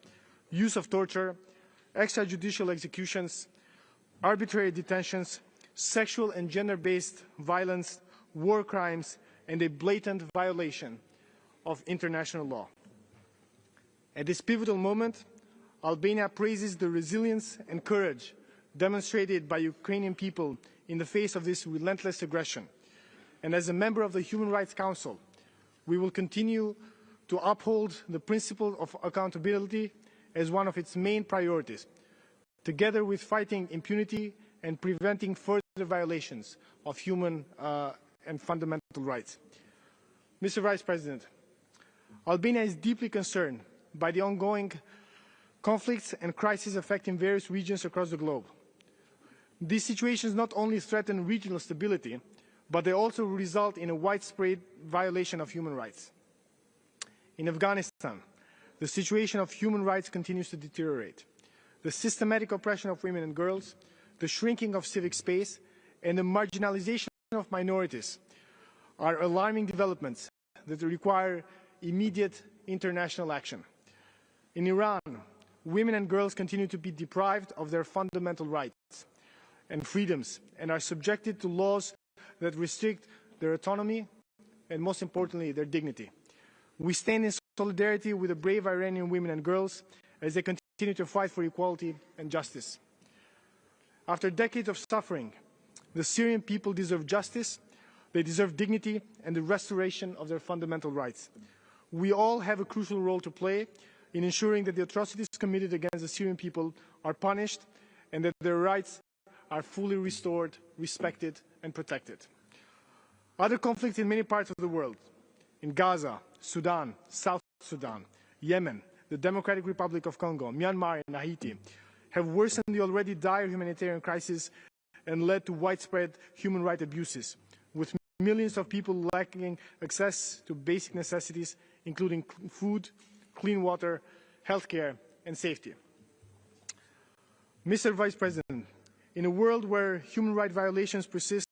S13: use of torture, extrajudicial executions, arbitrary detentions, sexual and gender-based violence, war crimes, and a blatant violation of international law. At this pivotal moment, Albania praises the resilience and courage demonstrated by Ukrainian people in the face of this relentless aggression. And as a member of the Human Rights Council, we will continue to uphold the principle of accountability as one of its main priorities, together with fighting impunity and preventing further violations of human and fundamental rights. Mr. Vice President, Albania is deeply concerned by the ongoing conflicts and crises affecting various regions across the globe. These situations not only threaten regional stability, but they also result in a widespread violation of human rights. In Afghanistan, the situation of human rights continues to deteriorate. The systematic oppression of women and girls, the shrinking of civic space, and the marginalization of minorities are alarming developments that require immediate international action. In Iran, women and girls continue to be deprived of their fundamental rights and freedoms and are subjected to laws that restrict their autonomy and, most importantly, their dignity. We stand in solidarity with the brave Iranian women and girls as they continue to fight for equality and justice. After decades of suffering, the Syrian people deserve justice, they deserve dignity and the restoration of their fundamental rights. We all have a crucial role to play in ensuring that the atrocities committed against the Syrian people are punished and that their rights are fully restored, respected, and protected. Other conflicts in many parts of the world, in Gaza, Sudan, South Sudan, Yemen, the Democratic Republic of Congo, Myanmar, and Haiti, have worsened the already dire humanitarian crisis and led to widespread human rights abuses, with millions of people lacking access to basic necessities, including food, clean water, healthcare, and safety. Mr. Vice President, in a world where human rights violations persist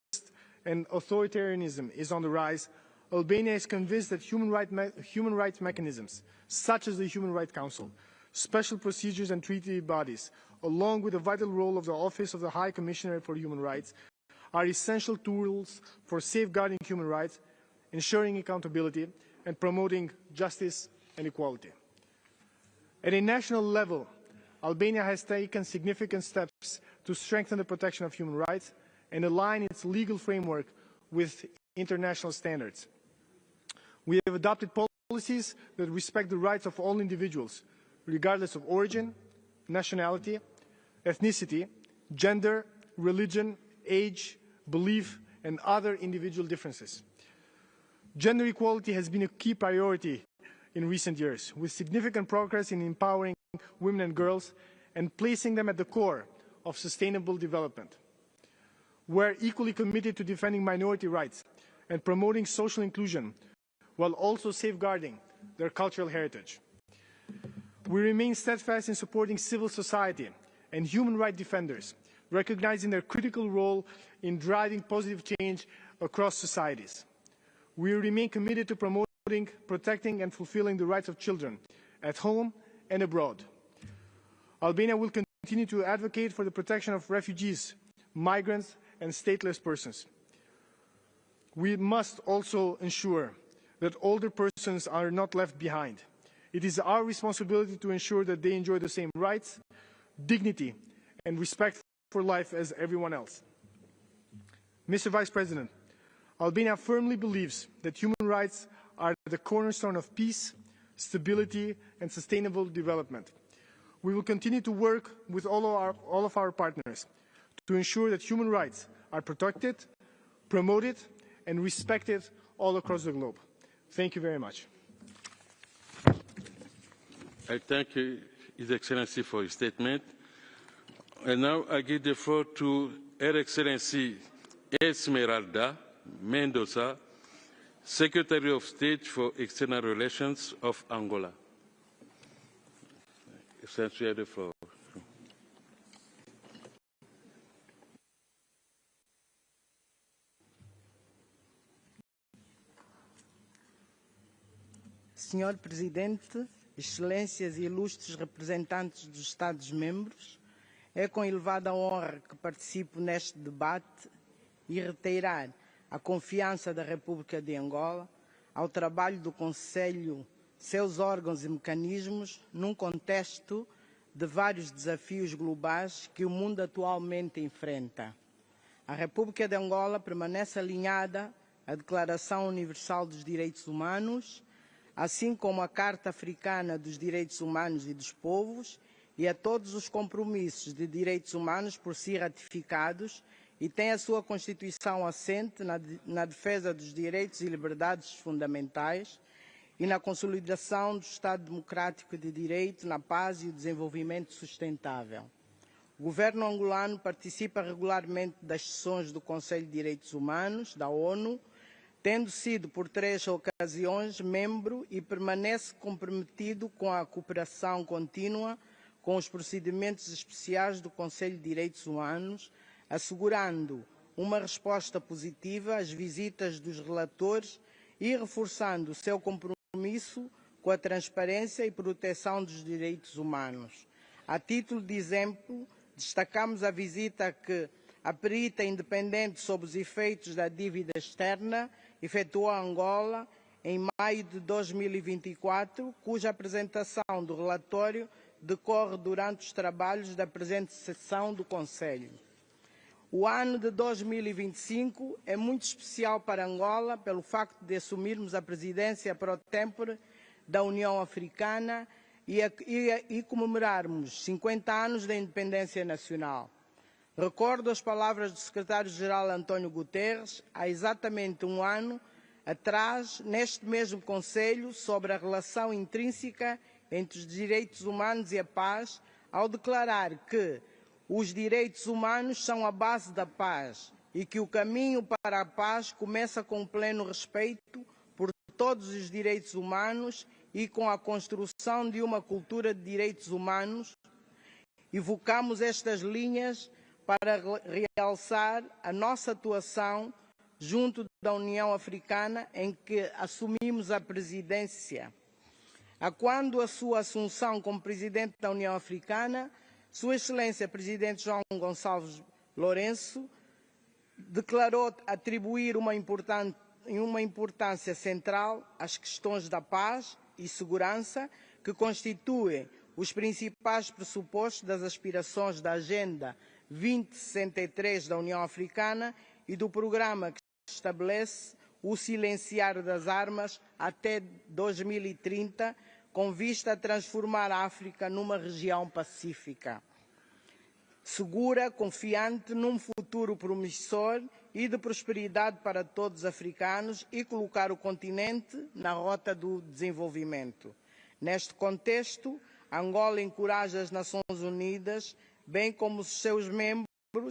S13: and authoritarianism is on the rise, Albania is convinced that human rights mechanisms, such as the Human Rights Council, special procedures and treaty bodies, along with the vital role of the Office of the High Commissioner for Human Rights, are essential tools for safeguarding human rights, ensuring accountability, and promoting justice and equality. At a national level, Albania has taken significant steps to strengthen the protection of human rights and align its legal framework with international standards. We have adopted policies that respect the rights of all individuals, regardless of origin, nationality, ethnicity, gender, religion, age, belief, and other individual differences. Gender equality has been a key priority in recent years, with significant progress in empowering women and girls and placing them at the core of sustainable development. We're equally committed to defending minority rights and promoting social inclusion, while also safeguarding their cultural heritage. We remain steadfast in supporting civil society and human rights defenders, recognizing their critical role in driving positive change across societies. We remain committed to promoting, protecting, and fulfilling the rights of children at home and abroad. Albania will continue to advocate for the protection of refugees, migrants, and stateless persons. We must also ensure that older persons are not left behind. It is our responsibility to ensure that they enjoy the same rights, dignity, and respect for life as everyone else. Mr. Vice President, Albania firmly believes that human rights are the cornerstone of peace, stability, and sustainable development. We will continue to work with all of our partners to ensure that human rights are protected, promoted, and respected all across the globe.
S15: Thank you very much.
S2: I thank His Excellency for his statement. And now I give the floor to Her Excellency Esmeralda Mendoza, Secretary of State for External Relations of Angola. Excellency, you have the floor.
S21: Senhor Presidente, Excelências e ilustres representantes dos Estados-membros, é com elevada honra que participo neste debate e reiterar a confiança da República de Angola ao trabalho do Conselho, seus órgãos e mecanismos, num contexto de vários desafios globais que o mundo atualmente enfrenta. A República de Angola permanece alinhada à Declaração Universal dos Direitos Humanos, assim como a Carta Africana dos Direitos Humanos e dos Povos, e a todos os compromissos de direitos humanos por si ratificados, e tem a sua Constituição assente na defesa dos direitos e liberdades fundamentais e na consolidação do Estado Democrático de Direito, na paz e o desenvolvimento sustentável. O governo angolano participa regularmente das sessões do Conselho de Direitos Humanos, da ONU, tendo sido por 3 ocasiões membro e permanece comprometido com a cooperação contínua com os procedimentos especiais do Conselho de Direitos Humanos, assegurando uma resposta positiva às visitas dos relatores e reforçando o seu compromisso com a transparência e proteção dos direitos humanos. A título de exemplo, destacamos a visita que a perita independente sobre os efeitos da dívida externa efetuou a Angola em maio de 2024, cuja apresentação do relatório decorre durante os trabalhos da presente sessão do Conselho. O ano de 2025 é muito especial para Angola pelo facto de assumirmos a presidência pro tempore da União Africana e comemorarmos 50 anos da independência nacional. Recordo as palavras do secretário-geral António Guterres, há exatamente um ano atrás, neste mesmo Conselho, sobre a relação intrínseca entre os direitos humanos e a paz, ao declarar que os direitos humanos são a base da paz e que o caminho para a paz começa com o pleno respeito por todos os direitos humanos e com a construção de uma cultura de direitos humanos. Evocamos estas linhas para realçar a nossa atuação junto da União Africana, em que assumimos a presidência. A quando a sua assunção como Presidente da União Africana, Sua Excelência Presidente João Gonçalves Lourenço declarou atribuir uma importância central às questões da paz e segurança, que constituem os principais pressupostos das aspirações da Agenda 2063 da União Africana e do programa que estabelece o silenciar das armas até 2030, com vista a transformar a África numa região pacífica, segura, confiante num futuro promissor e de prosperidade para todos os africanos e colocar o continente na rota do desenvolvimento. Neste contexto, Angola encoraja as Nações Unidas, bem como os seus membros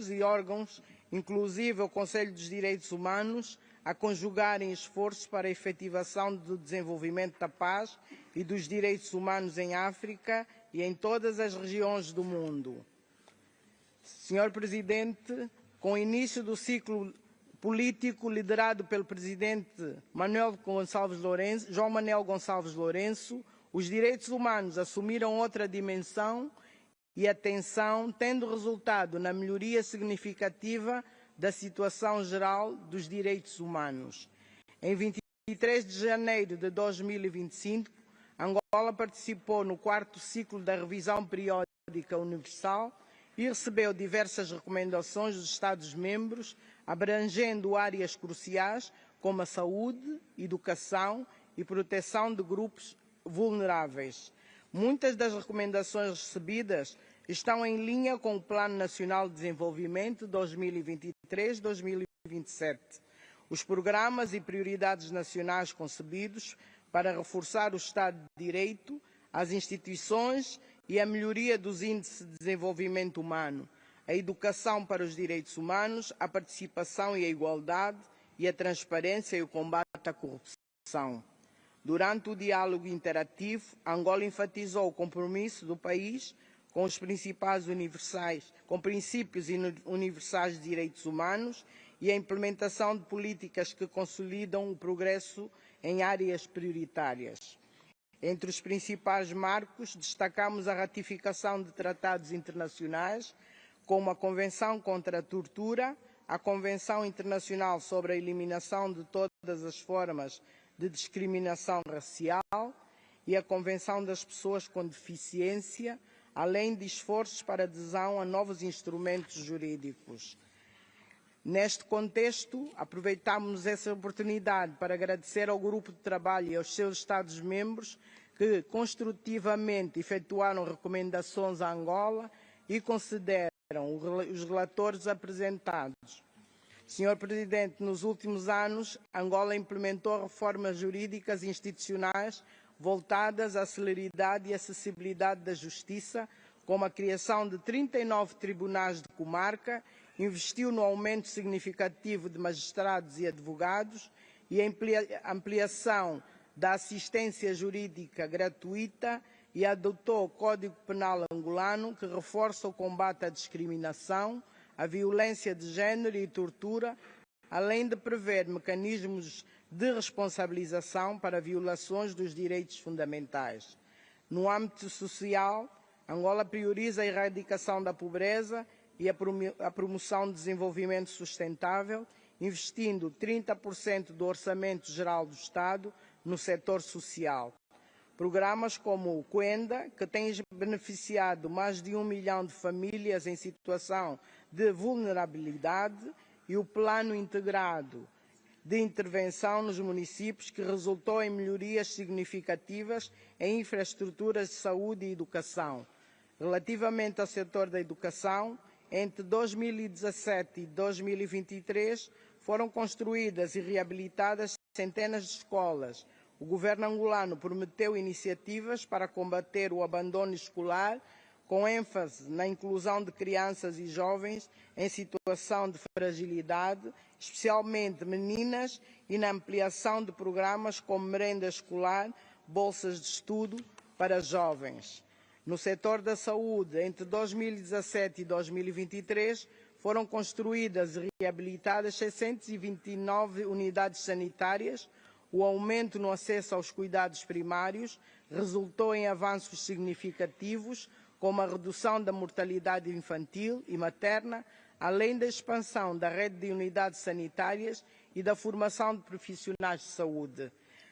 S21: e órgãos, inclusive o Conselho dos Direitos Humanos, a conjugarem esforços para a efetivação do desenvolvimento da paz e dos direitos humanos em África e em todas as regiões do mundo. Senhor Presidente, com o início do ciclo político liderado pelo Presidente João Manuel Gonçalves Lourenço, os direitos humanos assumiram outra dimensão e atenção, tendo resultado na melhoria significativa da situação geral dos direitos humanos. Em 23 de janeiro de 2025, Angola participou no 4º ciclo da Revisão Periódica Universal e recebeu diversas recomendações dos Estados-membros, abrangendo áreas cruciais como a saúde, educação e proteção de grupos vulneráveis. Muitas das recomendações recebidas estão em linha com o Plano Nacional de Desenvolvimento 2023-2027. os programas e prioridades nacionais concebidos para reforçar o Estado de Direito, as instituições e a melhoria dos índices de desenvolvimento humano, a educação para os direitos humanos, a participação e a igualdade e a transparência e o combate à corrupção. Durante o diálogo interativo, Angola enfatizou o compromisso do país com os princípios universais de direitos humanos e a implementação de políticas que consolidam o progresso em áreas prioritárias. Entre os principais marcos, destacamos a ratificação de tratados internacionais, como a Convenção contra a Tortura, a Convenção Internacional sobre a Eliminação de todas as formas de discriminação racial e a Convenção das Pessoas com Deficiência, além de esforços para adesão a novos instrumentos jurídicos. Neste contexto, aproveitamos essa oportunidade para agradecer ao Grupo de Trabalho e aos seus Estados-membros que construtivamente efetuaram recomendações a Angola e consideram os relatores apresentados. Senhor Presidente, nos últimos anos, Angola implementou reformas jurídicas e institucionais voltadas à celeridade e acessibilidade da justiça, como a criação de 39 tribunais de comarca, investiu no aumento significativo de magistrados e advogados e a ampliação da assistência jurídica gratuita e adotou o Código Penal angolano, que reforça o combate à discriminação, à violência de género e tortura, além de prever mecanismos de responsabilização para violações dos direitos fundamentais. No âmbito social, Angola prioriza a erradicação da pobreza e a promoção de desenvolvimento sustentável, investindo 30% do orçamento geral do Estado no setor social. Programas como o Quenda, que tem beneficiado mais de 1 milhão de famílias em situação de vulnerabilidade, e o Plano Integrado de Intervenção nos municípios, que resultou em melhorias significativas em infraestruturas de saúde e educação. Relativamente ao setor da educação, entre 2017 e 2023 foram construídas e reabilitadas centenas de escolas. O governo angolano prometeu iniciativas para combater o abandono escolar, com ênfase na inclusão de crianças e jovens em situação de fragilidade, especialmente meninas, e na ampliação de programas como merenda escolar, bolsas de estudo para jovens. No setor da saúde, entre 2017 e 2023, foram construídas e reabilitadas 629 unidades sanitárias. O aumento no acesso aos cuidados primários resultou em avanços significativos, como a redução da mortalidade infantil e materna, além da expansão da rede de unidades sanitárias e da formação de profissionais de saúde.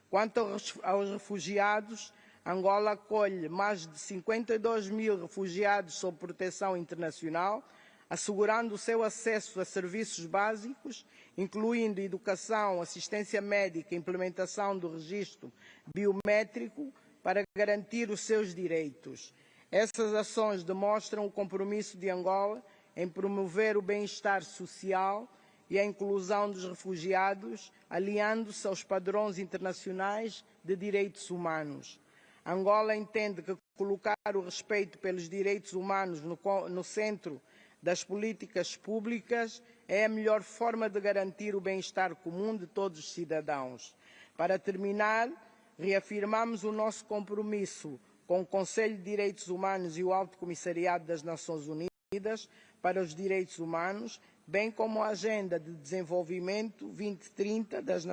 S21: Quanto aos refugiados, Angola acolhe mais de 52 mil refugiados sob proteção internacional, assegurando o seu acesso a serviços básicos, incluindo educação, assistência médica e implementação do registro biométrico para garantir os seus direitos. Essas ações demonstram o compromisso de Angola em promover o bem-estar social e a inclusão dos refugiados, aliando-se aos padrões internacionais de direitos humanos. Angola entende que colocar o respeito pelos direitos humanos no centro das políticas públicas é a melhor forma de garantir o bem-estar comum de todos os cidadãos. Para terminar, reafirmamos o nosso compromisso com o Conselho de Direitos Humanos e o Alto Comissariado das Nações Unidas para os Direitos Humanos, bem como a Agenda de Desenvolvimento 2030 das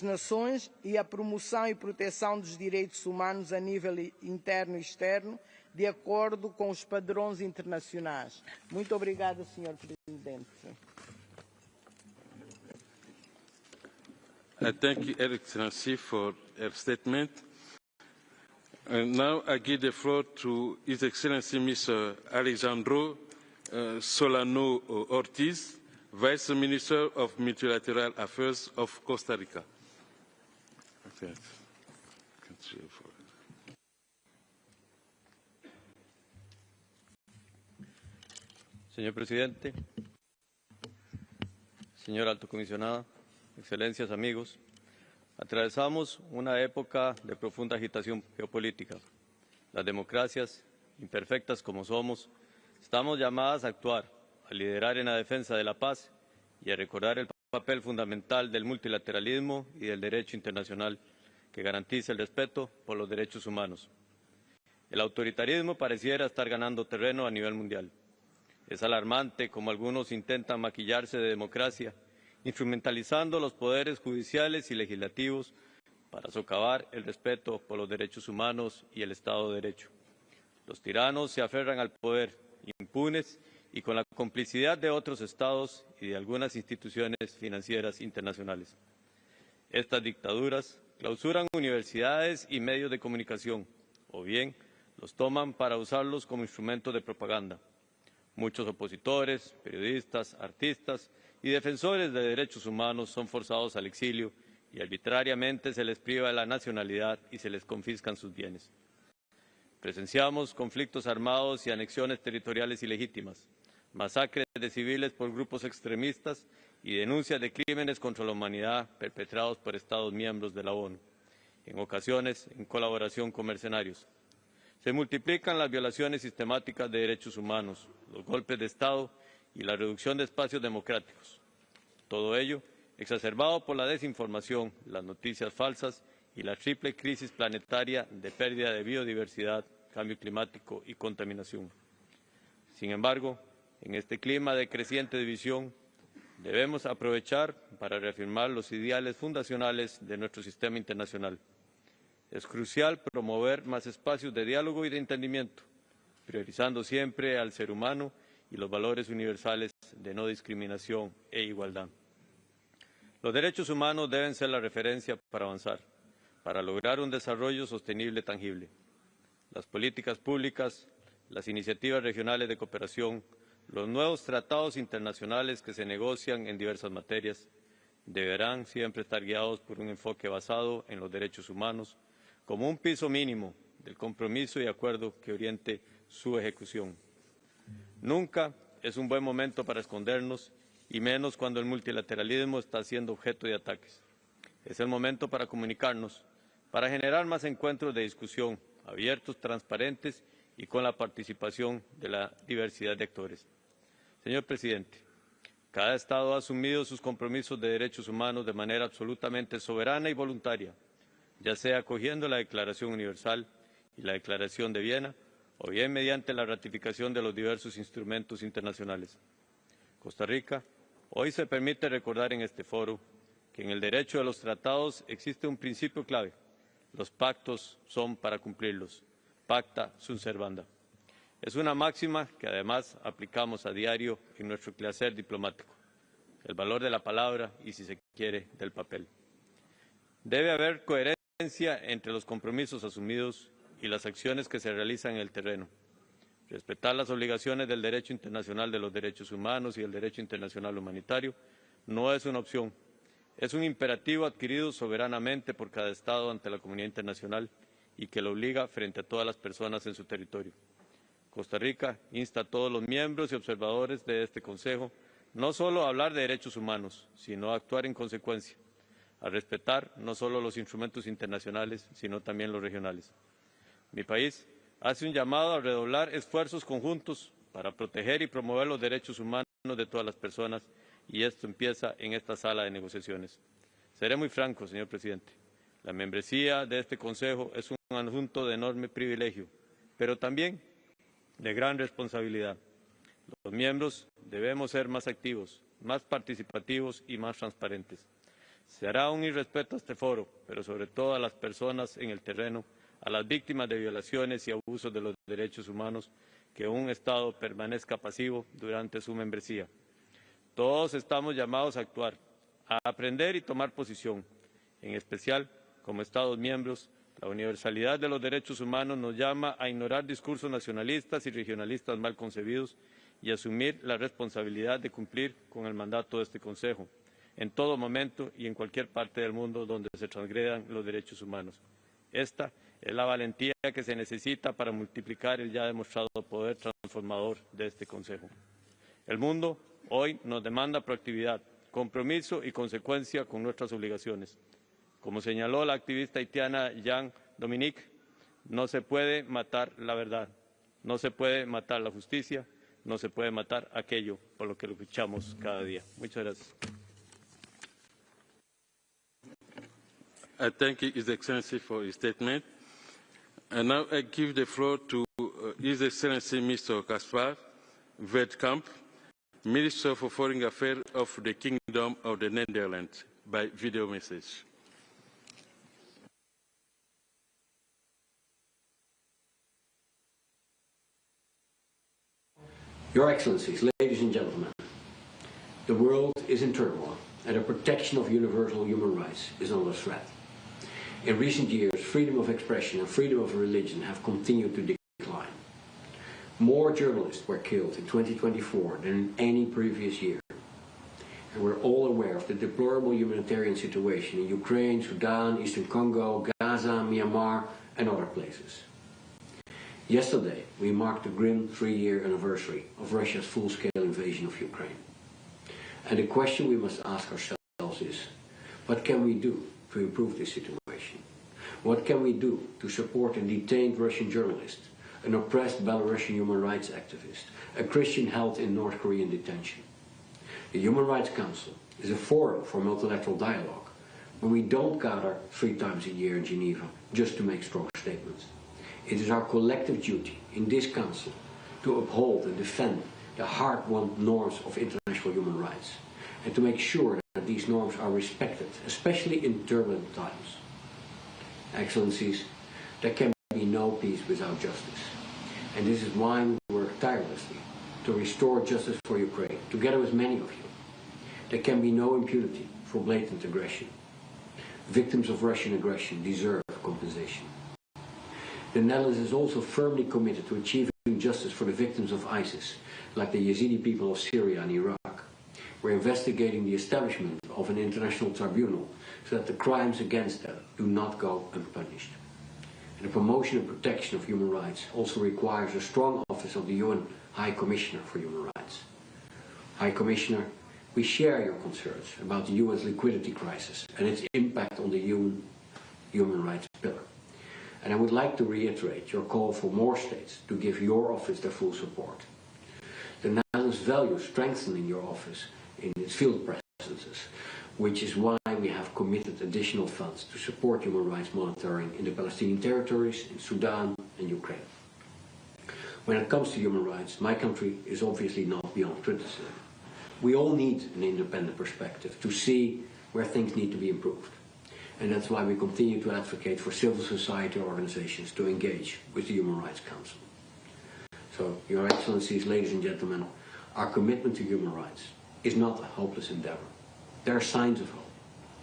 S21: Nações e a promoção e proteção dos direitos humanos a nível interno e externo, de acordo com os padrões internacionais. Muito obrigada, Sr. Presidente.
S2: I thank you, Her Excellency, for her statement. And now I give the floor to His Excellency Mr. Alejandro Solano Ortiz, Vice Minister of Multilateral Affairs of Costa Rica.
S1: Señor Presidente, señora alto comisionada, excelencias, amigos, atravesamos una época de profunda agitación geopolítica. Las democracias, imperfectas como somos, estamos llamadas a actuar, a liderar en la defensa de la paz y a recordar el papel fundamental del multilateralismo y del derecho internacional que garantiza el respeto por los derechos humanos. El autoritarismo pareciera estar ganando terreno a nivel mundial. Es alarmante cómo algunos intentan maquillarse de democracia, instrumentalizando los poderes judiciales y legislativos para socavar el respeto por los derechos humanos y el Estado de Derecho. Los tiranos se aferran al poder, impunes y con la complicidad de otros estados y de algunas instituciones financieras internacionales. Estas dictaduras clausuran universidades y medios de comunicación, o bien los toman para usarlos como instrumentos de propaganda. Muchos opositores, periodistas, artistas y defensores de derechos humanos son forzados al exilio y arbitrariamente se les priva de la nacionalidad y se les confiscan sus bienes. Presenciamos conflictos armados y anexiones territoriales ilegítimas, masacres de civiles por grupos extremistas y denuncias de crímenes contra la humanidad perpetrados por Estados miembros de la ONU, en ocasiones en colaboración con mercenarios. Se multiplican las violaciones sistemáticas de derechos humanos, los golpes de Estado y la reducción de espacios democráticos. Todo ello exacerbado por la desinformación, las noticias falsas y la triple crisis planetaria de pérdida de biodiversidad, cambio climático y contaminación. Sin embargo, en este clima de creciente división, debemos aprovechar para reafirmar los ideales fundacionales de nuestro sistema internacional. Es crucial promover más espacios de diálogo y de entendimiento, priorizando siempre al ser humano y los valores universales de no discriminación e igualdad. Los derechos humanos deben ser la referencia para avanzar, para lograr un desarrollo sostenible tangible. Las políticas públicas, las iniciativas regionales de cooperación, los nuevos tratados internacionales que se negocian en diversas materias deberán siempre estar guiados por un enfoque basado en los derechos humanos como un piso mínimo del compromiso y acuerdo que oriente su ejecución. Nunca es un buen momento para escondernos, y menos cuando el multilateralismo está siendo objeto de ataques. Es el momento para comunicarnos, para generar más encuentros de discusión, abiertos, transparentes y con la participación de la diversidad de actores. Señor presidente, cada Estado ha asumido sus compromisos de derechos humanos de manera absolutamente soberana y voluntaria, ya sea acogiendo la Declaración Universal y la Declaración de Viena, o bien mediante la ratificación de los diversos instrumentos internacionales. Costa Rica hoy se permite recordar en este foro que en el derecho de los tratados existe un principio clave: los pactos son para cumplirlos, pacta sunt servanda. Es una máxima que además aplicamos a diario en nuestro quehacer diplomático, el valor de la palabra y, si se quiere, del papel. Debe haber coherencia entre los compromisos asumidos y las acciones que se realizan en el terreno. Respetar las obligaciones del derecho internacional de los derechos humanos y el derecho internacional humanitario no es una opción, es un imperativo adquirido soberanamente por cada Estado ante la comunidad internacional y que lo obliga frente a todas las personas en su territorio. Costa Rica insta a todos los miembros y observadores de este Consejo no solo a hablar de derechos humanos, sino a actuar en consecuencia, a respetar no solo los instrumentos internacionales, sino también los regionales. Mi país hace un llamado a redoblar esfuerzos conjuntos para proteger y promover los derechos humanos de todas las personas, y esto empieza en esta sala de negociaciones. Seré muy franco, señor presidente. La membresía de este Consejo es un asunto de enorme privilegio, pero también de gran responsabilidad. Los miembros debemos ser más activos, más participativos y más transparentes. Se hará un irrespeto a este foro, pero sobre todo a las personas en el terreno, a las víctimas de violaciones y abusos de los derechos humanos, que un Estado permanezca pasivo durante su membresía. Todos estamos llamados a actuar, a aprender y tomar posición. En especial, como Estados miembros, la universalidad de los derechos humanos nos llama a ignorar discursos nacionalistas y regionalistas mal concebidos y asumir la responsabilidad de cumplir con el mandato de este Consejo, en todo momento y en cualquier parte del mundo donde se transgredan los derechos humanos. Esta es la valentía que se necesita para multiplicar el ya demostrado poder transformador de este Consejo. El mundo hoy nos demanda proactividad, compromiso y consecuencia con nuestras obligaciones. Como señaló la activista haitiana Jean Dominique, no se puede matar la verdad, no se puede matar la justicia, no se puede matar aquello por lo que luchamos cada día. Muchas gracias.
S2: I thank His Excellency for his statement. And now I give the floor to His Excellency Mr. Caspar Veldkamp, Minister for Foreign Affairs of the Kingdom of the Netherlands, by video message.
S3: Your Excellencies, ladies and gentlemen, the world is in turmoil and the protection of universal human rights is under threat. In recent years, freedom of expression and freedom of religion have continued to decline. More journalists were killed in 2024 than in any previous year. And we're all aware of the deplorable humanitarian situation in Ukraine, Sudan, Eastern Congo, Gaza, Myanmar, and other places. Yesterday, we marked the grim 3-year anniversary of Russia's full-scale invasion of Ukraine. And the question we must ask ourselves is, what can we do to improve this situation? What can we do to support a detained Russian journalist, an oppressed Belarusian human rights activist, a Christian held in North Korean detention? The Human Rights Council is a forum for multilateral dialogue, where we don't gather 3 times a year in Geneva just to make strong statements. It is our collective duty in this Council to uphold and defend the hard-won norms of international human rights, and to make sure that these norms are respected, especially in turbulent times. Excellencies, there can be no peace without justice, and this is why we work tirelessly to restore justice for Ukraine, together with many of you. There can be no impunity for blatant aggression. Victims of Russian aggression deserve compensation. The Netherlands is also firmly committed to achieving justice for the victims of ISIS, like the Yazidi people of Syria and Iraq. We're investigating the establishment of an international tribunal so that the crimes against them do not go unpunished. And the promotion and protection of human rights also requires a strong office of the UN High Commissioner for Human Rights. High Commissioner, we share your concerns about the UN's liquidity crisis and its impact on the human rights pillar. And I would like to reiterate your call for more states to give your office their full support. The Netherlands values strengthening your office in its field presences, which is why we have committed additional funds to support human rights monitoring in the Palestinian territories, in Sudan and Ukraine. When it comes to human rights, my country is obviously not beyond criticism. We all need an independent perspective to see where things need to be improved. And that's why we continue to advocate for civil society organizations to engage with the Human Rights Council. So, Your Excellencies, ladies and gentlemen, our commitment to human rights is not a hopeless endeavor. There are signs of hope,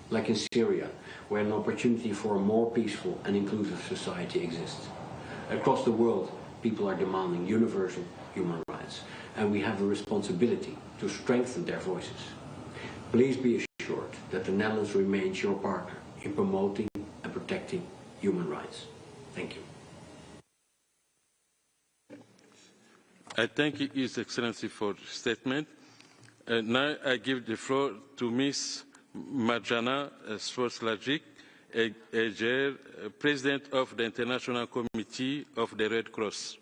S3: like in Syria, where an opportunity for a more peaceful and inclusive society exists. Across the world, people are demanding universal human rights, and we have a responsibility to strengthen their voices. Please be assured that the Netherlands remains your partner in promoting and protecting human rights. Thank you.
S2: I thank His Excellency for the statement. Now I give the floor to Ms. Mariana Betsa, President of the International Committee of the Red Cross.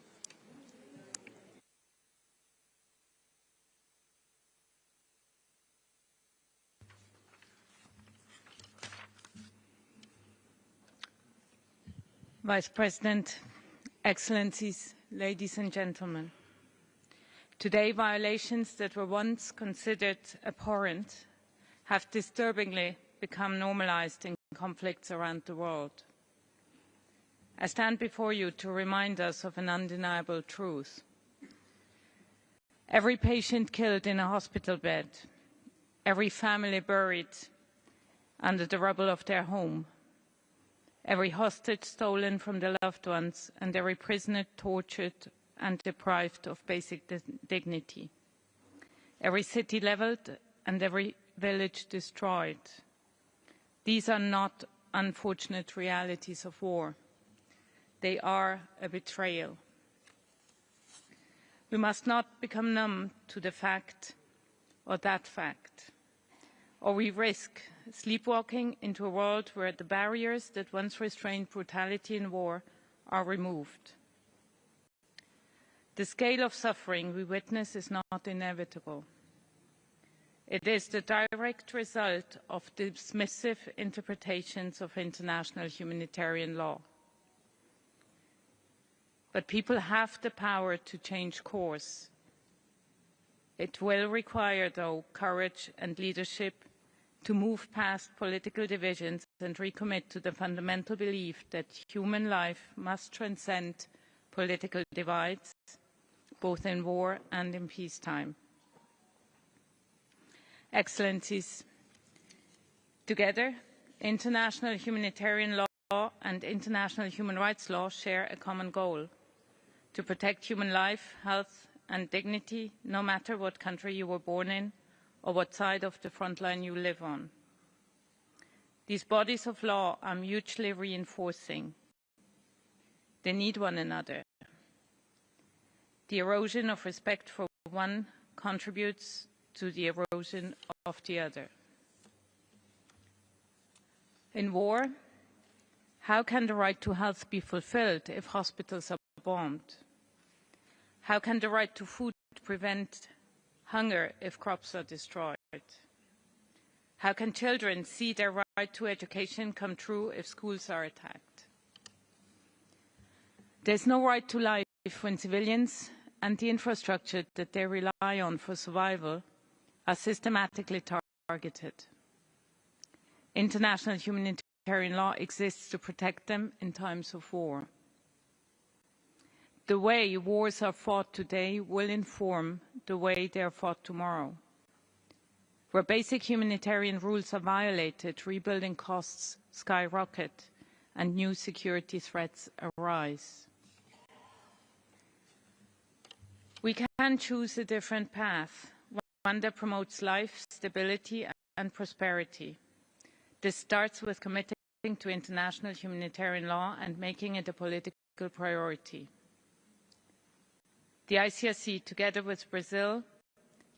S22: Vice President, Excellencies, ladies and gentlemen. Today, violations that were once considered abhorrent have disturbingly become normalized in conflicts around the world. I stand before you to remind us of an undeniable truth. Every patient killed in a hospital bed, every family buried under the rubble of their home, every hostage stolen from their loved ones, and every prisoner tortured and deprived of basic dignity. Every city leveled and every village destroyed. These are not unfortunate realities of war. They are a betrayal. We must not become numb to the fact or that fact. or we risk sleepwalking into a world where the barriers that once restrained brutality in war are removed. The scale of suffering we witness is not inevitable. It is the direct result of dismissive interpretations of international humanitarian law. But people have the power to change course. It will require, though, courage and leadership to move past political divisions and recommit to the fundamental belief that human life must transcend political divides, both in war and in peacetime. Excellencies, together, international humanitarian law and international human rights law share a common goal: to protect human life, health and dignity, no matter what country you were born in or what side of the front line you live on. These bodies of law are mutually reinforcing. They need one another. The erosion of respect for one contributes to the erosion of the other. In war, how can the right to health be fulfilled if hospitals are bombed? How can the right to food prevent hunger if crops are destroyed? How can children see their right to education come true if schools are attacked? There's no right to life when civilians and the infrastructure that they rely on for survival are systematically targeted. International humanitarian law exists to protect them in times of war. The way wars are fought today will inform the way they are fought tomorrow. Where basic humanitarian rules are violated, rebuilding costs skyrocket and new security threats arise. We can choose a different path, one that promotes life, stability and prosperity. This starts with committing to international humanitarian law and making it a political priority. The ICRC, together with Brazil,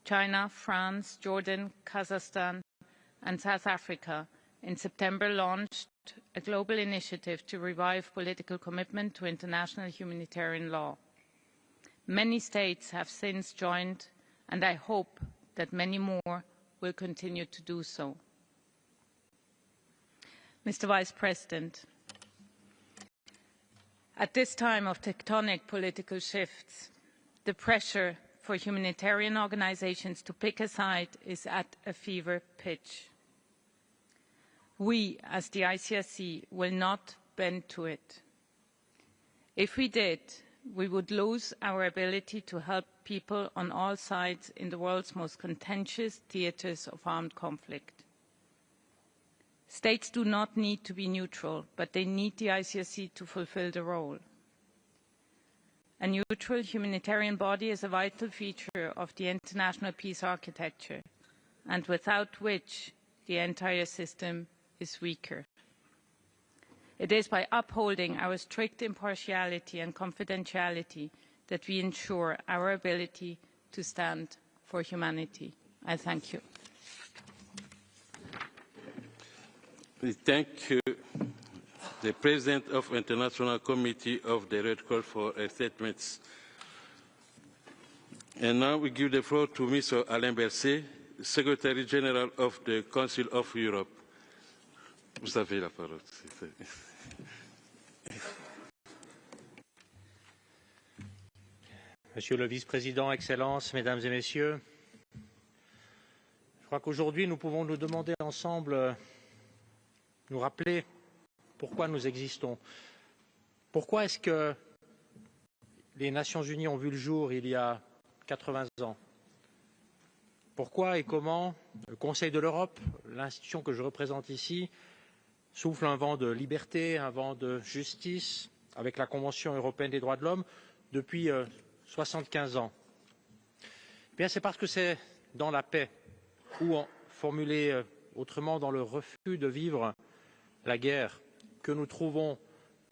S22: China, France, Jordan, Kazakhstan and South Africa, in September launched a global initiative to revive political commitment to international humanitarian law. Many states have since joined, and I hope that many more will continue to do so. Mr. Vice President, at this time of tectonic political shifts, the pressure for humanitarian organizations to pick a side is at a fever pitch. We, as the ICRC, will not bend to it. If we did, we would lose our ability to help people on all sides in the world's most contentious theaters of armed conflict. States do not need to be neutral, but they need the ICRC to fulfill the role. A neutral humanitarian body is a vital feature of the international peace architecture, and without which the entire system is weaker. It is by upholding our strict impartiality and confidentiality that we ensure our ability to stand for humanity. I thank you.
S2: We thank you, the President of the International Committee of the Red Cross, for her statements. And now we give the floor to Mr. Alain Berset, Secretary General of the Council of Europe. Vous avez la parole.
S4: Monsieur le Vice-président, Excellences, Mesdames et Messieurs, je crois qu'aujourd'hui nous pouvons nous demander ensemble, nous rappeler pourquoi nous existons. Pourquoi est-ce que les Nations Unies ont vu le jour il y a 80 ans? Pourquoi et comment le Conseil de l'Europe, l'institution que je représente ici, souffle un vent de liberté, un vent de justice avec la Convention européenne des droits de l'homme depuis 75 ans? Eh bien, c'est parce que c'est dans la paix, ou formulé autrement dans le refus de vivre la guerre, que nous trouvons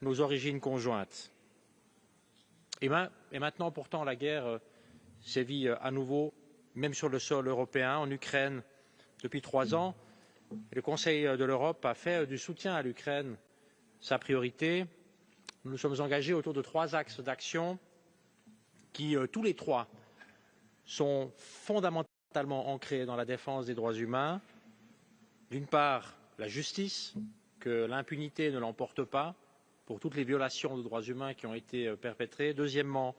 S4: nos origines conjointes. Et maintenant, pourtant, la guerre sévit à nouveau, même sur le sol européen, en Ukraine, Depuis 3 ans, le Conseil de l'Europe a fait du soutien à l'Ukraine sa priorité. Nous nous sommes engagés autour de 3 axes d'action qui, tous les 3, sont fondamentalement ancrés dans la défense des droits humains. D'une part, la justice, que l'impunité ne l'emporte pas pour toutes les violations de droits humains qui ont été perpétrées. Deuxièmement,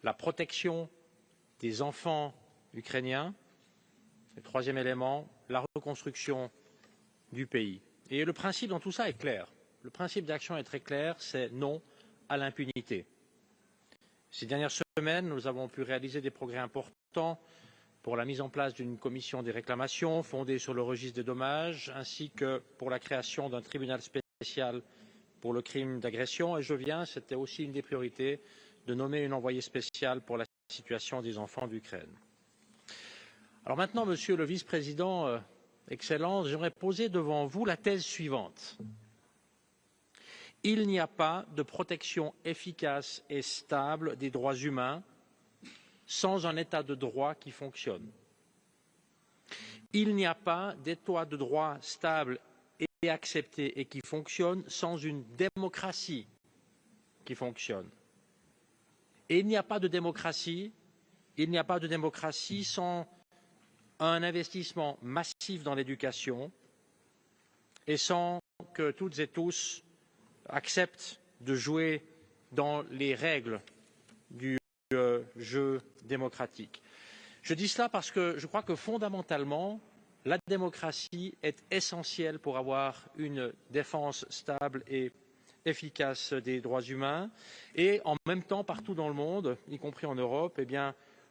S4: la protection des enfants ukrainiens. Et troisième élément, la reconstruction du pays. Et le principe dans tout ça est clair. Le principe d'action est très clair, c'est non à l'impunité. Ces dernières semaines, nous avons pu réaliser des progrès importants pour la mise en place d'une commission des réclamations fondée sur le registre des dommages, ainsi que pour la création d'un tribunal spécial pour le crime d'agression. Et c'était aussi une des priorités, de nommer une envoyée spéciale pour la situation des enfants d'Ukraine. Alors maintenant, Monsieur le Vice-président, Excellence, j'aimerais poser devant vous la thèse suivante. Il n'y a pas de protection efficace et stable des droits humains sans un état de droit qui fonctionne. Il n'y a pas d'état de droit stable et accepté et qui fonctionne sans une démocratie qui fonctionne. Et il n'y a pas de démocratie sans un investissement massif dans l'éducation et sans que toutes et tous acceptent de jouer dans les règles du jeu démocratique. Je dis cela parce que je crois que fondamentalement, la démocratie est essentielle pour avoir une défense stable et efficace des droits humains. Et en même temps, partout dans le monde, y compris en Europe,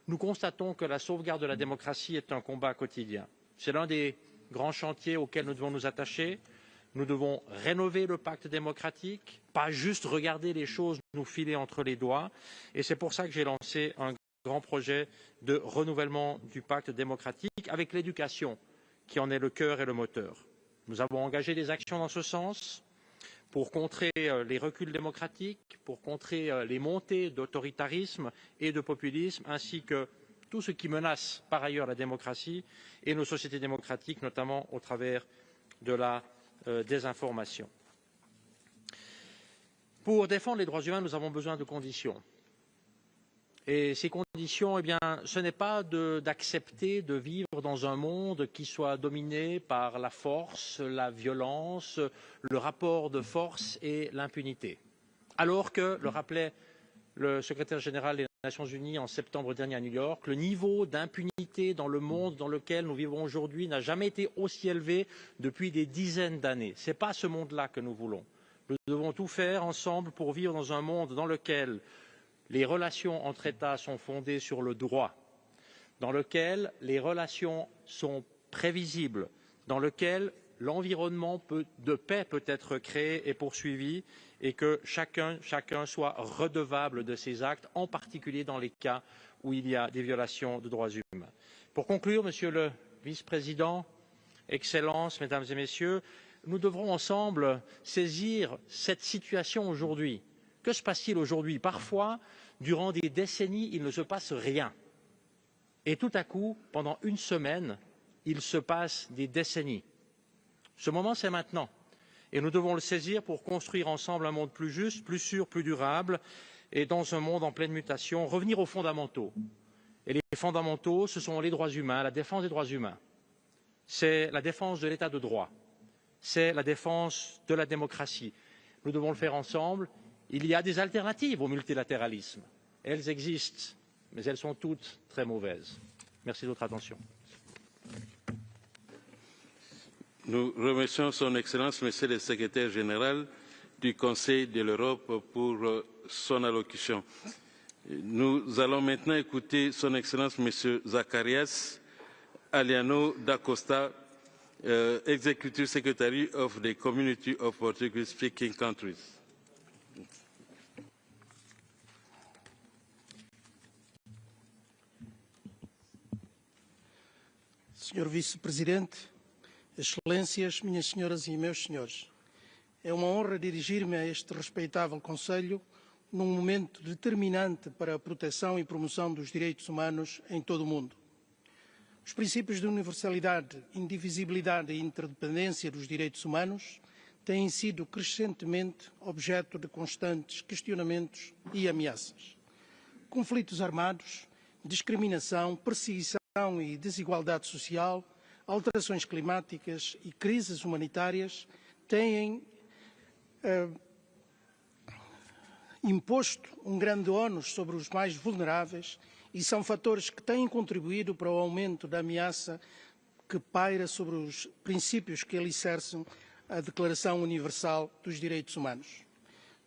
S4: nous constatons que la sauvegarde de la démocratie est un combat quotidien. C'est l'un des grands chantiers auxquels nous devons nous attacher. Nous devons rénover le pacte démocratique, pas juste regarder les choses nous filer entre les doigts. Et c'est pour ça que j'ai lancé un grand projet de renouvellement du pacte démocratique avec l'éducation qui en est le cœur et le moteur. Nous avons engagé des actions dans ce sens pour contrer les reculs démocratiques, pour contrer les montées d'autoritarisme et de populisme, ainsi que tout ce qui menace par ailleurs la démocratie et nos sociétés démocratiques, notamment au travers de la désinformation. Pour défendre les droits humains, nous avons besoin de conditions. Et ces conditions, ce n'est pas d'accepter de vivre dans un monde qui soit dominé par la force, la violence, le rapport de force et l'impunité. Alors que, le rappelait le secrétaire général des Nations Unies en septembre dernier à New York, le niveau d'impunité dans le monde dans lequel nous vivons aujourd'hui n'a jamais été aussi élevé depuis des dizaines d'années. Ce n'est pas ce monde-là que nous voulons. Nous devons tout faire ensemble pour vivre dans un monde dans lequel les relations entre États sont fondées sur le droit, dans lequel les relations sont prévisibles, dans lequel l'environnement de paix peut être créé et poursuivi et que chacun soit redevable de ses actes, en particulier dans les cas où il y a des violations de droits humains. Pour conclure, Monsieur le Vice-président, Excellences, Mesdames et Messieurs, nous devrons ensemble saisir cette situation aujourd'hui. Que se passe-t-il aujourd'hui? Parfois, durant des décennies, il ne se passe rien. Et tout à coup, pendant une semaine, il se passe des décennies. Ce moment, c'est maintenant. Et nous devons le saisir pour construire ensemble un monde plus juste, plus sûr, plus durable. Et dans un monde en pleine mutation, revenir aux fondamentaux. Et les fondamentaux, ce sont les droits humains, la défense des droits humains. C'est la défense de l'état de droit. C'est la défense de la démocratie. Nous devons le faire ensemble. Il y a des alternatives au multilatéralisme. Elles existent, mais elles sont toutes très mauvaises. Merci de votre attention.
S2: Nous remercions Son Excellence, Monsieur le Secrétaire général du Conseil de l'Europe pour son allocution. Nous allons maintenant écouter Son Excellence, Monsieur Zacharias Aliano da Costa, Executive Secretary of the Community of Portuguese-Speaking Countries.
S5: Senhor Vice-Presidente, Excelências, minhas senhoras e meus senhores, é uma honra dirigir-me a este respeitável Conselho num momento determinante para a proteção e promoção dos direitos humanos em todo o mundo. Os princípios de universalidade, indivisibilidade e interdependência dos direitos humanos têm sido crescentemente objeto de constantes questionamentos e ameaças. Conflitos armados, discriminação, perseguição e desigualdade social, alterações climáticas e crises humanitárias têm imposto um grande ónus sobre os mais vulneráveis e são fatores que têm contribuído para o aumento da ameaça que paira sobre os princípios que alicerçam a Declaração Universal dos Direitos Humanos.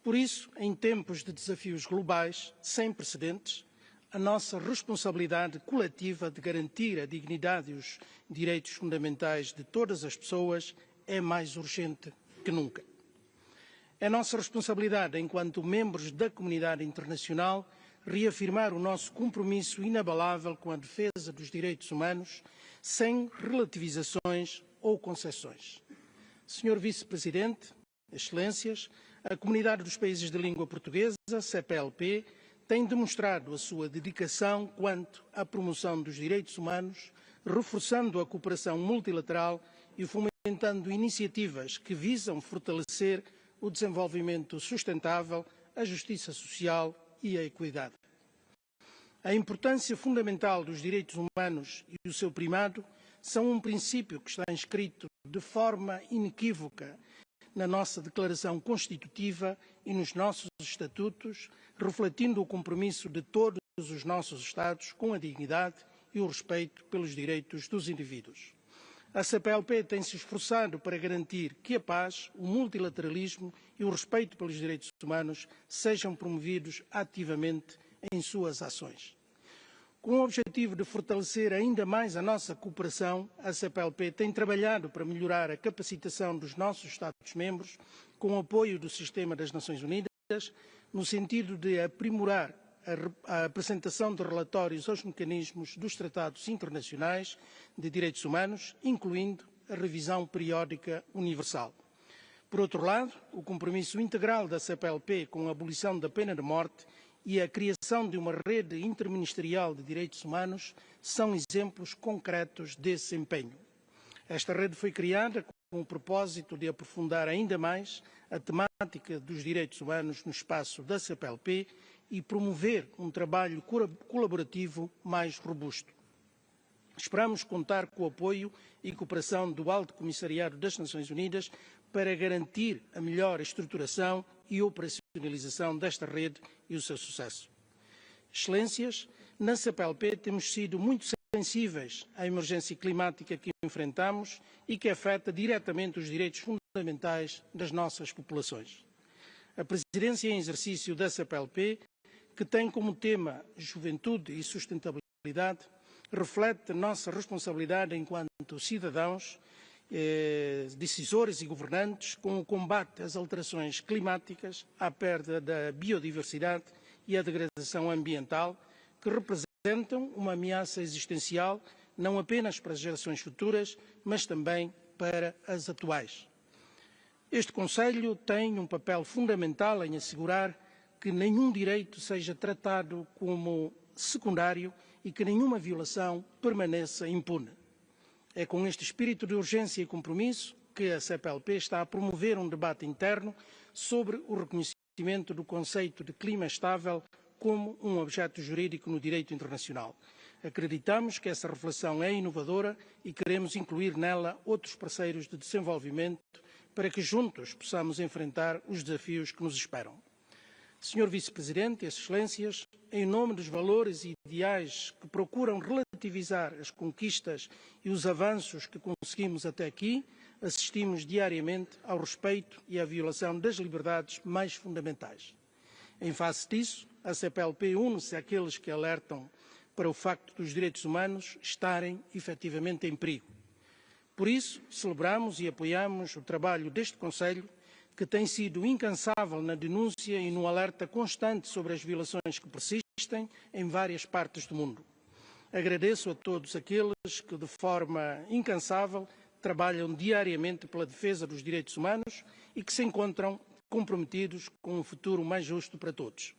S5: Por isso, em tempos de desafios globais sem precedentes, a nossa responsabilidade coletiva de garantir a dignidade e os direitos fundamentais de todas as pessoas é mais urgente que nunca. É nossa responsabilidade, enquanto membros da comunidade internacional, reafirmar o nosso compromisso inabalável com a defesa dos direitos humanos, sem relativizações ou concessões. Senhor Vice-Presidente, Excelências, a Comunidade dos Países de Língua Portuguesa, CPLP, tem demonstrado a sua dedicação quanto à promoção dos direitos humanos, reforçando a cooperação multilateral e fomentando iniciativas que visam fortalecer o desenvolvimento sustentável, a justiça social e a equidade. A importância fundamental dos direitos humanos e o seu primado são um princípio que está inscrito de forma inequívoca na nossa Declaração Constitutiva e nos nossos estatutos, refletindo o compromisso de todos os nossos Estados com a dignidade e o respeito pelos direitos dos indivíduos. A CPLP tem se esforçado para garantir que a paz, o multilateralismo e o respeito pelos direitos humanos sejam promovidos ativamente em suas ações. Com o objetivo de fortalecer ainda mais a nossa cooperação, a CPLP tem trabalhado para melhorar a capacitação dos nossos Estados-membros, com o apoio do Sistema das Nações Unidas, no sentido de aprimorar a apresentação de relatórios aos mecanismos dos tratados internacionais de direitos humanos, incluindo a revisão periódica universal. Por outro lado, o compromisso integral da CPLP com a abolição da pena de morte e a criação de uma rede interministerial de direitos humanos são exemplos concretos desse empenho. Esta rede foi criada com o propósito de aprofundar ainda mais a temática dos direitos humanos no espaço da CPLP e promover um trabalho colaborativo mais robusto. Esperamos contar com o apoio e cooperação do Alto Comissariado das Nações Unidas para garantir a melhor estruturação e operacionalização desta rede e o seu sucesso. Excelências, na CPLP temos sido muito sensíveis à emergência climática que enfrentamos e que afeta diretamente os direitos fundamentais das nossas populações. A presidência em exercício da CPLP, que tem como tema juventude e sustentabilidade, reflete nossa responsabilidade enquanto cidadãos, decisores e governantes com o combate às alterações climáticas, à perda da biodiversidade e à degradação ambiental, que representam uma ameaça existencial não apenas para as gerações futuras, mas também para as atuais. Este Conselho tem um papel fundamental em assegurar que nenhum direito seja tratado como secundário e que nenhuma violação permaneça impune. É com este espírito de urgência e compromisso que a CPLP está a promover um debate interno sobre o reconhecimento do conceito de clima estável como um objeto jurídico no direito internacional. Acreditamos que essa reflexão é inovadora e queremos incluir nela outros parceiros de desenvolvimento para que juntos possamos enfrentar os desafios que nos esperam. Senhor Vice-Presidente, Excelências, em nome dos valores e ideais que procuram relativizar as conquistas e os avanços que conseguimos até aqui, assistimos diariamente ao respeito e à violação das liberdades mais fundamentais. Em face disso, a CPLP une-se àqueles que alertam para o facto dos direitos humanos estarem efetivamente em perigo. Por isso, celebramos e apoiamos o trabalho deste Conselho, que tem sido incansável na denúncia e no alerta constante sobre as violações que persistem em várias partes do mundo. Agradeço a todos aqueles que, de forma incansável, trabalham diariamente pela defesa dos direitos humanos e que se encontram comprometidos com um futuro mais justo para todos.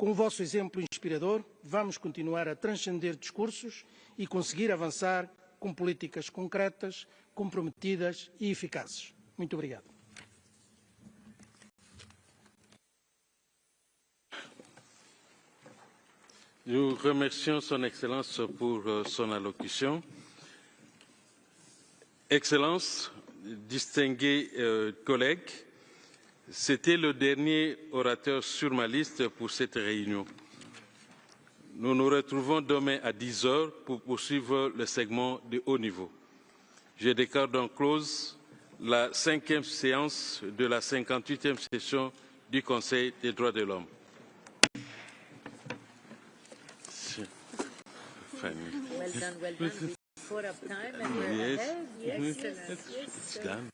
S5: Com o vosso exemplo inspirador, vamos continuar a transcender discursos e conseguir avançar com políticas concretas, comprometidas e eficazes. Muito obrigado.
S2: Nous remercions Son Excellence pour son allocution. Excellence, distingués collègues, c'était le dernier orateur sur ma liste pour cette réunion. Nous nous retrouvons demain à 10 heures pour poursuivre le segment de haut niveau. Je déclare donc close la 5e séance de la 58e session du Conseil des droits de l'homme.
S6: Well done, well done. We caught up time and we're ahead. Yes, yes.
S2: It's done.